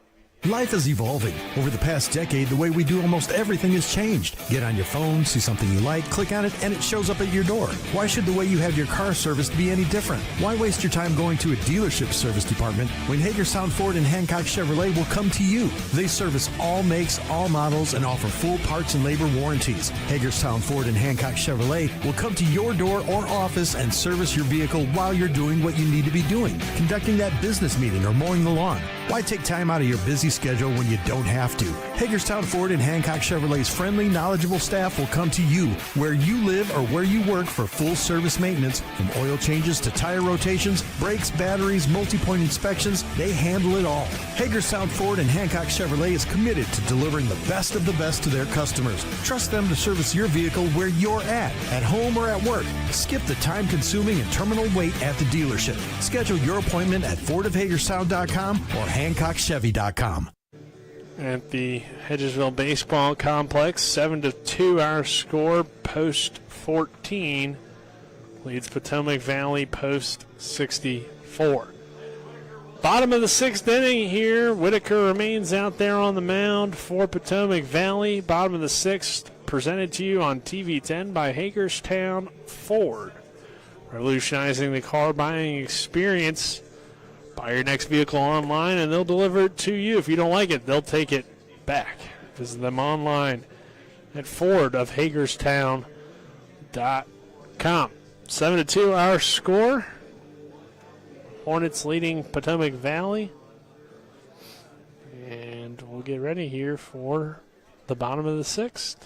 Life is evolving. Over the past decade, the way we do almost everything has changed. Get on your phone, see something you like, click on it, and it shows up at your door. Why should the way you have your car serviced be any different? Why waste your time going to a dealership service department when Hagerstown Ford and Hancock Chevrolet will come to you? They service all makes, all models, and offer full parts and labor warranties. Hagerstown Ford and Hancock Chevrolet will come to your door or office and service your vehicle while you're doing what you need to be doing, conducting that business meeting or mowing the lawn. Why take time out of your busy schedule when you don't have to? Hagerstown Ford and Hancock Chevrolet's friendly, knowledgeable staff will come to you where you live or where you work for full service maintenance, from oil changes to tire rotations, brakes, batteries, multi-point inspections. They handle it all. Hagerstown Ford and Hancock Chevrolet is committed to delivering the best of the best to their customers. Trust them to service your vehicle where you're at home or at work. Skip the time-consuming and terminal wait at the dealership. Schedule your appointment at fordofhagerstown.com or hancockchevy.com. at the Hedgesville Baseball Complex. 7-2 our score. Post 14 leads Potomac Valley post 64. Bottom of the 6th inning here. Whitaker remains out there on the mound for Potomac Valley. Bottom of the 6th, presented to you on TV 10 by Hagerstown Ford. Revolutionizing the car buying experience. Buy your next vehicle online and they'll deliver it to you. If you don't like it, they'll take it back. Visit them online at fordofhagerstown.com. 7-2 our score. Hornets leading Potomac Valley. And we'll get ready here for the bottom of the 6th.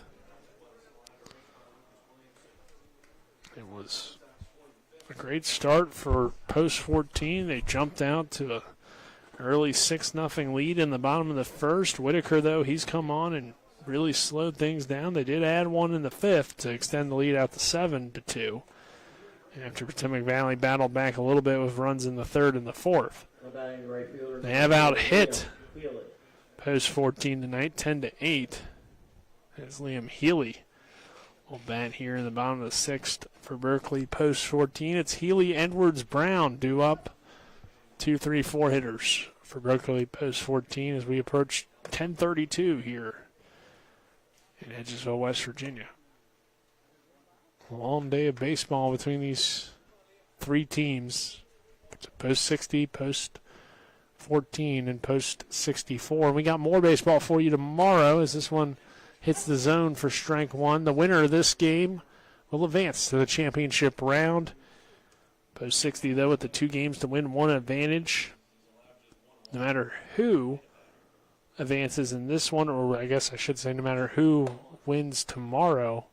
It was a great start for post 14. They jumped out to an early 6-0 lead in the bottom of the 1st. Whitaker, though, he's come on and really slowed things down. They did add one in the 5th to extend the lead out to 7-2. After Potomac Valley battled back a little bit with runs in the 3rd and the 4th. They have out-hit post 14 tonight, 10-8. As Liam Healy will bat here in the bottom of the 6th for Berkeley post 14. It's Healy, Edwards, Brown due up. 2, 3, 4 hitters for Berkeley post 14 as we approach 10:32 here in Hedgesville, West Virginia. Long day of baseball between these three teams. Post 60, post 14, and post 64. We got more baseball for you tomorrow as this one hits the zone for strike one. The winner of this game will advance to the championship round. Post 60, though, with the 2 games to win, 1 advantage. No matter who advances in this one, or I guess I should say no matter who wins tomorrow,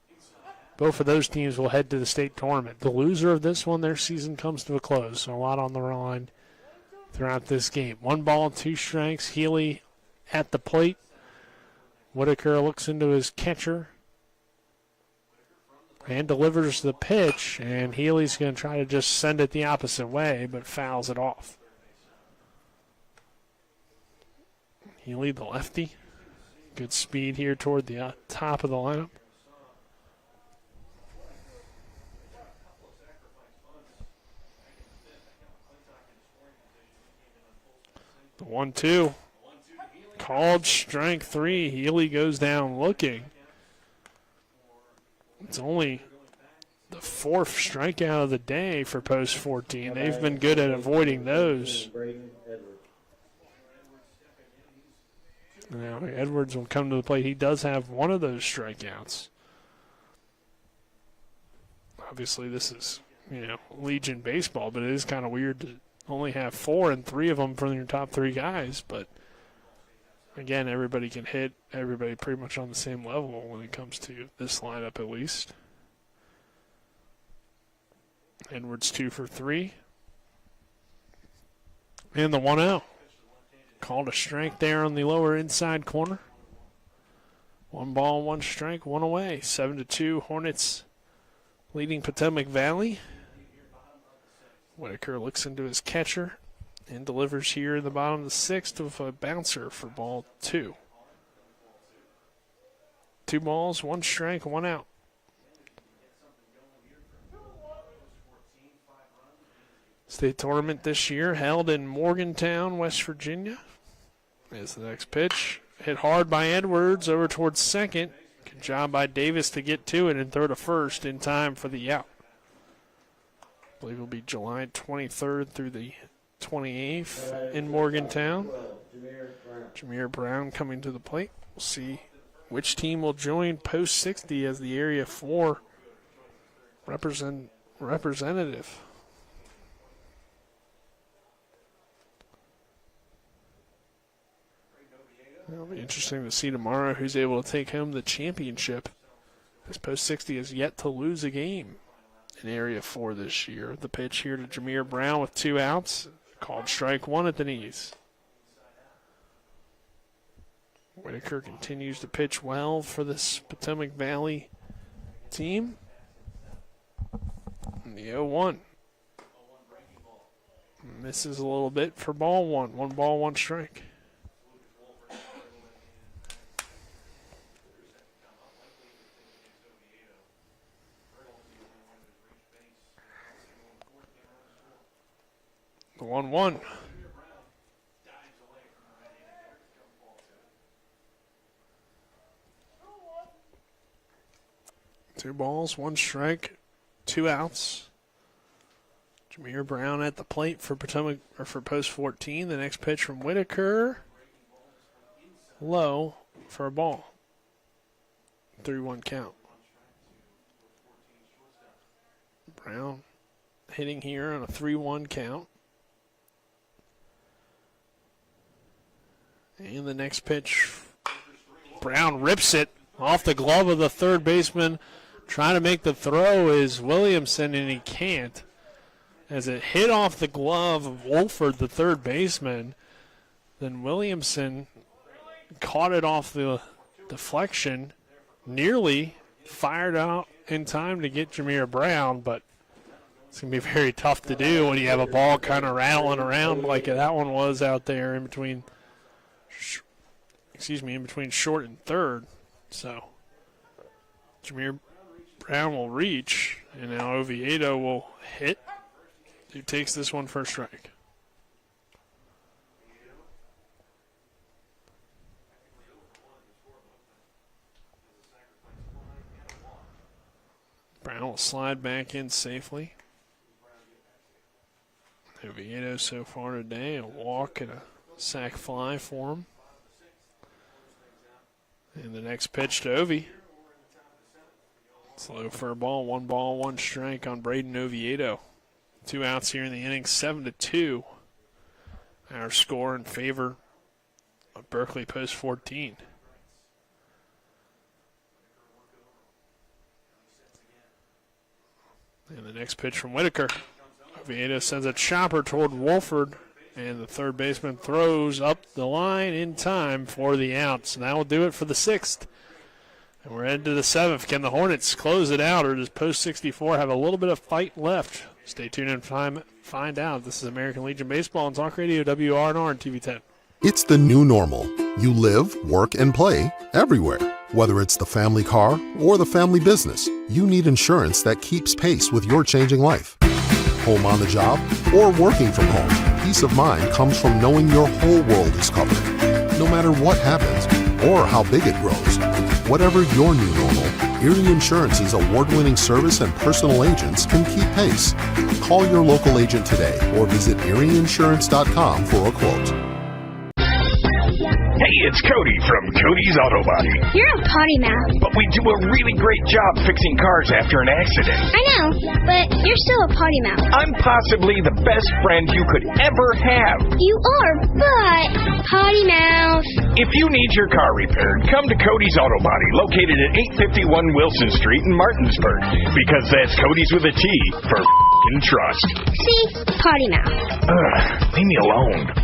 both of those teams will head to the state tournament. The loser of this one, their season comes to a close. So a lot on the line throughout this game. 1 ball, 2 strikes. Healy at the plate. Whitaker looks into his catcher and delivers the pitch. And Healy's going to try to just send it the opposite way, but fouls it off. Healy, the lefty. Good speed here toward the top of the lineup. The 1-2. Called strike 3. Healy goes down looking. It's only the 4th strikeout of the day for post 14. They've been good at avoiding those. Now Edwards will come to the plate. He does have one of those strikeouts. Obviously this is, Legion baseball, but it is kind of weird to only have 4 and 3 of them from your top 3 guys. But again, everybody can hit. Everybody pretty much on the same level when it comes to this lineup at least. Edwards 2 for 3. And the 1-0. Called a strike there on the lower inside corner. 1 ball, 1 strike, 1 away. 7-2 Hornets leading Potomac Valley. Whitaker looks into his catcher and delivers here in the bottom of the 6th with a bouncer for ball 2. 2 balls, 1 strike, 1 out. State tournament this year held in Morgantown, West Virginia. Is the next pitch. Hit hard by Edwards over towards second. Good job by Davis to get to it and throw to first in time for the out. I believe it'll be July 23rd through the 28th in Morgantown. Jameer Brown coming to the plate. We'll see which team will join post 60 as the Area 4 representative. It'll be interesting to see tomorrow who's able to take home the championship. This post 60 has yet to lose a game in Area 4 this year. The pitch here to Jameer Brown with 2 outs. Called strike 1 at the knees. Whitaker continues to pitch well for this Potomac Valley team. And the 0-1. Misses a little bit for ball 1. 1 ball, 1 strike. The 1-1. Two balls, one strike, two outs. Jameer Brown at the plate for Potomac, or for post 14. The next pitch from Whitaker. Low for a ball. 3-1 count. Brown hitting here on a 3-1 count. And the next pitch, Brown rips it off the glove of the third baseman. Trying to make the throw is Williamson, and he can't. As it hit off the glove of Wolford, the third baseman, then Williamson caught it off the deflection, nearly fired out in time to get Jameer Brown, but it's going to be very tough to do when you have a ball kind of rattling around like that one was out there in between, in between short and third. So Jameer Brown will reach, and now Oviedo will hit. Who takes this one for a strike? Brown will slide back in safely. Oviedo so far today, a walk and a sac fly for him. And the next pitch to Ovi. Slow for a ball, one strike on Braden Oviedo. 2 outs here in the inning, 7-2. Our score in favor of Berkeley post 14. And the next pitch from Whitaker. Oviedo sends a chopper toward Wolford, and the third baseman throws up the line in time for the out. So that will do it for the 6th. And we're headed to the 7th. Can the Hornets close it out, or does post 64 have a little bit of fight left? Stay tuned and find out. This is American Legion Baseball on Talk Radio, WRNR and TV10. It's the new normal. You live, work, and play everywhere. Whether it's the family car or the family business, you need insurance that keeps pace with your changing life. Home on the job or working from home, peace of mind comes from knowing your whole world is covered. No matter what happens or how big it grows, whatever your new normal, Erie Insurance's award-winning service and personal agents can keep pace. Call your local agent today or visit erieinsurance.com for a quote. Hey, it's Cody from Cody's Auto Body. You're a potty mouth. But we do a really great job fixing cars after an accident. I know, but you're still a potty mouth. I'm possibly the best friend you could ever have. You are, but potty mouth. If you need your car repaired, come to Cody's Auto Body, located at 851 Wilson Street in Martinsburg. Because that's Cody's with a T for f***ing trust. See? Potty mouth. Leave me alone.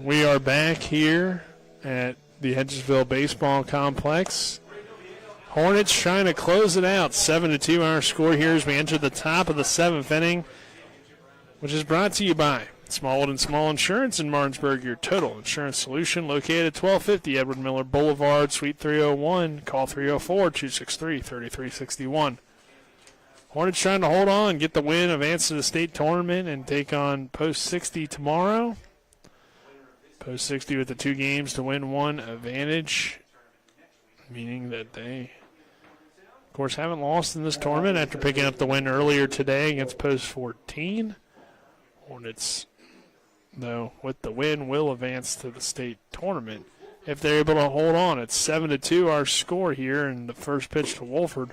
We are back here at the Hedgesville Baseball Complex. Hornets trying to close it out. 7-2 our score here as we enter the top of the 7th inning, which is brought to you by Smallwood & Small Insurance in Martinsburg, your total insurance solution, located at 1250 Edward Miller Boulevard, Suite 301. Call 304-263-3361. Hornets trying to hold on, get the win, advance to the state tournament, and take on Post 60 tomorrow. Post 60 with the 2 games to win 1 advantage, meaning that they, of course, haven't lost in this tournament after picking up the win earlier today against Post 14. Hornets, though, with the win, will advance to the state tournament if they're able to hold on. It's 7-2 our score here, and the first pitch to Wolford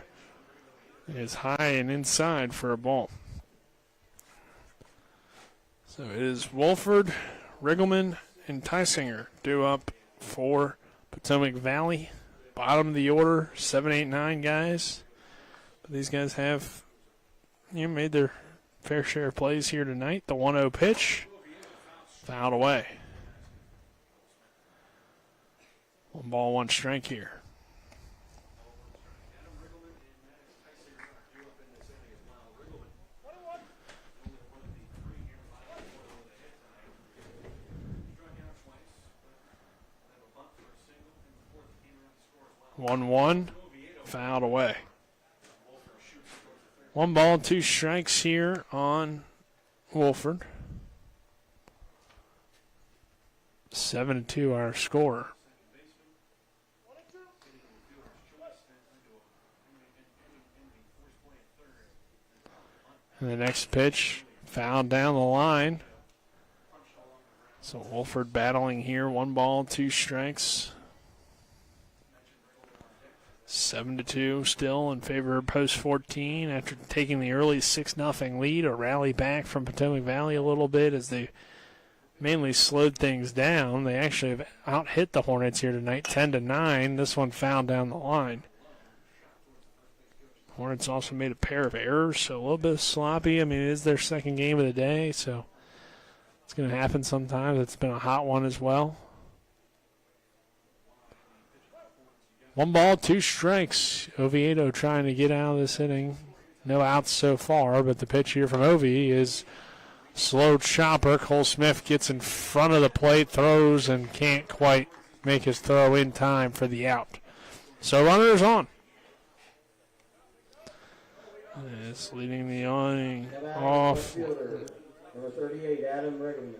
is high and inside for a ball. So it is Wolford, Riggleman, and Tysinger due up for Potomac Valley. Bottom of the order, 7, 8, 9 guys. But these guys have made their fair share of plays here tonight. The 1-0 pitch, fouled away. 1 ball, 1 strike here. One, fouled away. 1 ball, 2 strikes here on Wolford. 7-2 our score. And the next pitch, fouled down the line. So Wolford battling here, 1 ball, 2 strikes. 7-2 still in favor of Post 14 after taking the early 6-0 lead. A rally back from Potomac Valley a little bit as they mainly slowed things down. They actually have out-hit the Hornets here tonight, 10-9. This one fouled down the line. Hornets also made a pair of errors, so a little bit sloppy. I mean, it is their second game of the day, so it's going to happen sometimes. It's been a hot one as well. 1 ball, 2 strikes. Oviedo trying to get out of this inning. No outs so far, but the pitch here from Ovi is slow chopper. Cole Smith gets in front of the plate, throws, and can't quite make his throw in time for the out. So runner's on. It's leading the awning off. Number 38, Adam Riggleman.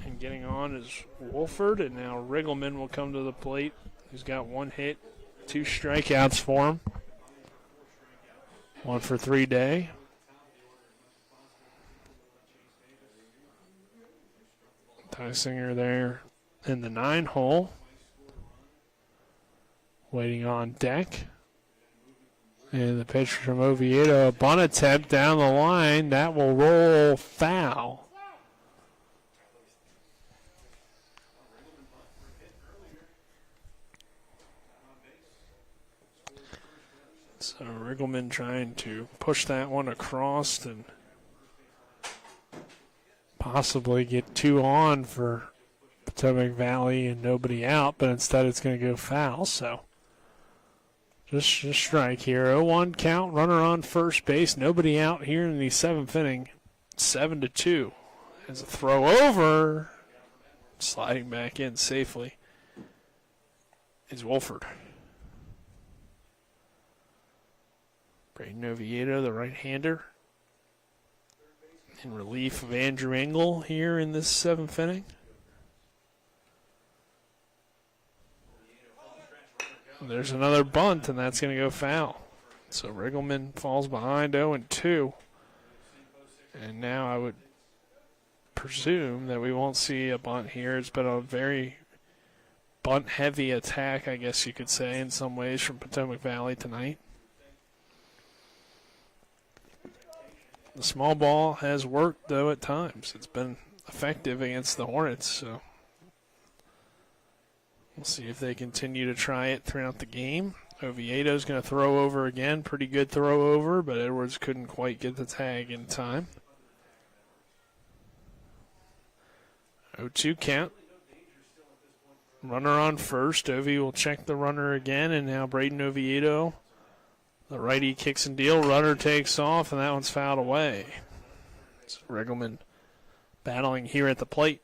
And getting on is Wolford, and now Riggleman will come to the plate. He's got 1 hit, 2 strikeouts for him. 1 for 3 day. Tysinger there in the 9 hole. Waiting on deck. And the pitch from Oviedo, a bunt attempt down the line. That will roll foul. So Riggleman trying to push that one across and possibly get 2 on for Potomac Valley and nobody out, but instead it's going to go foul. So just a strike here. 0-1 count, runner on first base. Nobody out here in the 7th inning. 7-2. As a throw over, sliding back in safely, is Wolford. Braden Oviedo, the right-hander, in relief of Andrew Engel here in this 7th inning. There's another bunt, and that's going to go foul. So Riggleman falls behind 0-2. And now I would presume that we won't see a bunt here. It's been a very bunt-heavy attack, I guess you could say, in some ways from Potomac Valley tonight. The small ball has worked, though, at times. It's been effective against the Hornets, so we'll see if they continue to try it throughout the game. Oviedo's going to throw over again. Pretty good throw over, but Edwards couldn't quite get the tag in time. 0-2 count. Runner on first. Ovi will check the runner again, and now Braden Oviedo, the righty, kicks and deal. Runner takes off, and that one's fouled away. It's Riggleman battling here at the plate.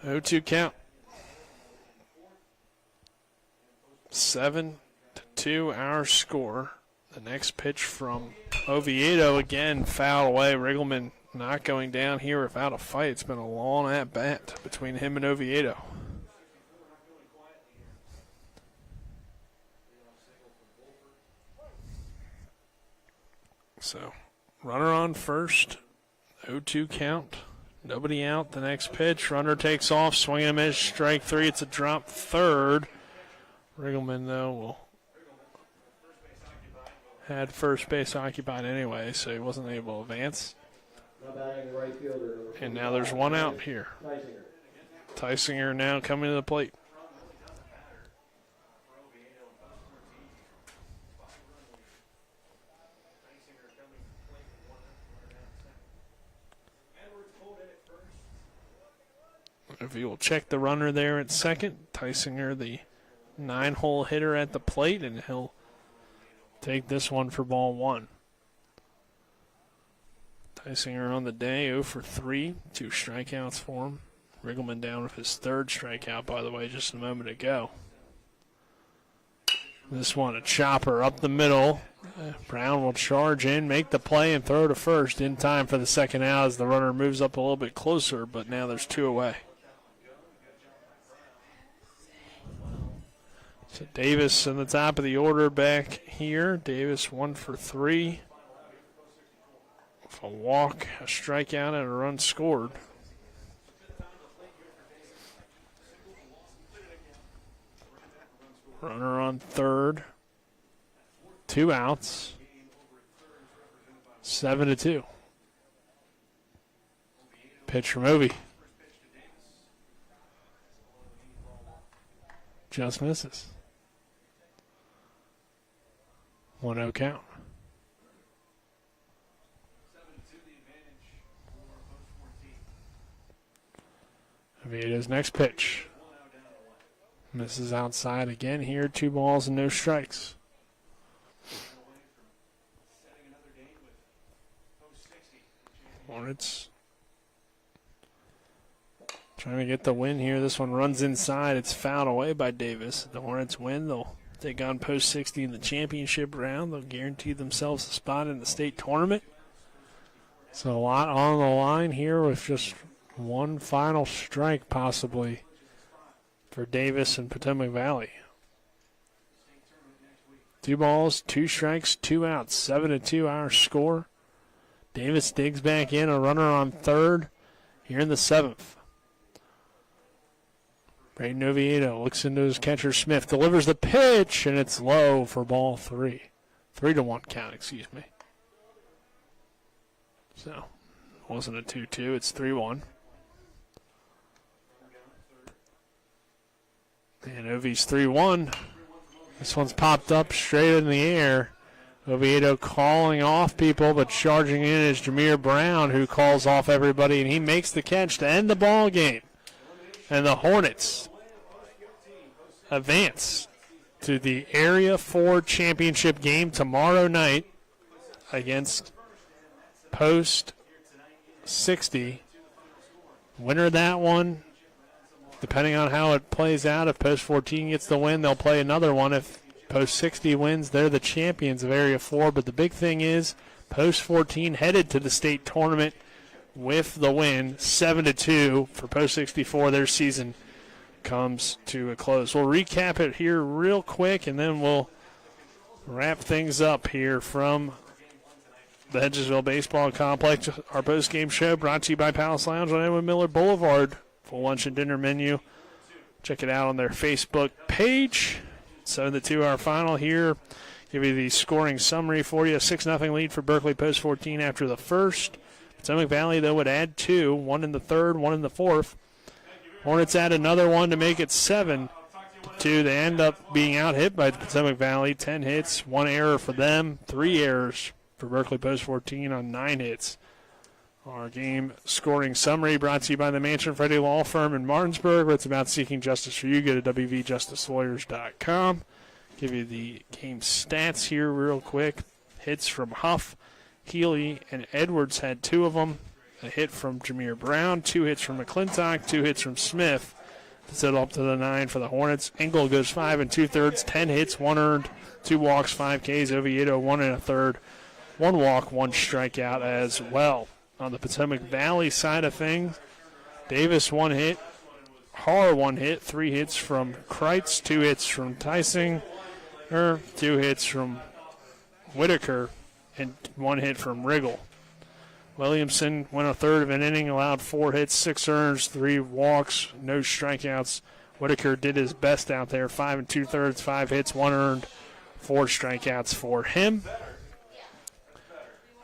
Oh, 2 count. 7-2 our score. The next pitch from Oviedo, again fouled away. Riggleman not going down here without a fight. It's been a long at-bat between him and Oviedo. So, runner on first. 0-2 count. Nobody out. The next pitch. Runner takes off. Swing and a miss. Strike 3. It's a drop third. Riggleman, though, will had first base occupied anyway, so he wasn't able to advance. And now there's 1 out here. Tysinger now coming to the plate. If he will check the runner there at second, Tysinger, the 9-hole hitter at the plate, and he'll take this one for ball 1. Tysinger on the day, 0 for 3, 2 strikeouts for him. Riggleman down with his third strikeout, by the way, just a moment ago. This one, a chopper up the middle. Brown will charge in, make the play, and throw to first in time for the second out as the runner moves up a little bit closer, but now there's 2 away. So Davis in the top of the order back here. Davis 1 for 3. With a walk, a strikeout, and a run scored. Runner on third. 2 outs. 7-2. Pitch from Ovi. Just misses. 1-0 count. Oviedo's next pitch. Misses outside again here. 2 balls and no strikes. Hornets trying to get the win here. This one runs inside. It's fouled away by Davis. The Hornets win. They'll take on post 60 in the championship round. They'll guarantee themselves a spot in the state tournament. So a lot on the line here with just one final strike possibly for Davis and Potomac Valley. 2 balls, 2 strikes, 2 outs. 7-2 our score. Davis digs back in, a runner on third here in the 7th. Braden Oviedo looks into his catcher Smith, delivers the pitch, and it's low for ball 3. 3-1 count, excuse me. So, it wasn't a 2-2, it's 3-1. And Ovi's 3-1. This one's popped up straight in the air. Oviedo calling off people, but charging in is Jameer Brown, who calls off everybody, and he makes the catch to end the ball game. And the Hornets advance to the Area 4 championship game tomorrow night against Post 60. Winner of that one, depending on how it plays out, if Post 14 gets the win, they'll play another one. If Post 60 wins, they're the champions of Area 4. But the big thing is Post 14 headed to the state tournament with the win, 7-2 for Post 64. Their season comes to a close. We'll recap it here real quick, and then we'll wrap things up here from the Hedgesville Baseball Complex. Our post-game show brought to you by Palace Lounge on Edwin Miller Boulevard. Full lunch and dinner menu. Check it out on their Facebook page. 7-2 our final here. Give you the scoring summary for you. 6-0 lead for Berkeley Post 14 after the first. Potomac Valley, though, would add 2. 1 in the third, 1 in the fourth. Hornets add another 1 to make it 7-2. They end up being out-hit by Potomac Valley. 10 hits, 1 error for them. 3 errors for Berkeley Post 14 on 9 hits. Our game scoring summary brought to you by the Mansion Freddie Law Firm in Martinsburg, where it's about seeking justice for you. Go to wvjusticelawyers.com. Give you the game stats here real quick. Hits from Huff, Healy, and Edwards had 2 of them. A hit from Jameer Brown, 2 hits from McClintock, 2 hits from Smith. To settle up to the 9 for the Hornets. Engel goes 5 2/3, 10 hits, 1 earned, 2 walks, 5 Ks. Oviedo 1 1/3, 1 walk, 1 strikeout as well. On the Potomac Valley side of things, Davis 1 hit, Har 1 hit, 3 hits from Kreitz, 2 hits from Tysinger, 2 hits from Whitaker, and 1 hit from Riggle. Williamson went 1/3 of an inning, allowed 4 hits, 6 earns, 3 walks, no strikeouts. Whitaker did his best out there, 5 2/3, 5 hits, 1 earned, 4 strikeouts for him.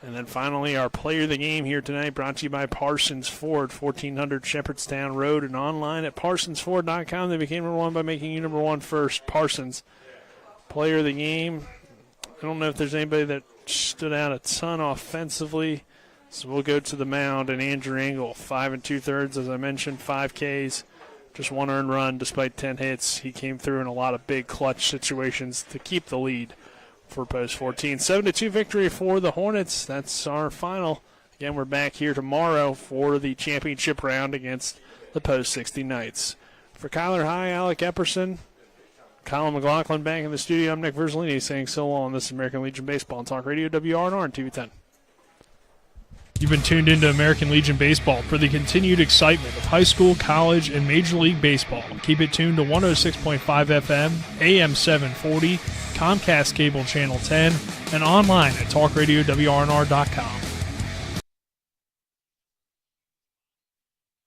And then finally, our player of the game here tonight, brought to you by Parsons Ford, 1400 Shepherdstown Road, and online at parsonsford.com. They became number 1 by making you number 1 first. Parsons, player of the game. I don't know if there's anybody that stood out a ton offensively, so we'll go to the mound. And Andrew Engel, 5 2/3, as I mentioned, 5 Ks, just 1 earned run despite 10 hits. He came through in a lot of big clutch situations to keep the lead for Post 14. 7-2 victory for the Hornets. That's our final Again, we're back here tomorrow for the championship round against the Post 60 Knights. For Kyler High, Alec Epperson, Colin McLaughlin back in the studio, I'm Nick Verzolini saying so long. This is American Legion Baseball on Talk Radio, WRNR and TV 10. You've been tuned into American Legion Baseball for the continued excitement of high school, college, and Major League Baseball. Keep it tuned to 106.5 FM, AM 740, Comcast Cable Channel 10, and online at talkradiowrnr.com.